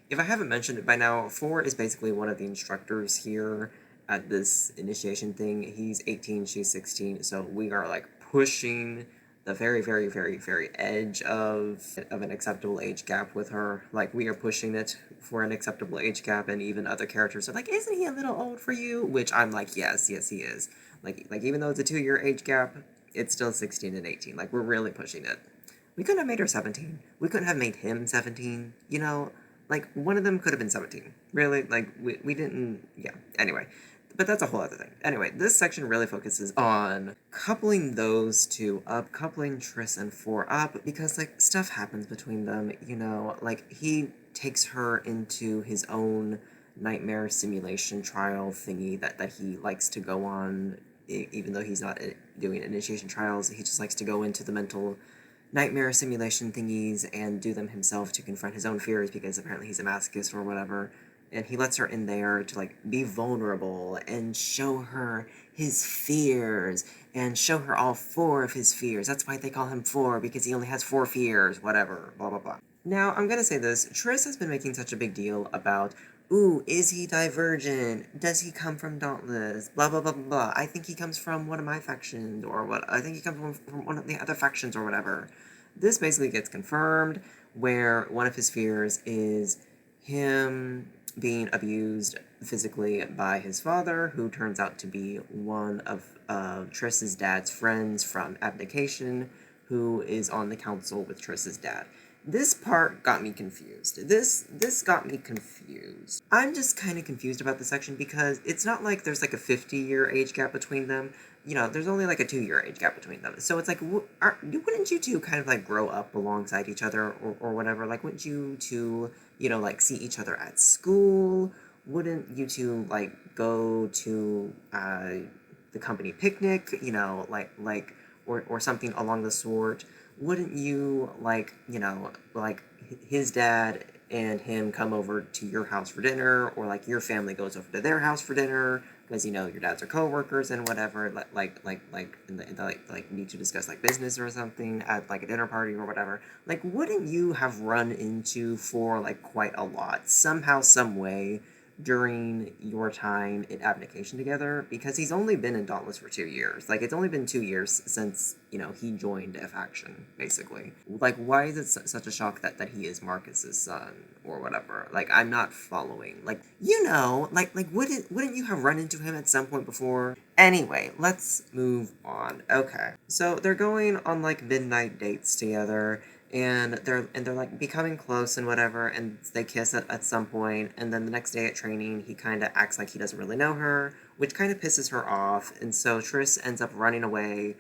If I haven't mentioned it by now, 4 is basically one of the instructors here at this initiation thing. He's 18, she's 16, so we are like pushing the very, very, very, very edge of an acceptable age gap with her. Like, we are pushing it for an acceptable age gap, and even other characters are like, isn't he a little old for you? Which I'm like, yes, yes, he is. Like even though it's a 2-year age gap, it's still 16 and 18. Like, we're really pushing it. We couldn't have made her 17. We couldn't have made him 17. You know, like, one of them could have been 17. Really? Like, we didn't... Yeah, anyway. But that's a whole other thing. Anyway, this section really focuses on coupling those two up, coupling Triss and 4 up, because, like, stuff happens between them, you know? Like, he takes her into his own nightmare simulation trial thingy that he likes to go on, even though he's not doing initiation trials. He just likes to go into the mental nightmare simulation thingies and do them himself to confront his own fears, because apparently he's a masochist or whatever. And he lets her in there to like be vulnerable and show her his fears and show her all 4 of his fears. That's why they call him 4, because he only has 4 fears, whatever, blah blah blah. Now, I'm gonna say this, Triss has been making such a big deal about, ooh, is he Divergent? Does he come from Dauntless? Blah blah blah blah blah. I think he comes from one of my factions, or what, I think he comes from one of the other factions or whatever. This basically gets confirmed, where one of his fears is him being abused physically by his father, who turns out to be one of Triss's dad's friends from Abdication, who is on the council with Triss's dad. This part got me confused. This got me confused. I'm just kind of confused about this section because it's not like there's like a 50-year age gap between them. You know, there's only like a 2-year age gap between them. So it's like, wouldn't you two kind of like grow up alongside each other or whatever? Like, wouldn't you two, you know, like see each other at school? Wouldn't you two like go to the company picnic? You know, or something along the sort. Wouldn't you like, you know, like his dad and him come over to your house for dinner, or like your family goes over to their house for dinner because you know your dads are co-workers and whatever, and like need to discuss like business or something at like a dinner party or whatever. Like, wouldn't you have run into 4 like quite a lot somehow, some way, during your time in Abdication together? Because he's only been in Dauntless for 2 years. Like, it's only been 2 years since, you know, he joined a faction, basically. Like, why is it such a shock that he is Marcus's son, or whatever? Like, I'm not following. Like, you know, wouldn't you have run into him at some point before? Anyway, let's move on. Okay. So, they're going on, like, midnight dates together, and they're like becoming close and whatever, and they kiss at some point, and then the next day at training he kind of acts like he doesn't really know her, which kind of pisses her off, and so Triss ends up running away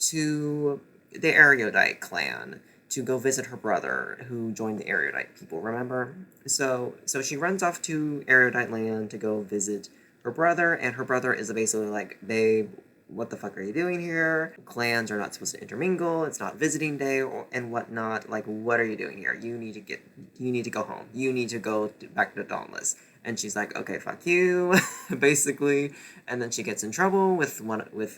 to the Erudite clan to go visit her brother who joined the Erudite people, remember? So she runs off to Erudite land to go visit her brother, and her brother is basically like, babe, what the fuck are you doing here? Clans are not supposed to intermingle. It's not visiting day and whatnot. Like, what are you doing here? You need to go home. You need to go back to Dauntless. And she's like, okay, fuck you, basically. And then she gets in trouble with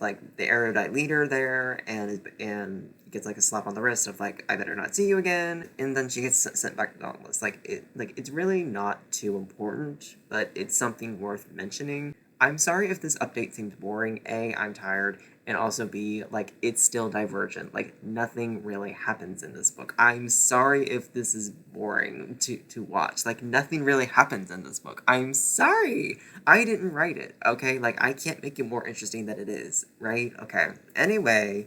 like the erudite leader there, and gets like a slap on the wrist of like, I better not see you again. And then she gets sent back to Dauntless. It's really not too important, but it's something worth mentioning. I'm sorry if this update seemed boring. A, I'm tired, and also B, like, it's still Divergent. Like, nothing really happens in this book. I'm sorry if this is boring to watch. Like, nothing really happens in this book. I'm sorry. I didn't write it, okay? Like, I can't make it more interesting than it is, right? Okay. Anyway.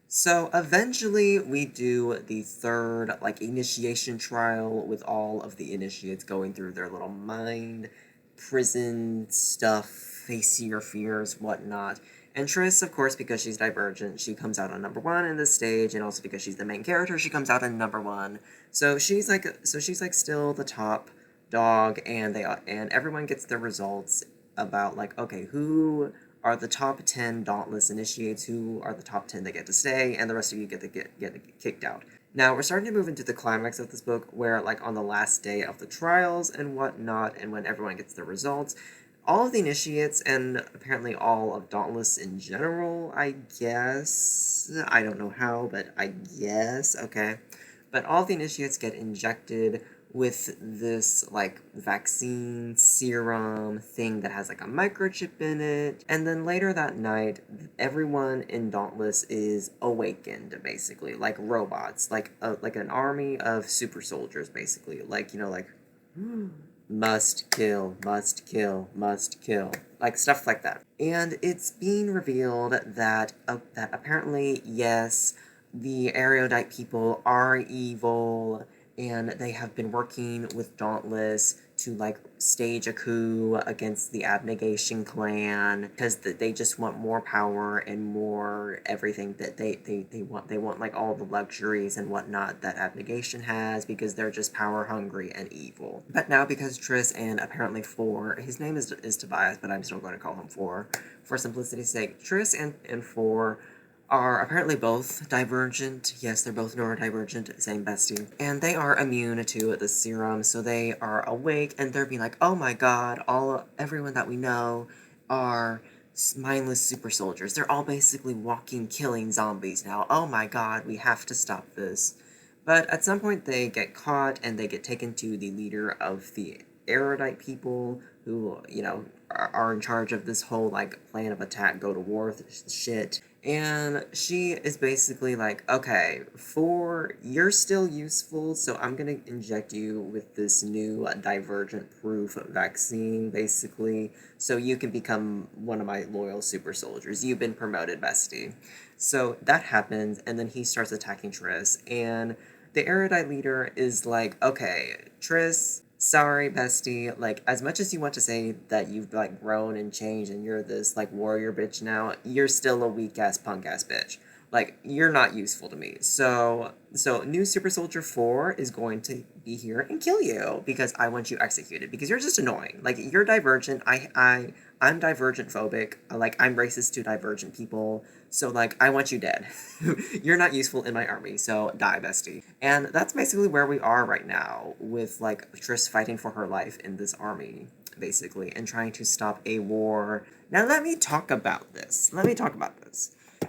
So eventually we do the third, like, initiation trial with all of the initiates going through their little mind prison stuff, facing your fears, whatnot. And Triss, of course, because she's Divergent, she comes out on number one in this stage, and also because she's the main character, she comes out on number one. So she's like still the top dog, and everyone gets their results about like, okay, who are the top 10 Dauntless initiates, who are the top 10 that get to stay, and the rest of you get kicked out. Now, we're starting to move into the climax of this book, where, like, on the last day of the trials and whatnot, and when everyone gets their results, all of the initiates, and apparently all of Dauntless in general, I guess, I don't know how, but I guess, okay, but all the initiates get injected with this like vaccine serum thing that has like a microchip in it. And then later that night, everyone in Dauntless is awakened, basically, like robots, like an army of super soldiers, basically, like, you know, like must kill, must kill, must kill, like stuff like that. And it's being revealed that apparently, yes, the erudite people are evil, and they have been working with Dauntless to like stage a coup against the Abnegation clan because they just want more power and more everything that they want like all the luxuries and whatnot that Abnegation has because they're just power hungry and evil. But now because Triss and apparently Four, his name is Tobias, but I'm still going to call him Four for simplicity's sake, Triss and Four are apparently both divergent. Yes, they're both neurodivergent, same bestie. And they are immune to the serum, so they are awake and they're being like, oh my god, everyone that we know are mindless super soldiers. They're all basically walking, killing zombies now. Oh my god, we have to stop this. But at some point they get caught and they get taken to the leader of the erudite people who, you know, are in charge of this whole like plan of attack, go to war shit. And she is basically like, okay, you're still useful, so I'm gonna inject you with this new divergent proof vaccine, basically, so you can become one of my loyal super soldiers. You've been promoted, bestie. So that happens, and then he starts attacking Triss, and the erudite leader is like, okay, Triss, sorry, bestie, like, as much as you want to say that you've, like, grown and changed and you're this, like, warrior bitch now, you're still a weak-ass, punk-ass bitch. Like, you're not useful to me. So new Super Soldier 4 is going to be here and kill you because I want you executed because you're just annoying. Like, you're divergent. I'm divergent phobic. Like, I'm racist to divergent people. So, like, I want you dead. You're not useful in my army, so die, bestie. And that's basically where we are right now, with, like, Triss fighting for her life in this army, basically, and trying to stop a war. Now, let me talk about this.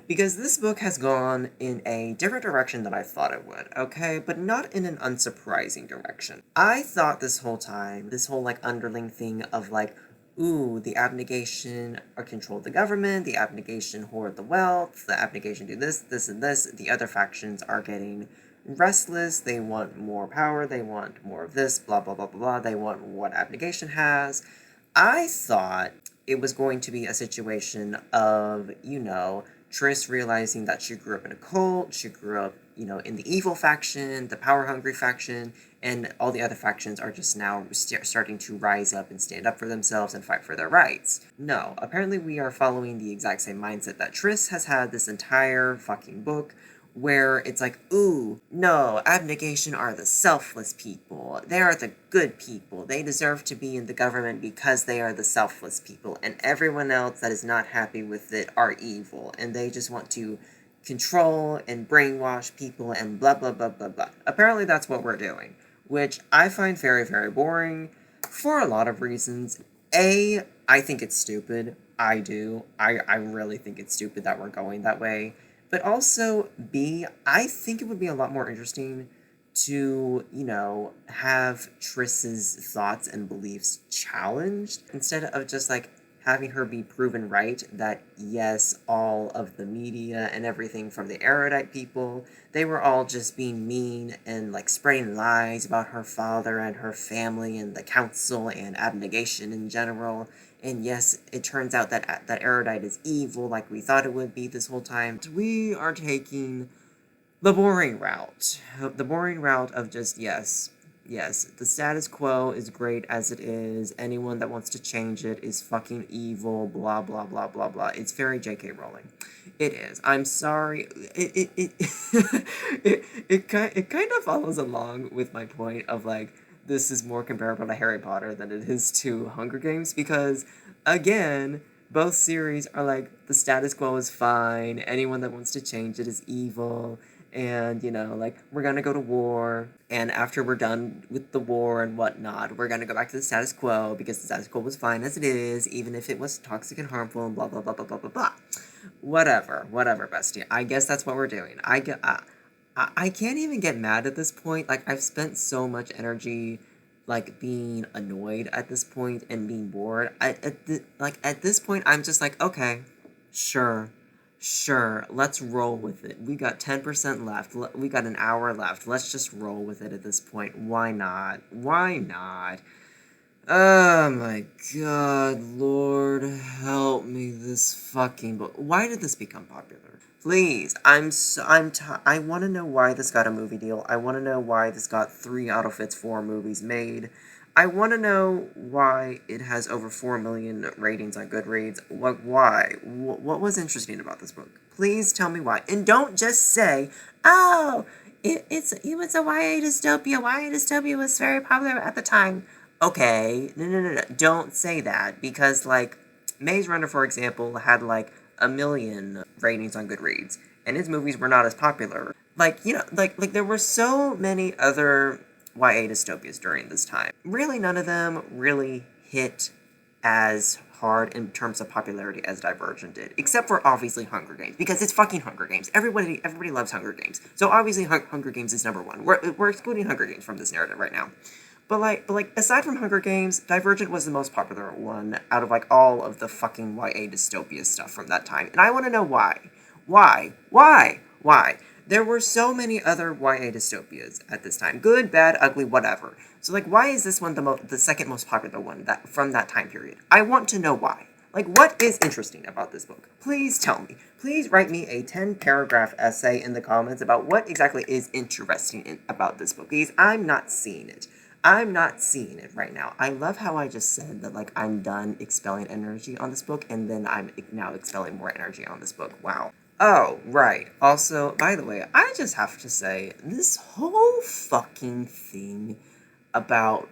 Because this book has gone in a different direction than I thought it would, okay? But not in an unsurprising direction. I thought this whole time, this whole, like, underling thing of, like, ooh, the abnegation or control the government, the abnegation hoard the wealth, the abnegation do this, this, and this. The other factions are getting restless, they want more power, they want more of this, blah, blah, blah, blah, blah. They want what abnegation has. I thought it was going to be a situation of, you know, Triss realizing that she grew up in a cult, she grew up, you know, in the evil faction, the power-hungry faction, and all the other factions are just now starting to rise up and stand up for themselves and fight for their rights. No, apparently we are following the exact same mindset that Triss has had this entire fucking book, where it's like, ooh, no, abnegation are the selfless people. They are the good people. They deserve to be in the government because they are the selfless people. And everyone else that is not happy with it are evil. And they just want to control and brainwash people and blah, blah, blah, blah, blah. Apparently that's what we're doing, which I find very, very boring for a lot of reasons. A, I think it's stupid. I do. I really think it's stupid that we're going that way. But also, B, I think it would be a lot more interesting to, have Triss's thoughts and beliefs challenged instead of just like having her be proven right that yes, all of the media and everything from the erudite people, they were all just being mean and like spreading lies about her father and her family and the council and abnegation in general. And yes, it turns out that erudite is evil like we thought it would be this whole time. We are taking the boring route. The boring route of just, yes, the status quo is great as it is. Anyone that wants to change it is fucking evil, blah, blah, blah, blah, blah. It's very J.K. Rowling. It is. I'm sorry. It kind of follows along with my point of, like, this is more comparable to Harry Potter than it is to Hunger Games because, again, both series are like, the status quo is fine, anyone that wants to change it is evil, and, like, we're gonna go to war, and after we're done with the war and whatnot, we're gonna go back to the status quo because the status quo was fine as it is, even if it was toxic and harmful, and blah, blah, blah, blah, blah, blah, blah. Whatever, bestie. I guess that's what we're doing. I can't even get mad at this point. Like, I've spent so much energy, like, being annoyed at this point and being bored. At this point, I'm just like, okay, sure, let's roll with it. We got 10% left. We got an hour left. Let's just roll with it at this point. Why not? Why not? Oh my god, Lord, help me, this fucking book. Why did this become popular? Please, I want to know why this got a movie deal. I want to know why this got 3 out of its 4 movies made. I want to know why it has over 4 million ratings on Goodreads. Why? What was interesting about this book? Please tell me why. And don't just say, oh, it was a YA dystopia. YA dystopia was very popular at the time. Okay, no. Don't say that because, like, Maze Runner, for example, had like 1 million ratings on Goodreads, and his movies were not as popular. Like, like there were so many other YA dystopias during this time. Really, none of them really hit as hard in terms of popularity as Divergent did, except for obviously Hunger Games, because it's fucking Hunger Games. Everybody loves Hunger Games, so obviously Hunger Games is number one. We're excluding Hunger Games from this narrative right now. But like, aside from Hunger Games, Divergent was the most popular one out of, like, all of the fucking YA dystopia stuff from that time. And I want to know why. Why? There were so many other YA dystopias at this time. Good, bad, ugly, whatever. So, like, why is this one the second most popular one from that time period? I want to know why. Like, what is interesting about this book? Please tell me. Please write me a 10-paragraph essay in the comments about what exactly is interesting about this book, because I'm not seeing it. I'm not seeing it right now. I love how I just said that, like, I'm done expelling energy on this book, and then I'm now expelling more energy on this book. Wow. Oh, right. Also, by the way, I just have to say, this whole fucking thing about,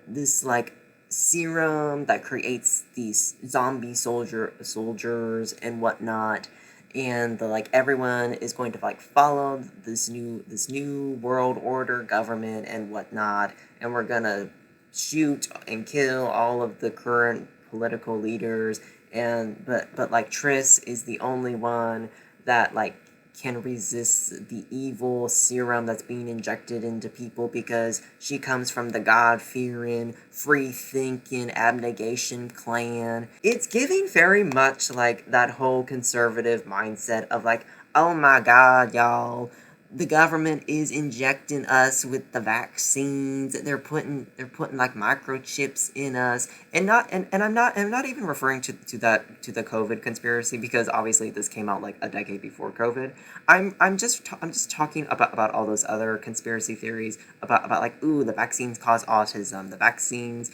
this, like, serum that creates these zombie soldiers and whatnot, and like, everyone is going to, like, follow this new world order government and whatnot, and we're gonna shoot and kill all of the current political leaders, and but like, Triss is the only one that, like, can resist the evil serum that's being injected into people because she comes from the God-fearing, free-thinking, abnegation clan. It's giving very much like that whole conservative mindset of, like, oh my god, y'all, the government is injecting us with the vaccines. They're putting like microchips in us, and I'm not even referring to the COVID conspiracy, because obviously this came out like a decade before COVID. I'm just talking about all those other conspiracy theories about like, ooh, the vaccines cause autism, the vaccines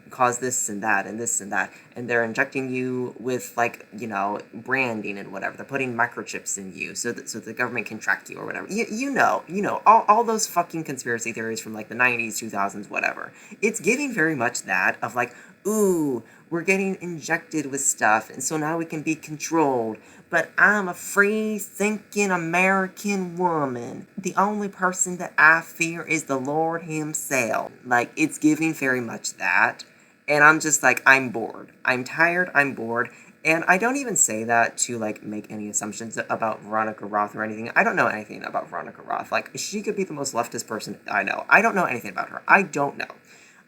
cause this and that and this and that, and they're injecting you with, like, branding and whatever. They're putting microchips in you so that the government can track you or whatever. All those fucking conspiracy theories from, like, the 90s, 2000s, whatever. It's giving very much that of, like, ooh, we're getting injected with stuff, and so now we can be controlled. But I'm a free-thinking American woman. The only person that I fear is the Lord himself. Like, it's giving very much that. And I'm just like, I'm bored. I'm tired, I'm bored. And I don't even say that to, like, make any assumptions about Veronica Roth or anything. I don't know anything about Veronica Roth. Like, she could be the most leftist person I know. I don't know anything about her. I don't know.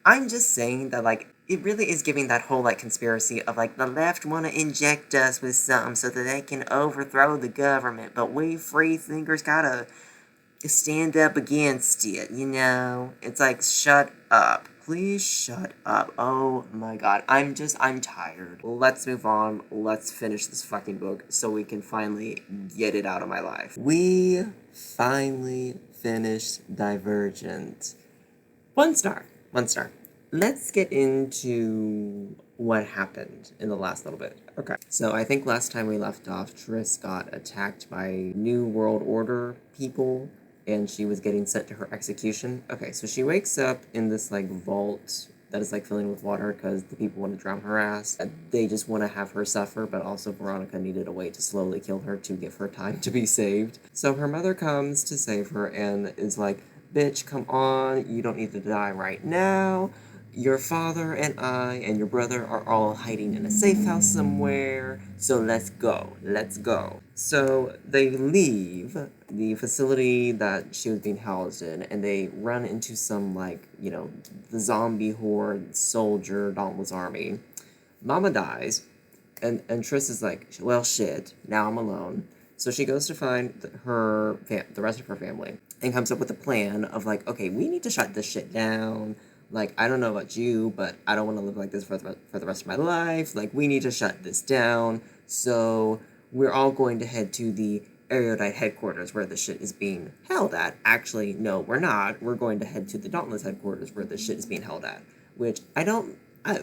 I'm just saying that, like, it really is giving that whole, like, conspiracy of, like, the left want to inject us with something so that they can overthrow the government, but we free thinkers gotta stand up against it, you know? It's like, shut up. Please shut up. Oh my god. I'm tired. Let's move on. Let's finish this fucking book so we can finally get it out of my life. We finally finished Divergent. 1 star. 1 star. Let's get into what happened in the last little bit. Okay. So I think last time we left off, Triss got attacked by New World Order people, and she was getting sent to her execution. Okay, so she wakes up in this, like, vault that is, like, filling with water because the people want to drown her ass. They just want to have her suffer, but also Veronica needed a way to slowly kill her to give her time to be saved. So her mother comes to save her and is like, bitch, come on, you don't need to die right now. Your father and I and your brother are all hiding in a safe house somewhere, so let's go. So they leave the facility that she was being housed in, and they run into some, like, the zombie horde soldier Dauntless army. Mama dies, and Triss is like, well, shit, now I'm alone. So she goes to find the rest of her family, and comes up with a plan of, like, okay, we need to shut this shit down. Like, I don't know about you, but I don't want to live like this for the rest of my life. Like, we need to shut this down. So we're all going to head to the Erudite headquarters where the shit is being held at. Actually, no, we're not. We're going to head to the Dauntless headquarters where the shit is being held at. Which,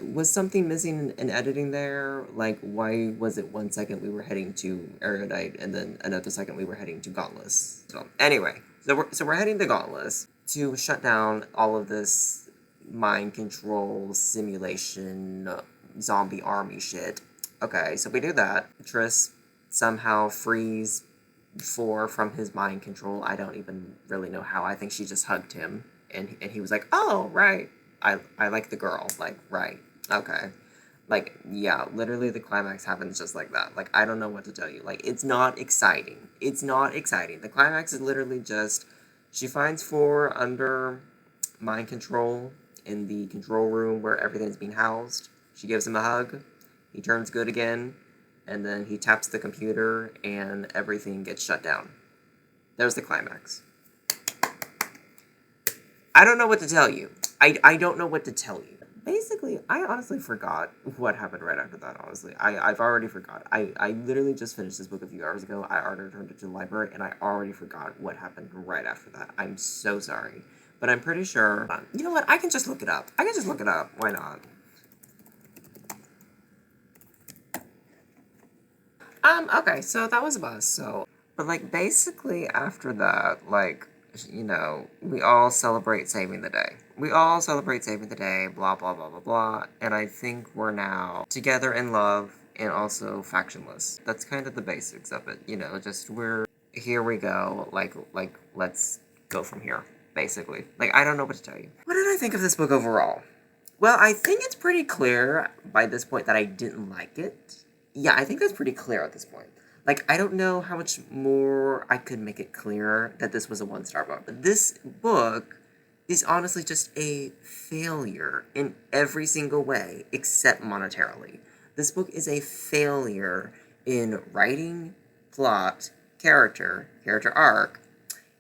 was something missing in editing there? Like, why was it 1 second we were heading to Erudite and then another second we were heading to Gauntless? So, anyway, so we're heading to Gauntless to shut down all of this mind control, simulation, zombie army shit. Okay, so we do that. Triss somehow frees from his mind control. I don't even really know how. I think she just hugged him, and he was like, oh, right. I like the girl. Like, right. Okay. Like, yeah, literally the climax happens just like that. Like, I don't know what to tell you. Like, it's not exciting. It's not exciting. The climax is literally just, she finds 4 under mind control in the control room where everything's being housed. She gives him a hug. He turns good again. And then he taps the computer and everything gets shut down. There's the climax. I don't know what to tell you. I don't know what to tell you. Basically, I honestly forgot what happened right after that, honestly. I've already forgot. I literally just finished this book a few hours ago. I already returned it to the library, and I already forgot what happened right after that. I'm so sorry. But I'm pretty sure... You know what? I can just look it up. Why not? Okay, so that was a buzz, so... But, like, basically after that, like, we all celebrate saving the day. Blah, blah, blah, blah, blah, and I think we're now together in love and also factionless. That's kind of the basics of it, just here we go, like, let's go from here, basically. Like, I don't know what to tell you. What did I think of this book overall? Well, I think it's pretty clear by this point that I didn't like it. Yeah, I think that's pretty clear at this point. Like, I don't know how much more I could make it clearer that this was a 1-star book. This book is honestly just a failure in every single way except monetarily. This book is a failure in writing, plot, character arc,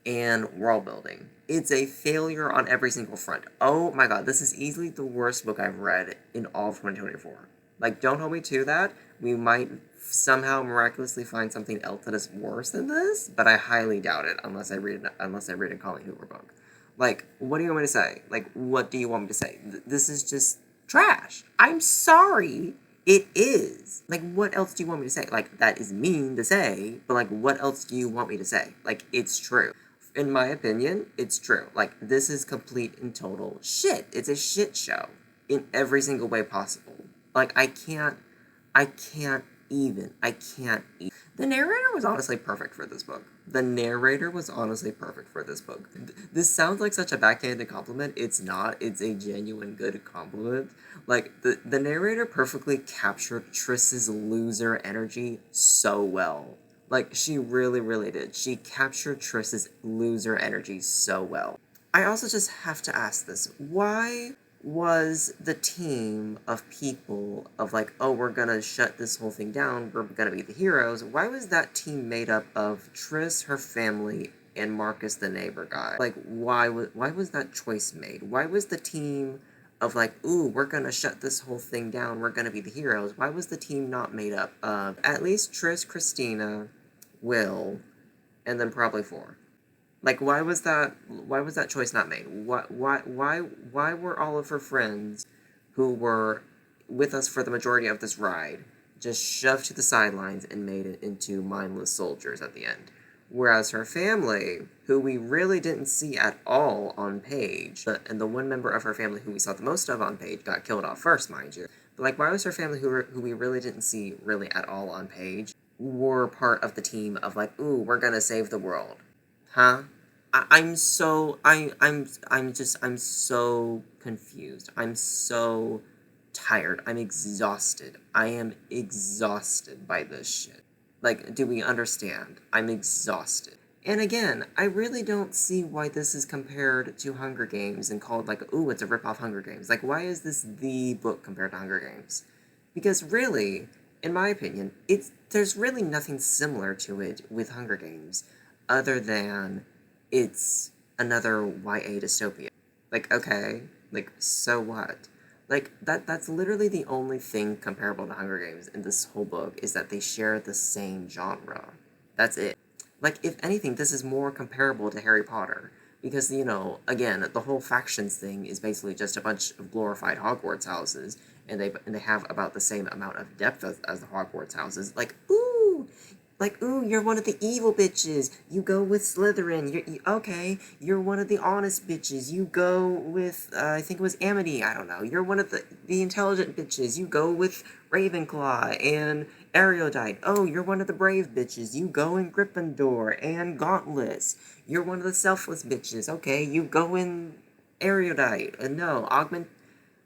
and world building. It's a failure on every single front. Oh my god, this is easily the worst book I've read in all of 2024. Like, don't hold me to that. We might somehow miraculously find something else that is worse than this, but I highly doubt it unless I read a Colleen Hoover book. Like, what do you want me to say? Like, what do you want me to say? This is just trash. I'm sorry. It is. Like, what else do you want me to say? Like, that is mean to say, but like, what else do you want me to say? Like, it's true. In my opinion, it's true. Like, this is complete and total shit. It's a shit show in every single way possible. Like, I can't even. The narrator was honestly perfect for this book. The narrator was honestly perfect for this book. This sounds like such a backhanded compliment. It's not. It's a genuine good compliment. Like, the narrator perfectly captured Triss's loser energy so well. Like, she really, really did. She captured Triss's loser energy so well. I also just have to ask this. Why was the team of people of like, oh, we're gonna shut this whole thing down, we're gonna be the heroes, why was that team made up of Triss, her family, and Marcus the neighbor guy? Like, why was that choice made? Why was the team of like, ooh, we're gonna shut this whole thing down, we're gonna be the heroes, why was the team not made up of at least Triss, Christina, Will, and then probably four? Like, why was that choice not made? Why were all of her friends who were with us for the majority of this ride just shoved to the sidelines and made it into mindless soldiers at the end? Whereas her family, who we really didn't see at all on page, and the one member of her family who we saw the most of on page got killed off first, mind you. But like, why was her family, who we really didn't see really at all on page, were part of the team of like, ooh, we're gonna save the world? Huh? I'm so confused. I'm so tired. I'm exhausted. I am exhausted by this shit. Like, do we understand? I'm exhausted. And again, I really don't see why this is compared to Hunger Games and called like, ooh, it's a ripoff Hunger Games. Like, why is this the book compared to Hunger Games? Because really, in my opinion, there's really nothing similar to it with Hunger Games, other than it's another YA dystopia. Like, okay, like, so what? Like, that's literally the only thing comparable to Hunger Games in this whole book, is that they share the same genre. That's it. Like, if anything, this is more comparable to Harry Potter. Because, again, the whole factions thing is basically just a bunch of glorified Hogwarts houses, and they have about the same amount of depth as the Hogwarts houses. Like, ooh, you're one of the evil bitches. You go with Slytherin. Okay, you're one of the honest bitches. You go with, I think it was Amity. I don't know. You're one of the intelligent bitches. You go with Ravenclaw and Erudite. Oh, you're one of the brave bitches. You go in Gryffindor and Gauntless. You're one of the selfless bitches. Okay, you go in Erudite. No,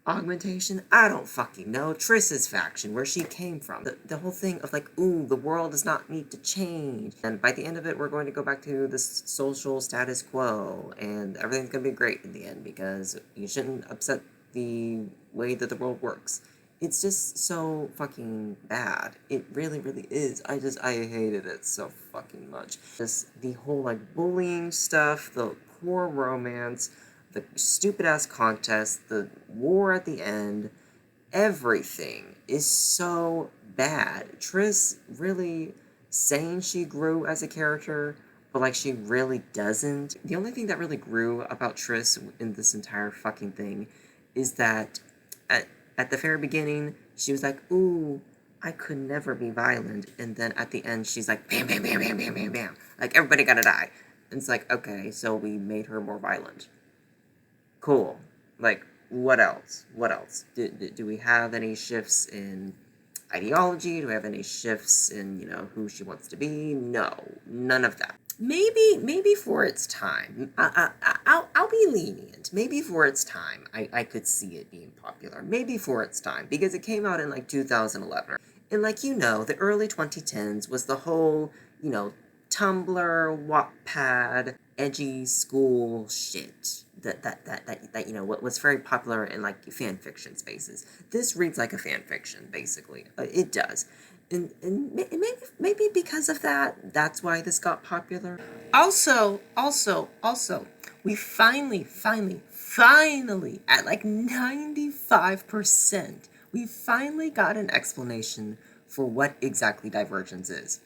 Augmentation? I don't fucking know. Triss's faction, where she came from. The whole thing of like, ooh, the world does not need to change. And by the end of it, we're going to go back to this social status quo, and everything's going to be great in the end, because you shouldn't upset the way that the world works. It's just so fucking bad. It really, really is. I hated it so fucking much. Just the whole, like, bullying stuff, the poor romance, the stupid-ass contest, the war at the end, everything is so bad. Triss really saying she grew as a character, but like she really doesn't. The only thing that really grew about Triss in this entire fucking thing is that at the very beginning, she was like, ooh, I could never be violent. And then at the end, she's like, bam, bam, bam, bam, bam, bam, bam. Like, everybody gotta die. And it's like, okay, so we made her more violent. Cool. Like, what else? What else? Do we have any shifts in ideology? Do we have any shifts in, who she wants to be? No, none of that. Maybe for its time, I'll be lenient. Maybe for its time, I could see it being popular. Maybe for its time, because it came out in like 2011. And like, the early 2010s was the whole, Tumblr, Wattpad, edgy school shit that what was very popular in like fan fiction spaces. This reads like a fan fiction, basically. It does. And maybe because of that, that's why this got popular. Also, we finally, at like 95%, we finally got an explanation for what exactly Divergence is.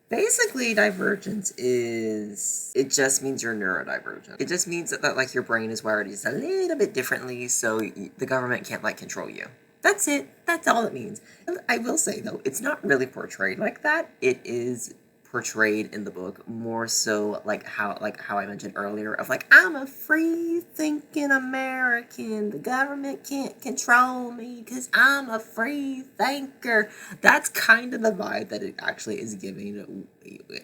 Basically, divergence it just means you're neurodivergent. It just means that like, your brain is wired just a little bit differently, so the government can't, like, control you. That's it. That's all it means. And I will say though, it's not really portrayed like that. It is portrayed in the book more so like how I mentioned earlier of like I'm a free thinking American. The government can't control me cuz I'm a free thinker. That's kind of the vibe that it actually is giving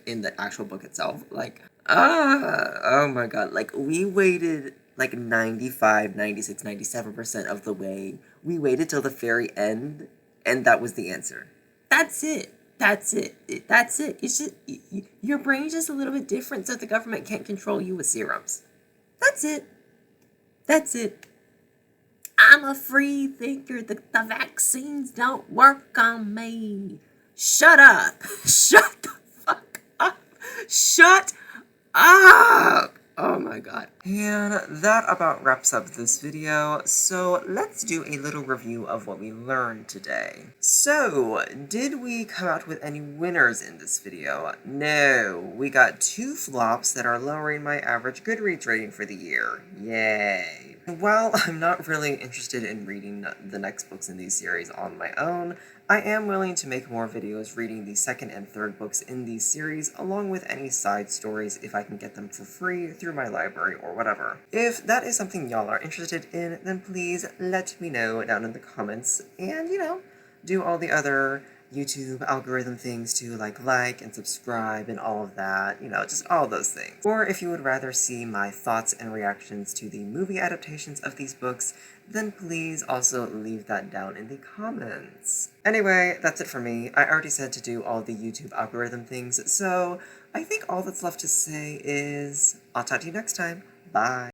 in the actual book itself. Like oh my god, like we waited like 95, 96, 97% of the way. We waited till the very end, and that was the answer. That's it. That's it. That's it. It's just your brain's just a little bit different, so the government can't control you with serums. That's it. That's it. I'm a free thinker. The vaccines don't work on me. Shut up. Shut the fuck up. Shut up. Oh my god. And that about wraps up this video, so let's do a little review of what we learned today. So, did we come out with any winners in this video? No, we got 2 flops that are lowering my average Goodreads rating for the year. Yay. While I'm not really interested in reading the next books in these series on my own, I am willing to make more videos reading the second and third books in these series, along with any side stories if I can get them for free through my library or whatever. If that is something y'all are interested in, then please let me know down in the comments, and, do all the other YouTube algorithm things to like and subscribe and all of that, just all those things. Or if you would rather see my thoughts and reactions to the movie adaptations of these books, then please also leave that down in the comments. Anyway, that's it for me. I already said to do all the YouTube algorithm things, so I think all that's left to say is I'll talk to you next time. Bye.